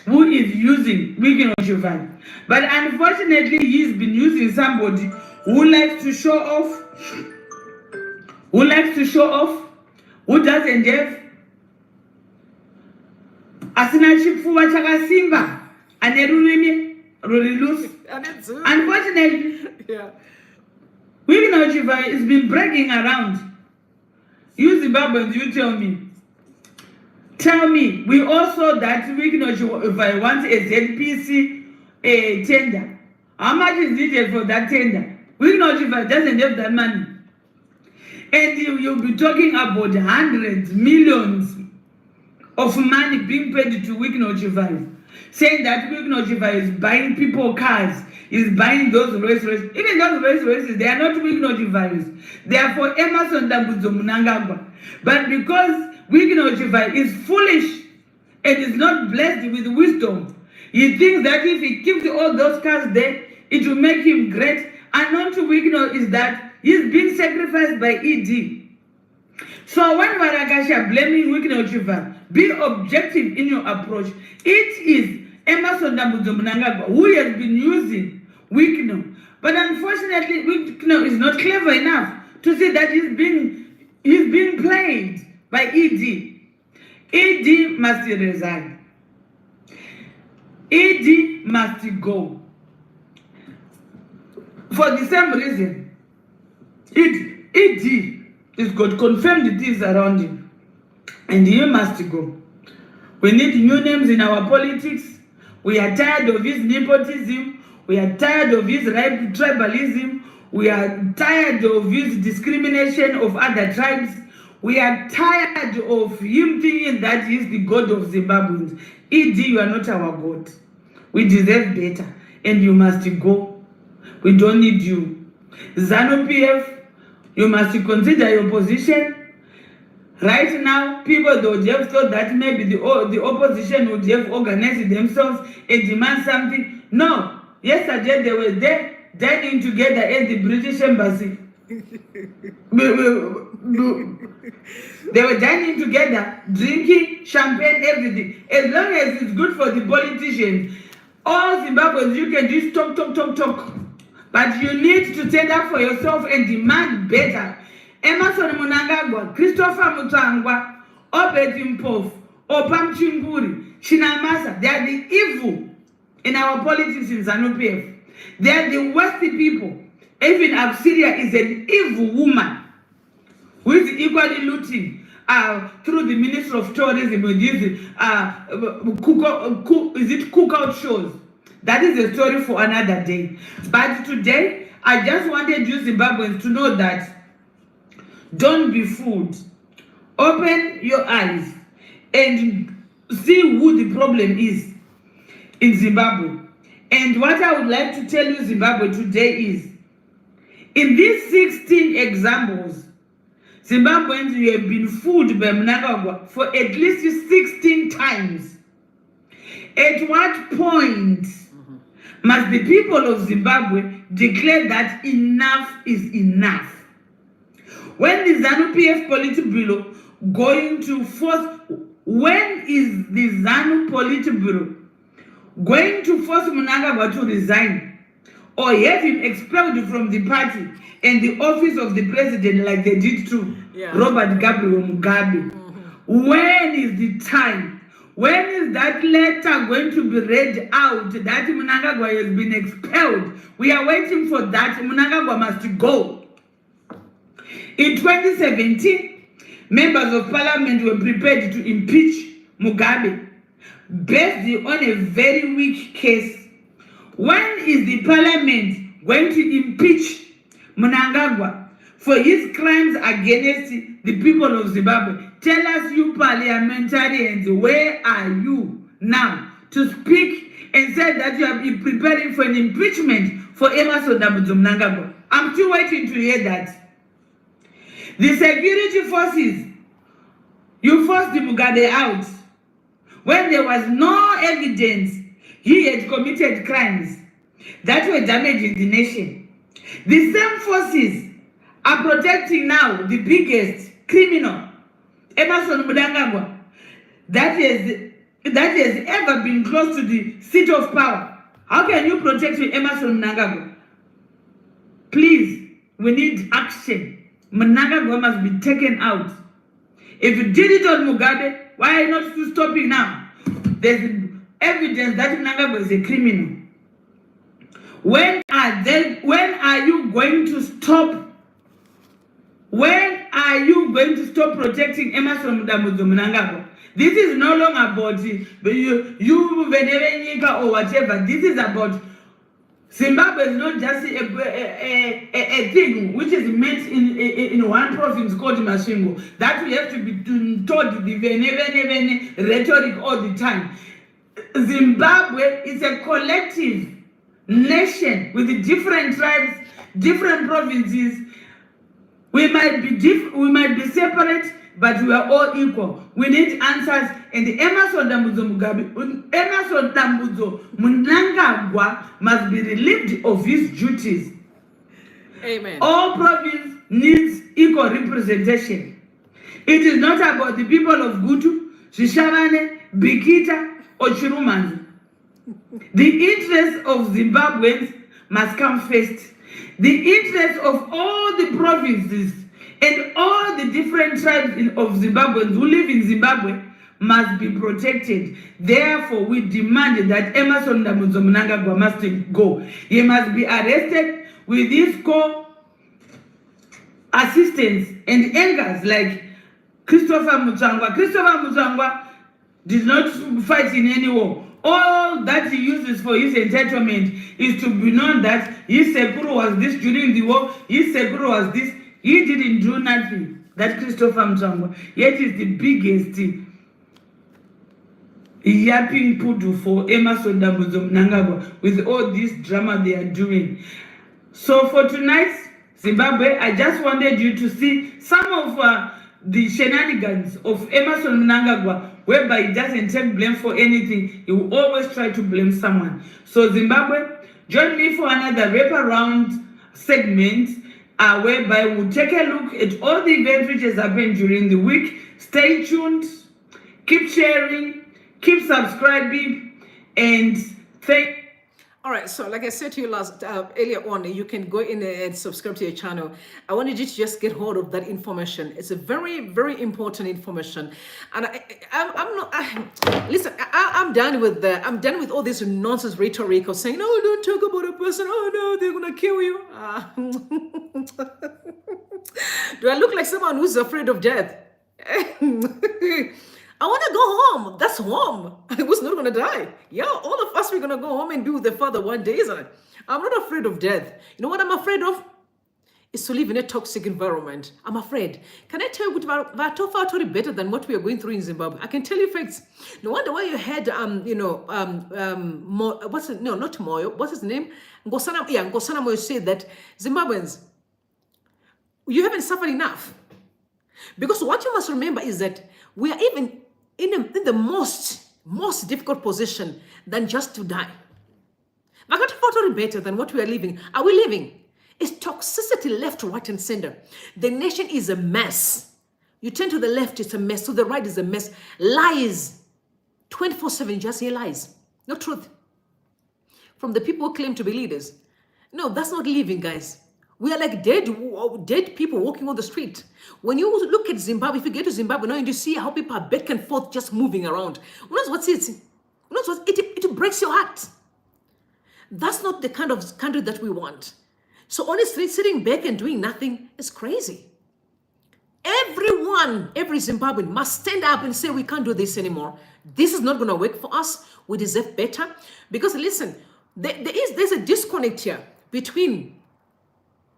who is using Wiki Nochifan. But unfortunately, he's been using somebody who likes to show off, who doesn't have asina chifuva chakasimba ane rurimi ruri loose. Unfortunately, Yeah. Wiki Nochifan has been bragging around. You Zimbabweans, you tell me, we all saw that Wiki Nochifan wants a ZPC tender. How much is needed for that tender? Wiki Nochifan doesn't have that money. And you'll be talking about hundreds, millions of money being paid to Wiki Nochifan, saying that Wiki Nochifan is buying people cars, is buying those Rolls Royces. Even those Rolls Royces, they are not Wiki Nochifan. They are for Emmerson Dambudzo Mnangagwa. But because Wiki Nochifan is foolish and is not blessed with wisdom, he thinks that if he keeps all those cars there, it will make him great. And not to Wiki is that he's being sacrificed by ED. So when Barakashi blaming Wiki Nochifan, be objective in your approach. It is Emmerson Dambudzo Mnangagwa who has been using Wiki. But unfortunately, Wiki is not clever enough to see that he's being played by ED. ED must resign. ED must go. For the same reason, ED is got confirmed things around him, and he must go. We need new names in our politics. We are tired of his nepotism. We are tired of his tribalism. We are tired of his discrimination of other tribes. We are tired of him thinking that he is the God of Zimbabweans. ED, you are not our God. We deserve better, and you must go. We don't need you. ZANU-PF, you must consider your position. Right now, people would have thought that maybe the opposition would have organized themselves and demand something. No. Yesterday, they were there dining together at the British Embassy. They were dining together, drinking champagne, everything. As long as it's good for the politicians, all Zimbabweans, you can just talk. But you need to stand up for yourself and demand better. Emmerson Mnangagwa, Christopher Mutangwa, Obed Mpofu, Opam Chinguri, Chinamasa, they are the evil in our politics in ZANU-PF. They are the worst people. Even Absiria is an evil woman who is equally looting through the Minister of Tourism with these cookout shows. That is a story for another day. But today, I just wanted you Zimbabweans to know that don't be fooled. Open your eyes and see who the problem is in Zimbabwe. And what I would like to tell you Zimbabwe today is, in these 16 examples, Zimbabweans, you have been fooled by Mnangagwa for at least 16 times. At what point must the people of Zimbabwe declare that enough is enough? When the ZANU-PF Politburo going to force, when is the ZANU Politburo going to force Mnangagwa to resign or have him expelled from the party and the office of the president like they did to Robert Gabriel Mugabe? When is the time? When is that letter going to be read out that Mnangagwa has been expelled? We are waiting for that. Mnangagwa must go. In 2017, members of parliament were prepared to impeach Mugabe based on a very weak case. When is the parliament going to impeach Mnangagwa for his crimes against the people of Zimbabwe? Tell us, you parliamentarians, where are you now to speak and said that you are preparing for an impeachment for Emmerson Dambudzo Mnangagwa. I'm still waiting to hear that. The security forces, you forced the Mugabe out when there was no evidence he had committed crimes that were damaging the nation. The same forces are protecting now the biggest criminal, Emmerson Mnangagwa, that has ever been close to the seat of power. How can you protect Emmerson Mnangagwa? Please, we need action. Mnangagwa must be taken out. If you did it on Mugabe, why are you not still stopping now? There's evidence that Mnangagwa is a criminal. When are you going to stop? When are you going to stop protecting Emmerson Dambudzo Mnangagwa? This is no longer about you Venevenyika or whatever. This is about Zimbabwe is not just a thing which is meant in one province called Masvingo, that we have to be taught the Vene rhetoric all the time. Zimbabwe is a collective nation with different tribes, different provinces. We might be separate, but we are all equal. We need answers. And the Emmerson Dambudzo Mnangagwa must be relieved of his duties. Amen. All province needs equal representation. It is not about the people of Gutu, Shishavane, Bikita, or Chirumanzi. The interests of Zimbabweans must come first. The interests of all the provinces and all the different tribes of Zimbabweans who live in Zimbabwe must be protected. Therefore, we demand that Emmerson Dambudzo Mnangagwa must go. He must be arrested with his co-assistants and angers like Christopher Mutsvangwa. Christopher Mutsvangwa did not fight in any war. All that he uses for his entitlement is to be known that his Sekuru was this during the war, his Sekuru was this. He didn't do nothing, that Christopher Mutsvangwa. Yet is the biggest yapping pudu for Emmerson Dambudzo Mnangagwa with all this drama they are doing. So for tonight, Zimbabwe, I just wanted you to see some of the shenanigans of Emmerson Mnangagwa, whereby he doesn't take blame for anything. He will always try to blame someone. So Zimbabwe, join me for another wraparound segment whereby we'll take a look at all the events which has happened during the week. Stay tuned, keep sharing, keep subscribing, and thank. All right, so like I said to you earlier on, you can go in and subscribe to your channel. I wanted you to just get hold of that information. It's a very, very important information. And I'm done with all this nonsense rhetoric of saying, no, don't talk about a person. Oh no, they're gonna kill you. Do I look like someone who's afraid of death? I want to go home. That's home. I was not going to die. Yeah, all of us, we're going to go home and be with the Father one day, isn't it? I'm not afraid of death. You know what I'm afraid of? Is to live in a toxic environment. I'm afraid. Can I tell you what better than what we are going through in Zimbabwe? I can tell you facts. No wonder why you had, what's his, no, not Moyo. What's his name? Ngosana Moyo said that Zimbabweans, you haven't suffered enough. Because what you must remember is that we are even in the most difficult position than just to die. Vakati better than what we are living. Are we living? It's toxicity left, right, and center. The nation is a mess. You turn to the left, it's a mess. To the right is a mess. Lies. 24/7, just hear lies. No truth. From the people who claim to be leaders. No, that's not living, guys. We are like dead people walking on the street. When you look at Zimbabwe, if you get to Zimbabwe now and you see how people are back and forth just moving around, it breaks your heart. That's not the kind of country that we want. So honestly, sitting back and doing nothing is crazy. Every Zimbabwean must stand up and say, we can't do this anymore. This is not going to work for us. We deserve better. Because listen, there's a disconnect here between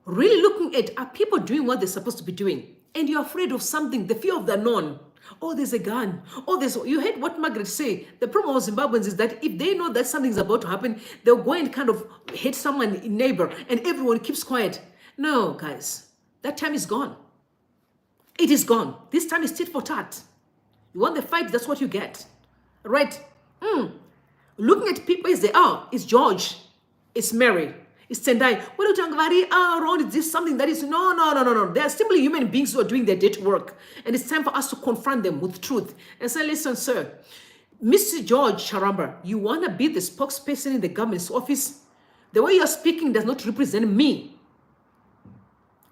really looking at, are people doing what they're supposed to be doing? And you're afraid of something, the fear of the unknown. Oh, there's a gun. Oh, you heard what Margaret say. The problem of Zimbabweans is that if they know that something's about to happen, they'll go and kind of hit someone, neighbor, and everyone keeps quiet. No, guys, that time is gone. It is gone. This time is tit for tat. You want the fight, that's what you get. Right? Looking at people as they are, it's George, it's Mary, it's Tendai. What are you talking about? Ron, is this something that is... No. They are simply human beings who are doing their dirty work. And it's time for us to confront them with truth. And say, listen, sir, Mr. George Nyikayaramba, you want to be the spokesperson in the government's office? The way you're speaking does not represent me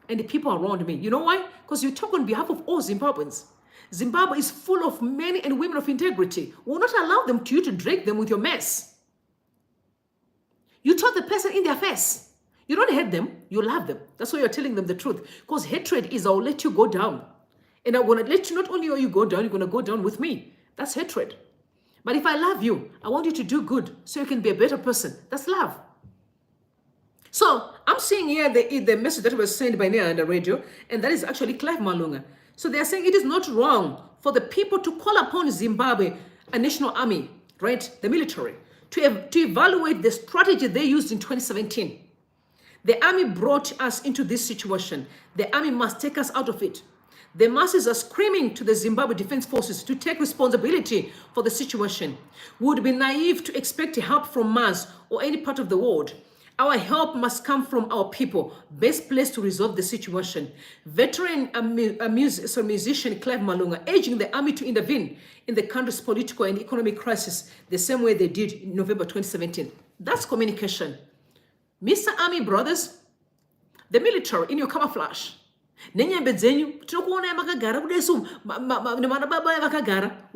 and the people around me. You know why? Because you talk on behalf of all Zimbabweans. Zimbabwe is full of men and women of integrity. We will not allow you to drag them with your mess. You told the person in their face. You don't hate them, you love them. That's why you're telling them the truth. Because hatred is, I'll let you go down. And I'm going to let you, not only will you go down, you're going to go down with me. That's hatred. But if I love you, I want you to do good so you can be a better person. That's love. So I'm seeing here the message that was sent by Nia on the radio, and that is actually Clive Malunga. So they're saying it is not wrong for the people to call upon Zimbabwe, a national army, right, the military, to evaluate the strategy they used in 2017. The army brought us into this situation. The army must take us out of it. The masses are screaming to the Zimbabwe Defense Forces to take responsibility for the situation. We would be naive to expect help from Mars or any part of the world. Our help must come from our people, best placed to resolve the situation. Veteran musician Clive Malunga urging the army to intervene in the country's political and economic crisis the same way they did in November 2017. That's communication. Mr. Army brothers, the military in your camouflage. We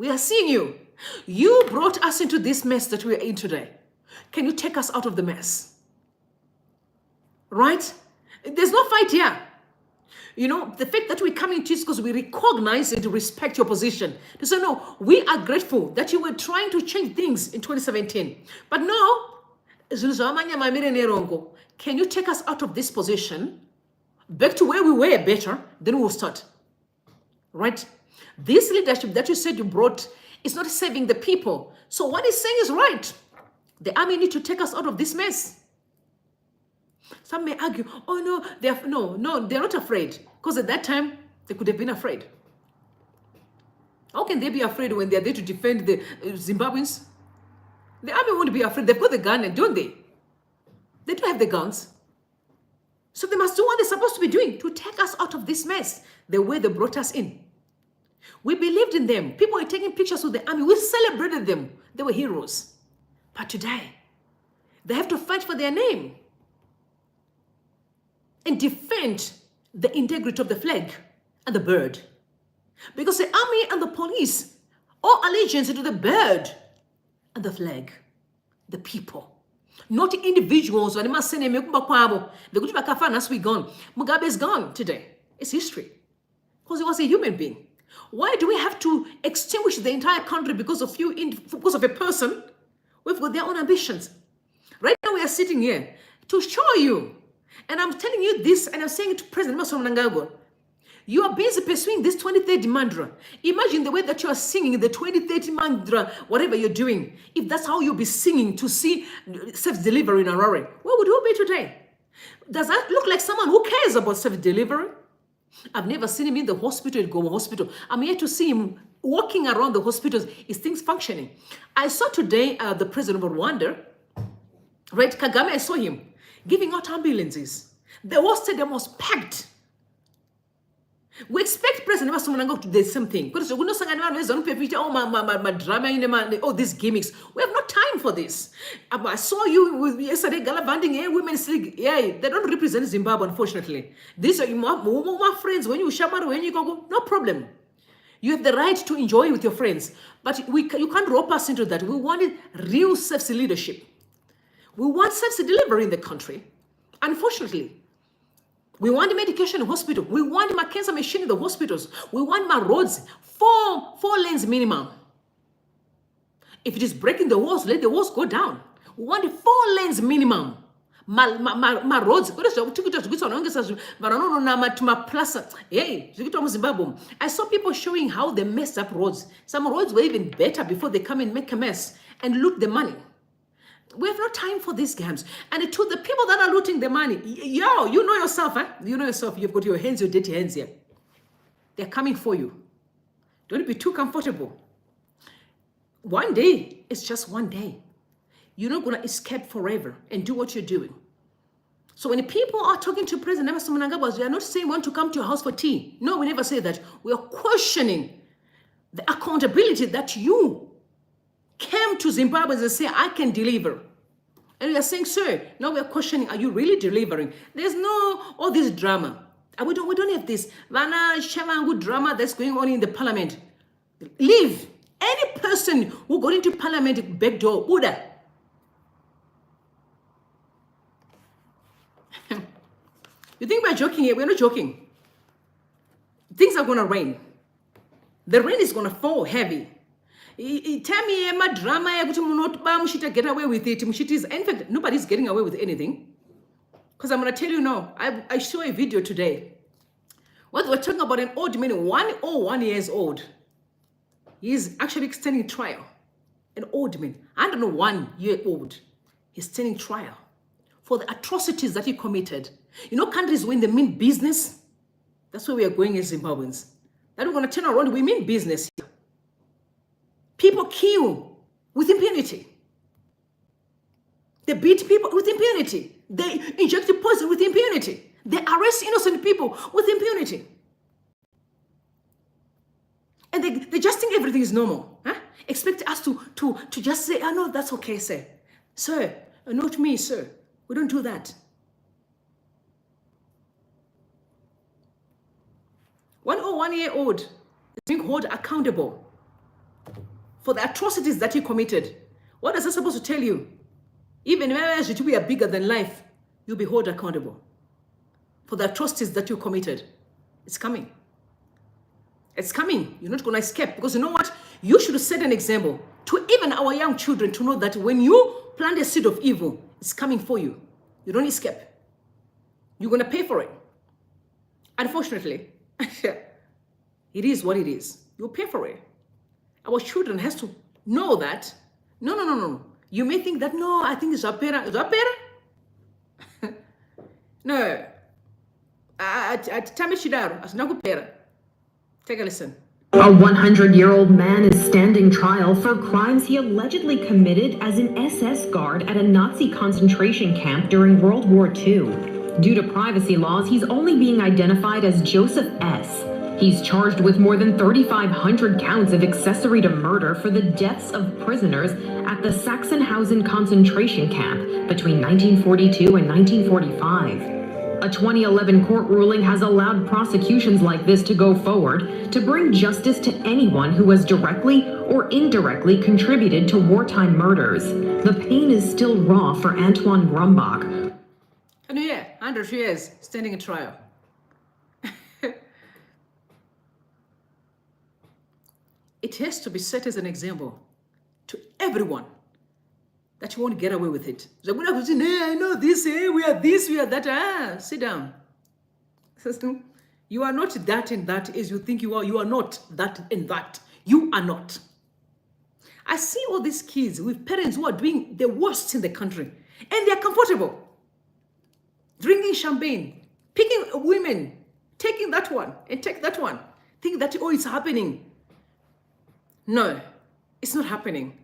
are seeing you. You brought us into this mess that we are in today. Can you take us out of the mess? Right? There's no fight here. You know, the fact that we come into this because we recognize and respect your position. To say, no, we are grateful that you were trying to change things in 2017. But no, can you take us out of this position back to where we were better? Then we'll start. Right? This leadership that you said you brought is not saving the people. So what he's saying is right. The army need to take us out of this mess. Some may argue, oh no, they're not afraid. Because at that time, they could have been afraid. How can they be afraid when they're there to defend the Zimbabweans? The army won't be afraid. They've got the gun, and don't they? They do have the guns. So they must do what they're supposed to be doing to take us out of this mess, the way they brought us in. We believed in them. People were taking pictures with the army. We celebrated them. They were heroes. But today, they have to fight for their name and defend the integrity of the flag and the bird. Because the army and the police owe allegiance to the bird and the flag, the people, not individuals. As we gone. Mugabe is gone today. It's history. Because he was a human being. Why do we have to extinguish the entire country because of a person? We've got their own ambitions. Right now we are sitting here to show you. And I'm telling you this, and I'm saying it to President Emmerson Mnangagwa. You are busy pursuing this 2030 mantra. Imagine the way that you are singing the 2030 mantra, whatever you're doing. If that's how you'll be singing to see self-delivery in Harare, where would you be today? Does that look like someone who cares about self-delivery? I've never seen him in the hospital at Goma Hospital. I'm here to see him walking around the hospitals. Is things functioning? I saw today the president of Rwanda, right? Kagame, I saw him giving out ambulances. The whole stadium was packed. We expect President Emmerson Mnangagwa to do the same thing. Because we know these gimmicks. We have no time for this. I saw you yesterday gallivanting women. Yeah, they don't represent Zimbabwe, unfortunately. These are my friends. When you shamar, when you go, no problem. You have the right to enjoy with your friends. But you can't rope us into that. We wanted real safety leadership. We want safety delivery in the country. Unfortunately, we want the medication in the hospital. We want my cancer machine in the hospitals. We want my roads, four lanes minimum. If it is breaking the walls, let the walls go down. We want the 4 lanes minimum. roads hey Zimbabwe. I saw people showing how they messed up roads. Some roads were even better before they come and make a mess and loot the money. We have no time for these games. And to the people that are looting the money, yo, you know yourself, eh? You know yourself. You've got your dirty hands here. They're coming for you. Don't be too comfortable. One day, it's just one day. You're not going to escape forever and do what you're doing. So when people are talking to President Emmerson Mnangagwa, they are not saying want to come to your house for tea. No, we never say that. We are questioning the accountability that you came to Zimbabwe and say, I can deliver. And we are saying, sir, now we are questioning, are you really delivering? There's no all this drama. We don't have this drama that's going on in the parliament. Leave. Any person who got into parliament back door, Buddha. You think we're joking here? We're not joking. Things are going to rain. The rain is going to fall heavy. Tell me, Emma, drama, get away with it. In fact, nobody's getting away with anything. Because I'm going to tell you now, I saw a video today. What we're talking about, an old man, 101 years old. He's actually standing trial. An old man, 101 year old. He's standing trial for the atrocities that he committed. You know, countries when they mean business, that's where we are going as Zimbabweans. That we're going to turn around, we mean business here. People kill with impunity. They beat people with impunity. They inject poison with impunity. They arrest innocent people with impunity. And they just think everything is normal. Huh? Expect us to just say, oh no, that's okay, sir. Sir, not me, sir. We don't do that. 101-year-old is being held accountable for the atrocities that he committed. What is that supposed to tell you? Even if we are bigger than life, you'll be held accountable for the atrocities that you committed. It's coming. It's coming. You're not going to escape. Because you know what? You should set an example to even our young children to know that when you plant a seed of evil, it's coming for you. You don't escape. You're going to pay for it. Unfortunately, it is what it is. You'll pay for it. Our children has to know that. No. You may think that, no, I think it's Zapera. No. Take a listen. A 100-year-old man is standing trial for crimes he allegedly committed as an SS guard at a Nazi concentration camp during World War II. Due to privacy laws, he's only being identified as Joseph S. He's charged with more than 3,500 counts of accessory to murder for the deaths of prisoners at the Sachsenhausen concentration camp between 1942 and 1945. A 2011 court ruling has allowed prosecutions like this to go forward to bring justice to anyone who has directly or indirectly contributed to wartime murders. The pain is still raw for Antoine Grumbach. And yeah, 100 years standing in trial. It has to be set as an example to everyone that you won't get away with it. So when I was saying, hey, I know this, hey, we are this, we are that. Sit down. You are not that and that as you think you are. You are not that and that. You are not. I see all these kids with parents who are doing the worst in the country. And they are comfortable. Drinking champagne. Picking women. Taking that one and take that one. Think that, oh, it's happening. No, it's not happening.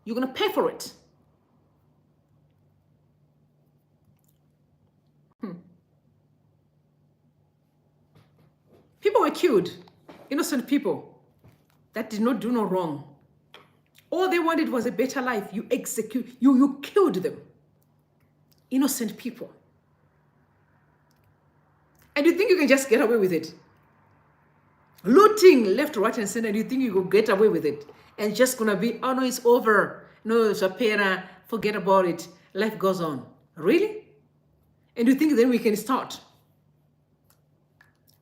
You're going to pay for it. People were killed. Innocent people that did not do no wrong. All they wanted was a better life. You killed them. Innocent people. And you think you can just get away with it? Looting left, right, and center, and you think you can get away with it? And just gonna be, oh no, it's over. No, Shapira, forget about it. Life goes on. Really? And you think then we can start?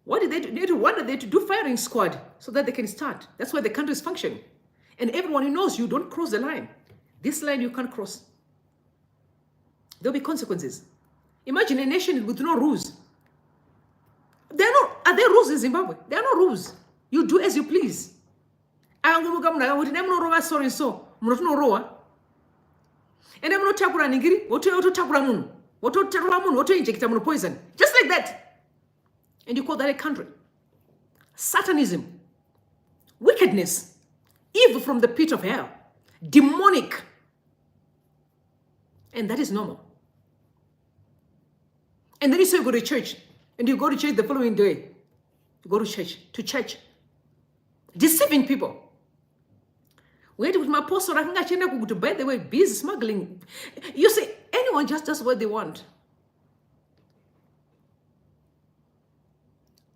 What did they do? What did they do? Firing squad so that they can start. That's why the country is functioning. And everyone who knows you don't cross the line. This line you can't cross. There'll be consequences. Imagine a nation with no rules. Are there rules in Zimbabwe? There are no rules. You do as you please. And I'm sorry so. And I'm not takura ningiri. What takura mun? What takura mun? What inject mun poison? Just like that. And you call that a country? Satanism, wickedness, evil from the pit of hell, demonic. And that is normal. And then you say you go to church, and you go to church the following day. You go to church, deceiving people. Wait with my apostle, by the way, busy smuggling. You see, anyone just does what they want.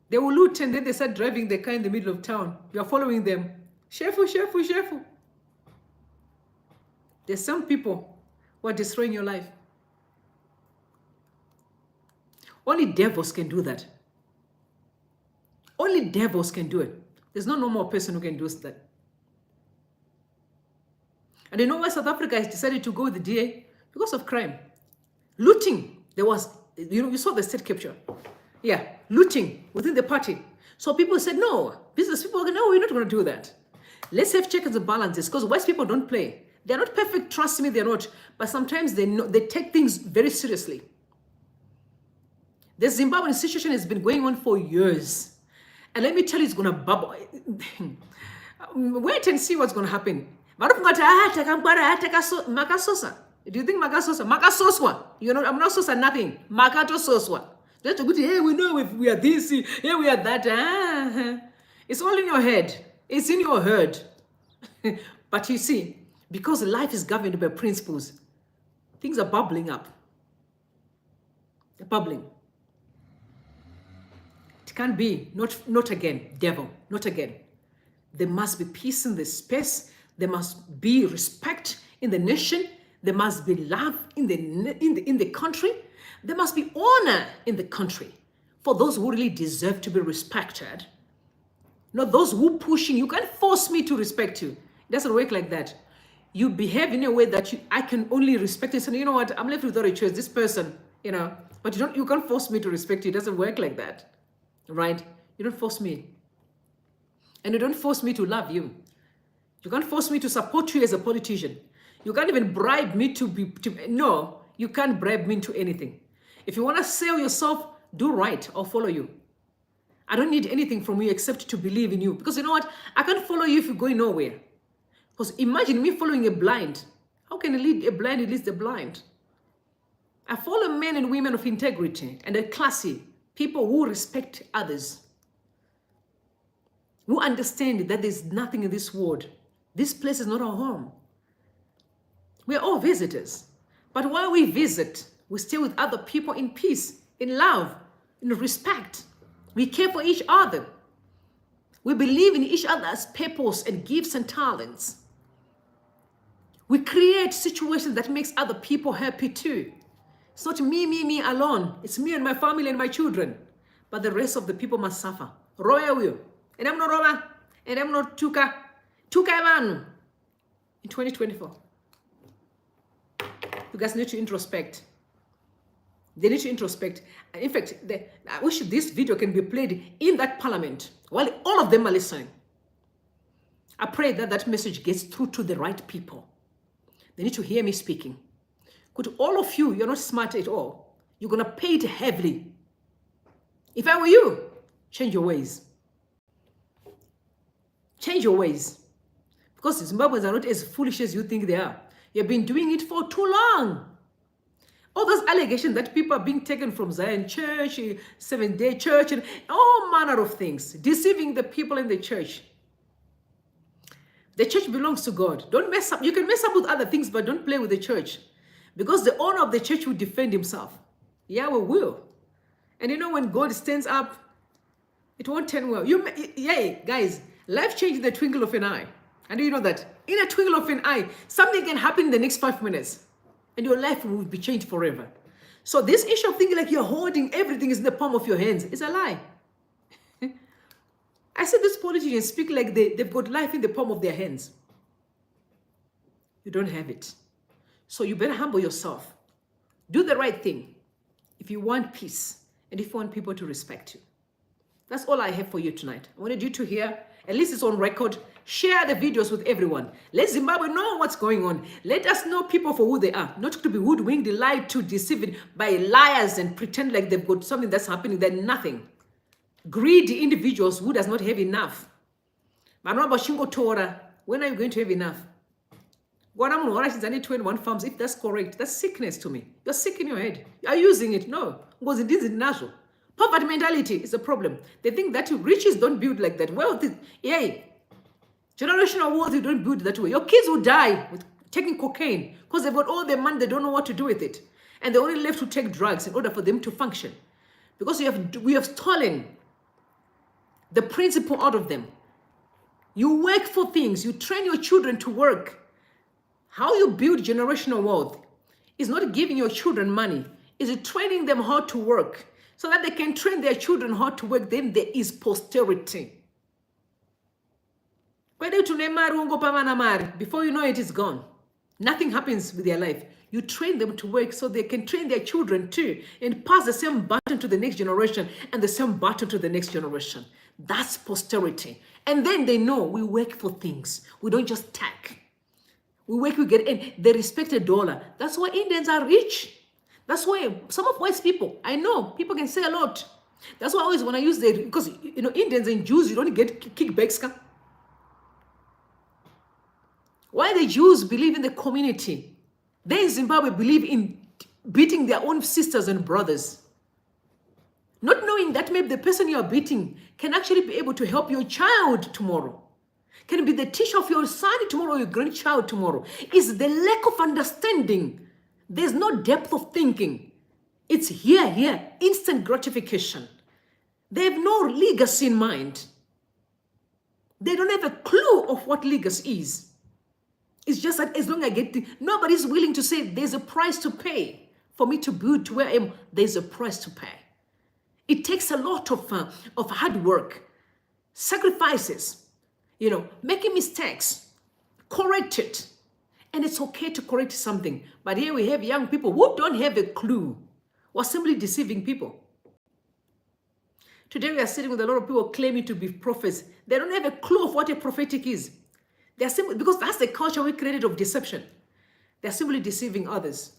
They will loot and then they start driving the car in the middle of town. You are following them. Shefu. There's some people who are destroying your life. Only devils can do that. Only devils can do it. There's no normal person who can do that. And you know why South Africa has decided to go with the DA? Because of crime. Looting. There was, you saw the state capture. Yeah, looting within the party. So people said, no, business people, no, we're not going to do that. Let's have checks and balances, because West people don't play. They're not perfect, trust me, they're not. But sometimes they take things very seriously. The Zimbabwean situation has been going on for years. And let me tell you, it's going to bubble. Wait and see what's going to happen. Do you think Makasosa? Makasoswa. You know, I'm not sosa nothing. Makato soswa. That's a good, hey, we know if we are this, hey, we are that. It's all in your head. It's in your head. But you see, because life is governed by principles, things are bubbling up. They're bubbling. It can't be, not again, devil, not again. There must be peace in the space. There must be respect in the nation. There must be love in the country. There must be honor in the country for those who really deserve to be respected. Not those who pushing. You can't force me to respect you. It doesn't work like that. You behave in a way that I can only respect you. So you know what? I'm left without a choice. This person, you know. But you can't force me to respect you. It doesn't work like that, right? You don't force me, and you don't force me to love you. You can't force me to support you as a politician. You can't even bribe me no, you can't bribe me into anything. If you want to sell yourself, do right, I'll follow you. I don't need anything from you except to believe in you. Because you know what? I can't follow you if you're going nowhere. Because imagine me following a blind. How can a blind lead the blind? I follow men and women of integrity and a classy, people who respect others, who understand that there's nothing in this world. This place is not our home. We're all visitors. But while we visit, we stay with other people in peace, in love, in respect. We care for each other. We believe in each other's purpose and gifts and talents. We create situations that makes other people happy too. It's not me alone. It's me and my family and my children. But the rest of the people must suffer. Roya will. And I'm not Roma. And I'm not Tuka. Tuka Evan. In 2024. You guys need to introspect. They need to introspect. And in fact, I wish this video can be played in that parliament while all of them are listening. I pray that that message gets through to the right people. They need to hear me speaking. Could all of you, you're not smart at all. You're going to pay it heavily. If I were you, change your ways. Change your ways. Because Zimbabweans are not as foolish as you think they are. You've been doing it for too long. All those allegations that people are being taken from Zion Church, Seventh-day Church, and all manner of things, deceiving the people in the church. The church belongs to God. Don't mess up. You can mess up with other things, but don't play with the church. Because the owner of the church will defend himself. Yahweh will. And you know, when God stands up, it won't turn well. Guys, life changes in the twinkle of an eye. And do you know that? In a twinkle of an eye, something can happen in the next 5 minutes. And your life will be changed forever. So this issue of thinking like you're holding everything is in the palm of your hands is a lie. I said these politicians speak like they've got life in the palm of their hands. You don't have it. So you better humble yourself. Do the right thing. if you want peace, and if you want people to respect you. That's all I have for you tonight. I wanted you to hear, at least it's on record. Share the videos with everyone. Let Zimbabwe know what's going on. Let us know people for who they are, not to be hoodwinked, lied to, deceived by liars and pretend like they've got something that's happening. They're nothing. Greedy individuals who does not have enough. When are you going to have enough? Farms, if that's correct, that's sickness to me. You're sick in your head. You're using it. No. Because it is natural. Poverty mentality is a problem. They think that riches don't build like that. Wealth is, generational wealth, you don't build that way. Your kids will die with taking cocaine because they've got all their money, they don't know what to do with it. And they're only left to take drugs in order for them to function. Because we have stolen the principle out of them. You work for things, you train your children to work. How you build generational wealth is not giving your children money, is training them how to work. So that they can train their children how to work, then there is posterity. Before you know it, it's gone. Nothing happens with their life. You train them to work so they can train their children too and pass the same baton to the next generation and the same baton to the next generation. That's posterity. And then they know we work for things. We don't just tag. We work, we get in. They respect a dollar. That's why Indians are rich. That's why some of white people, I know, people can say a lot. That's why I always, when I use the, because, Indians and Jews, you don't get kickbacks. Why the Jews believe in the community? They in Zimbabwe believe in beating their own sisters and brothers. Not knowing that maybe the person you are beating can actually be able to help your child tomorrow. Can be the teacher of your son tomorrow, your grandchild tomorrow. It's the lack of understanding. There's no depth of thinking. It's here, instant gratification. They have no legacy in mind. They don't have a clue of what legacy is. It's just that as long as I get nobody's willing to say there's a price to pay for me to build to where I am. There's a price to pay. It takes a lot of hard work, sacrifices, making mistakes, correct it. And it's okay to correct something. But here we have young people who don't have a clue. We're simply deceiving people. Today we are sitting with a lot of people claiming to be prophets. They don't have a clue of what a prophetic is. They're simply, because that's the culture we created of deception. They're simply deceiving others.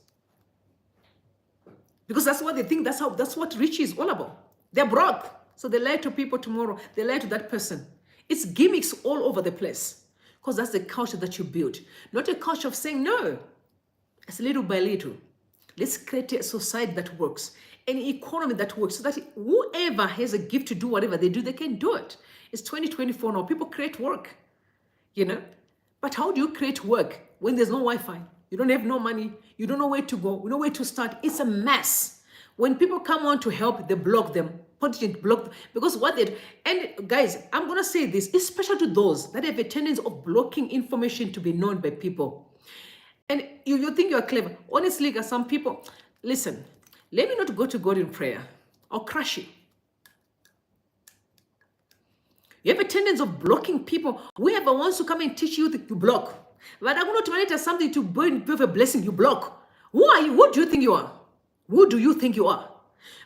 Because that's what they think, that's what rich is all about. They're broke. So they lie to people tomorrow. They lie to that person. It's gimmicks all over the place. Because that's the culture that you build. Not a culture of saying, no, it's little by little. Let's create a society that works. An economy that works. So that whoever has a gift to do whatever they do, they can do it. It's 2024 now. People create work. But how do you create work when there's no Wi-Fi? You don't have no money. You don't know where to go. You know where to start. It's a mess. When people come on to help, they block them. Block them. Because what they do. And guys, I'm going to say this, especially to those that have a tendency of blocking information to be known by people. And you think you're clever. Honestly, guys, some people, listen, let me not go to God in prayer. I'll crush you. You have a tendency of blocking people. Whoever wants to come and teach you, you block. But I'm going to manage something to bring you a blessing, you block. Who are you? Who do you think you are? Who do you think you are?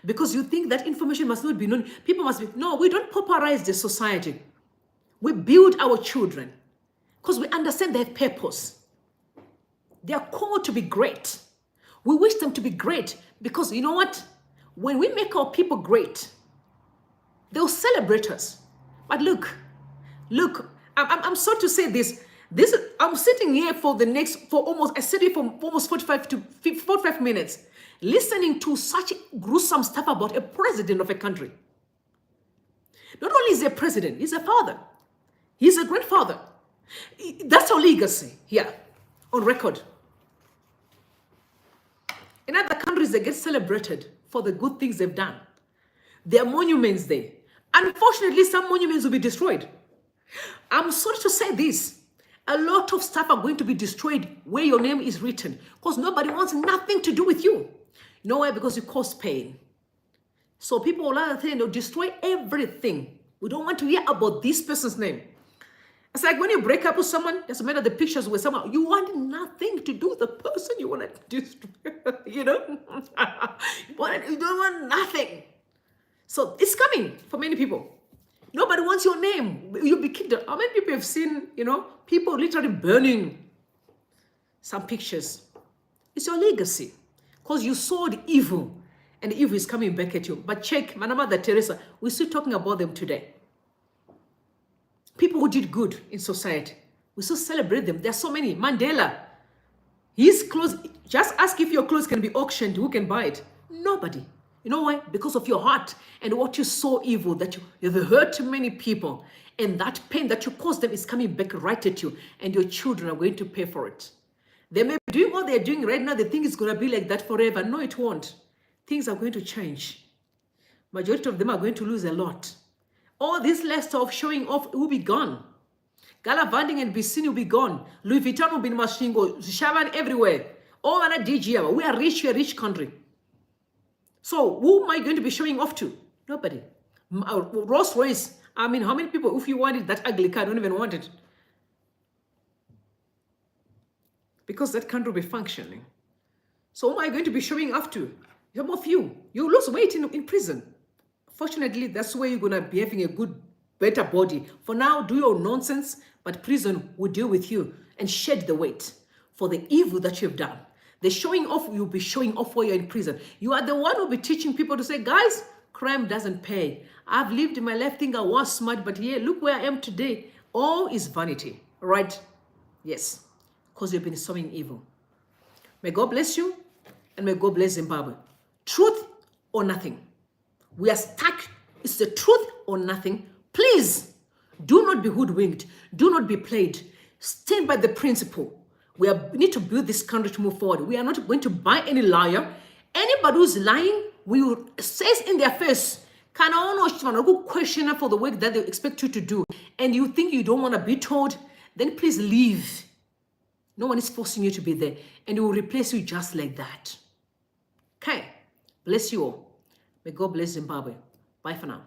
Because you think that information must not be known. People must be, no, we don't pauperize the society. We build our children because we understand their purpose. They are called to be great. We wish them to be great because you know what? When we make our people great, they'll celebrate us. But look, I'm sorry to say this. I'm sitting here for almost 45 minutes, listening to such gruesome stuff about a president of a country. Not only is he a president, he's a father. He's a grandfather. That's our legacy here, on record. In other countries, they get celebrated for the good things they've done. There are monuments there. Unfortunately, some monuments will be destroyed. I'm sorry to say this. A lot of stuff are going to be destroyed where your name is written because nobody wants nothing to do with you. You know why? Because you cause pain. So people will either destroy everything. We don't want to hear about this person's name. It's like when you break up with someone, doesn't matter the pictures with someone, you want nothing to do with the person you want to destroy, you know? You don't want nothing. So it's coming for many people. Nobody wants your name. You'll be kicked out. How many people have seen, you know, people literally burning some pictures? It's your legacy. Because you saw the evil, and the evil is coming back at you. But check, Mother Teresa, we're still talking about them today. People who did good in society, we still celebrate them. There are so many. Mandela, his clothes, just ask if your clothes can be auctioned. Who can buy it? Nobody. You know why? Because of your heart and what you saw evil, that you've hurt many people. And that pain that you caused them is coming back right at you. And your children are going to pay for it. They may be doing what they're doing right now. They think it's going to be like that forever. No, it won't. Things are going to change. Majority of them are going to lose a lot. All this list of showing off will be gone. Gallivanting and Bissini will be gone. Louis Vuitton will be in Mashingo. Shavan everywhere. All other DG. We are rich. We're a rich country. So who am I going to be showing off to? Nobody. Rolls Royce. I mean, how many people, if you wanted that ugly car, don't even want it? Because that country will be functioning. So who am I going to be showing off to? Some of you. You lose weight in prison. Fortunately, that's where you're going to be having a good, better body. For now, do your nonsense, but prison will deal with you and shed the weight for the evil that you've done. The showing off, you'll be showing off while you're in prison. You are the one who'll be teaching people to say, guys, crime doesn't pay. I've lived my life thinking I was smart, but yeah, look where I am today. All is vanity, right? Yes, because you've been sowing evil. May God bless you, and may God bless Zimbabwe. Truth or nothing. We are stuck. It's the truth or nothing. Please, do not be hoodwinked. Do not be played. Stand by the principle. We need to build this country to move forward. We are not going to buy any liar. Anybody who's lying, we will say in their face, can I good question for the work that they expect you to do, and you think you don't want to be told, then please leave. No one is forcing you to be there, and it will replace you just like that. Okay, bless you all. May God bless Zimbabwe. Bye for now.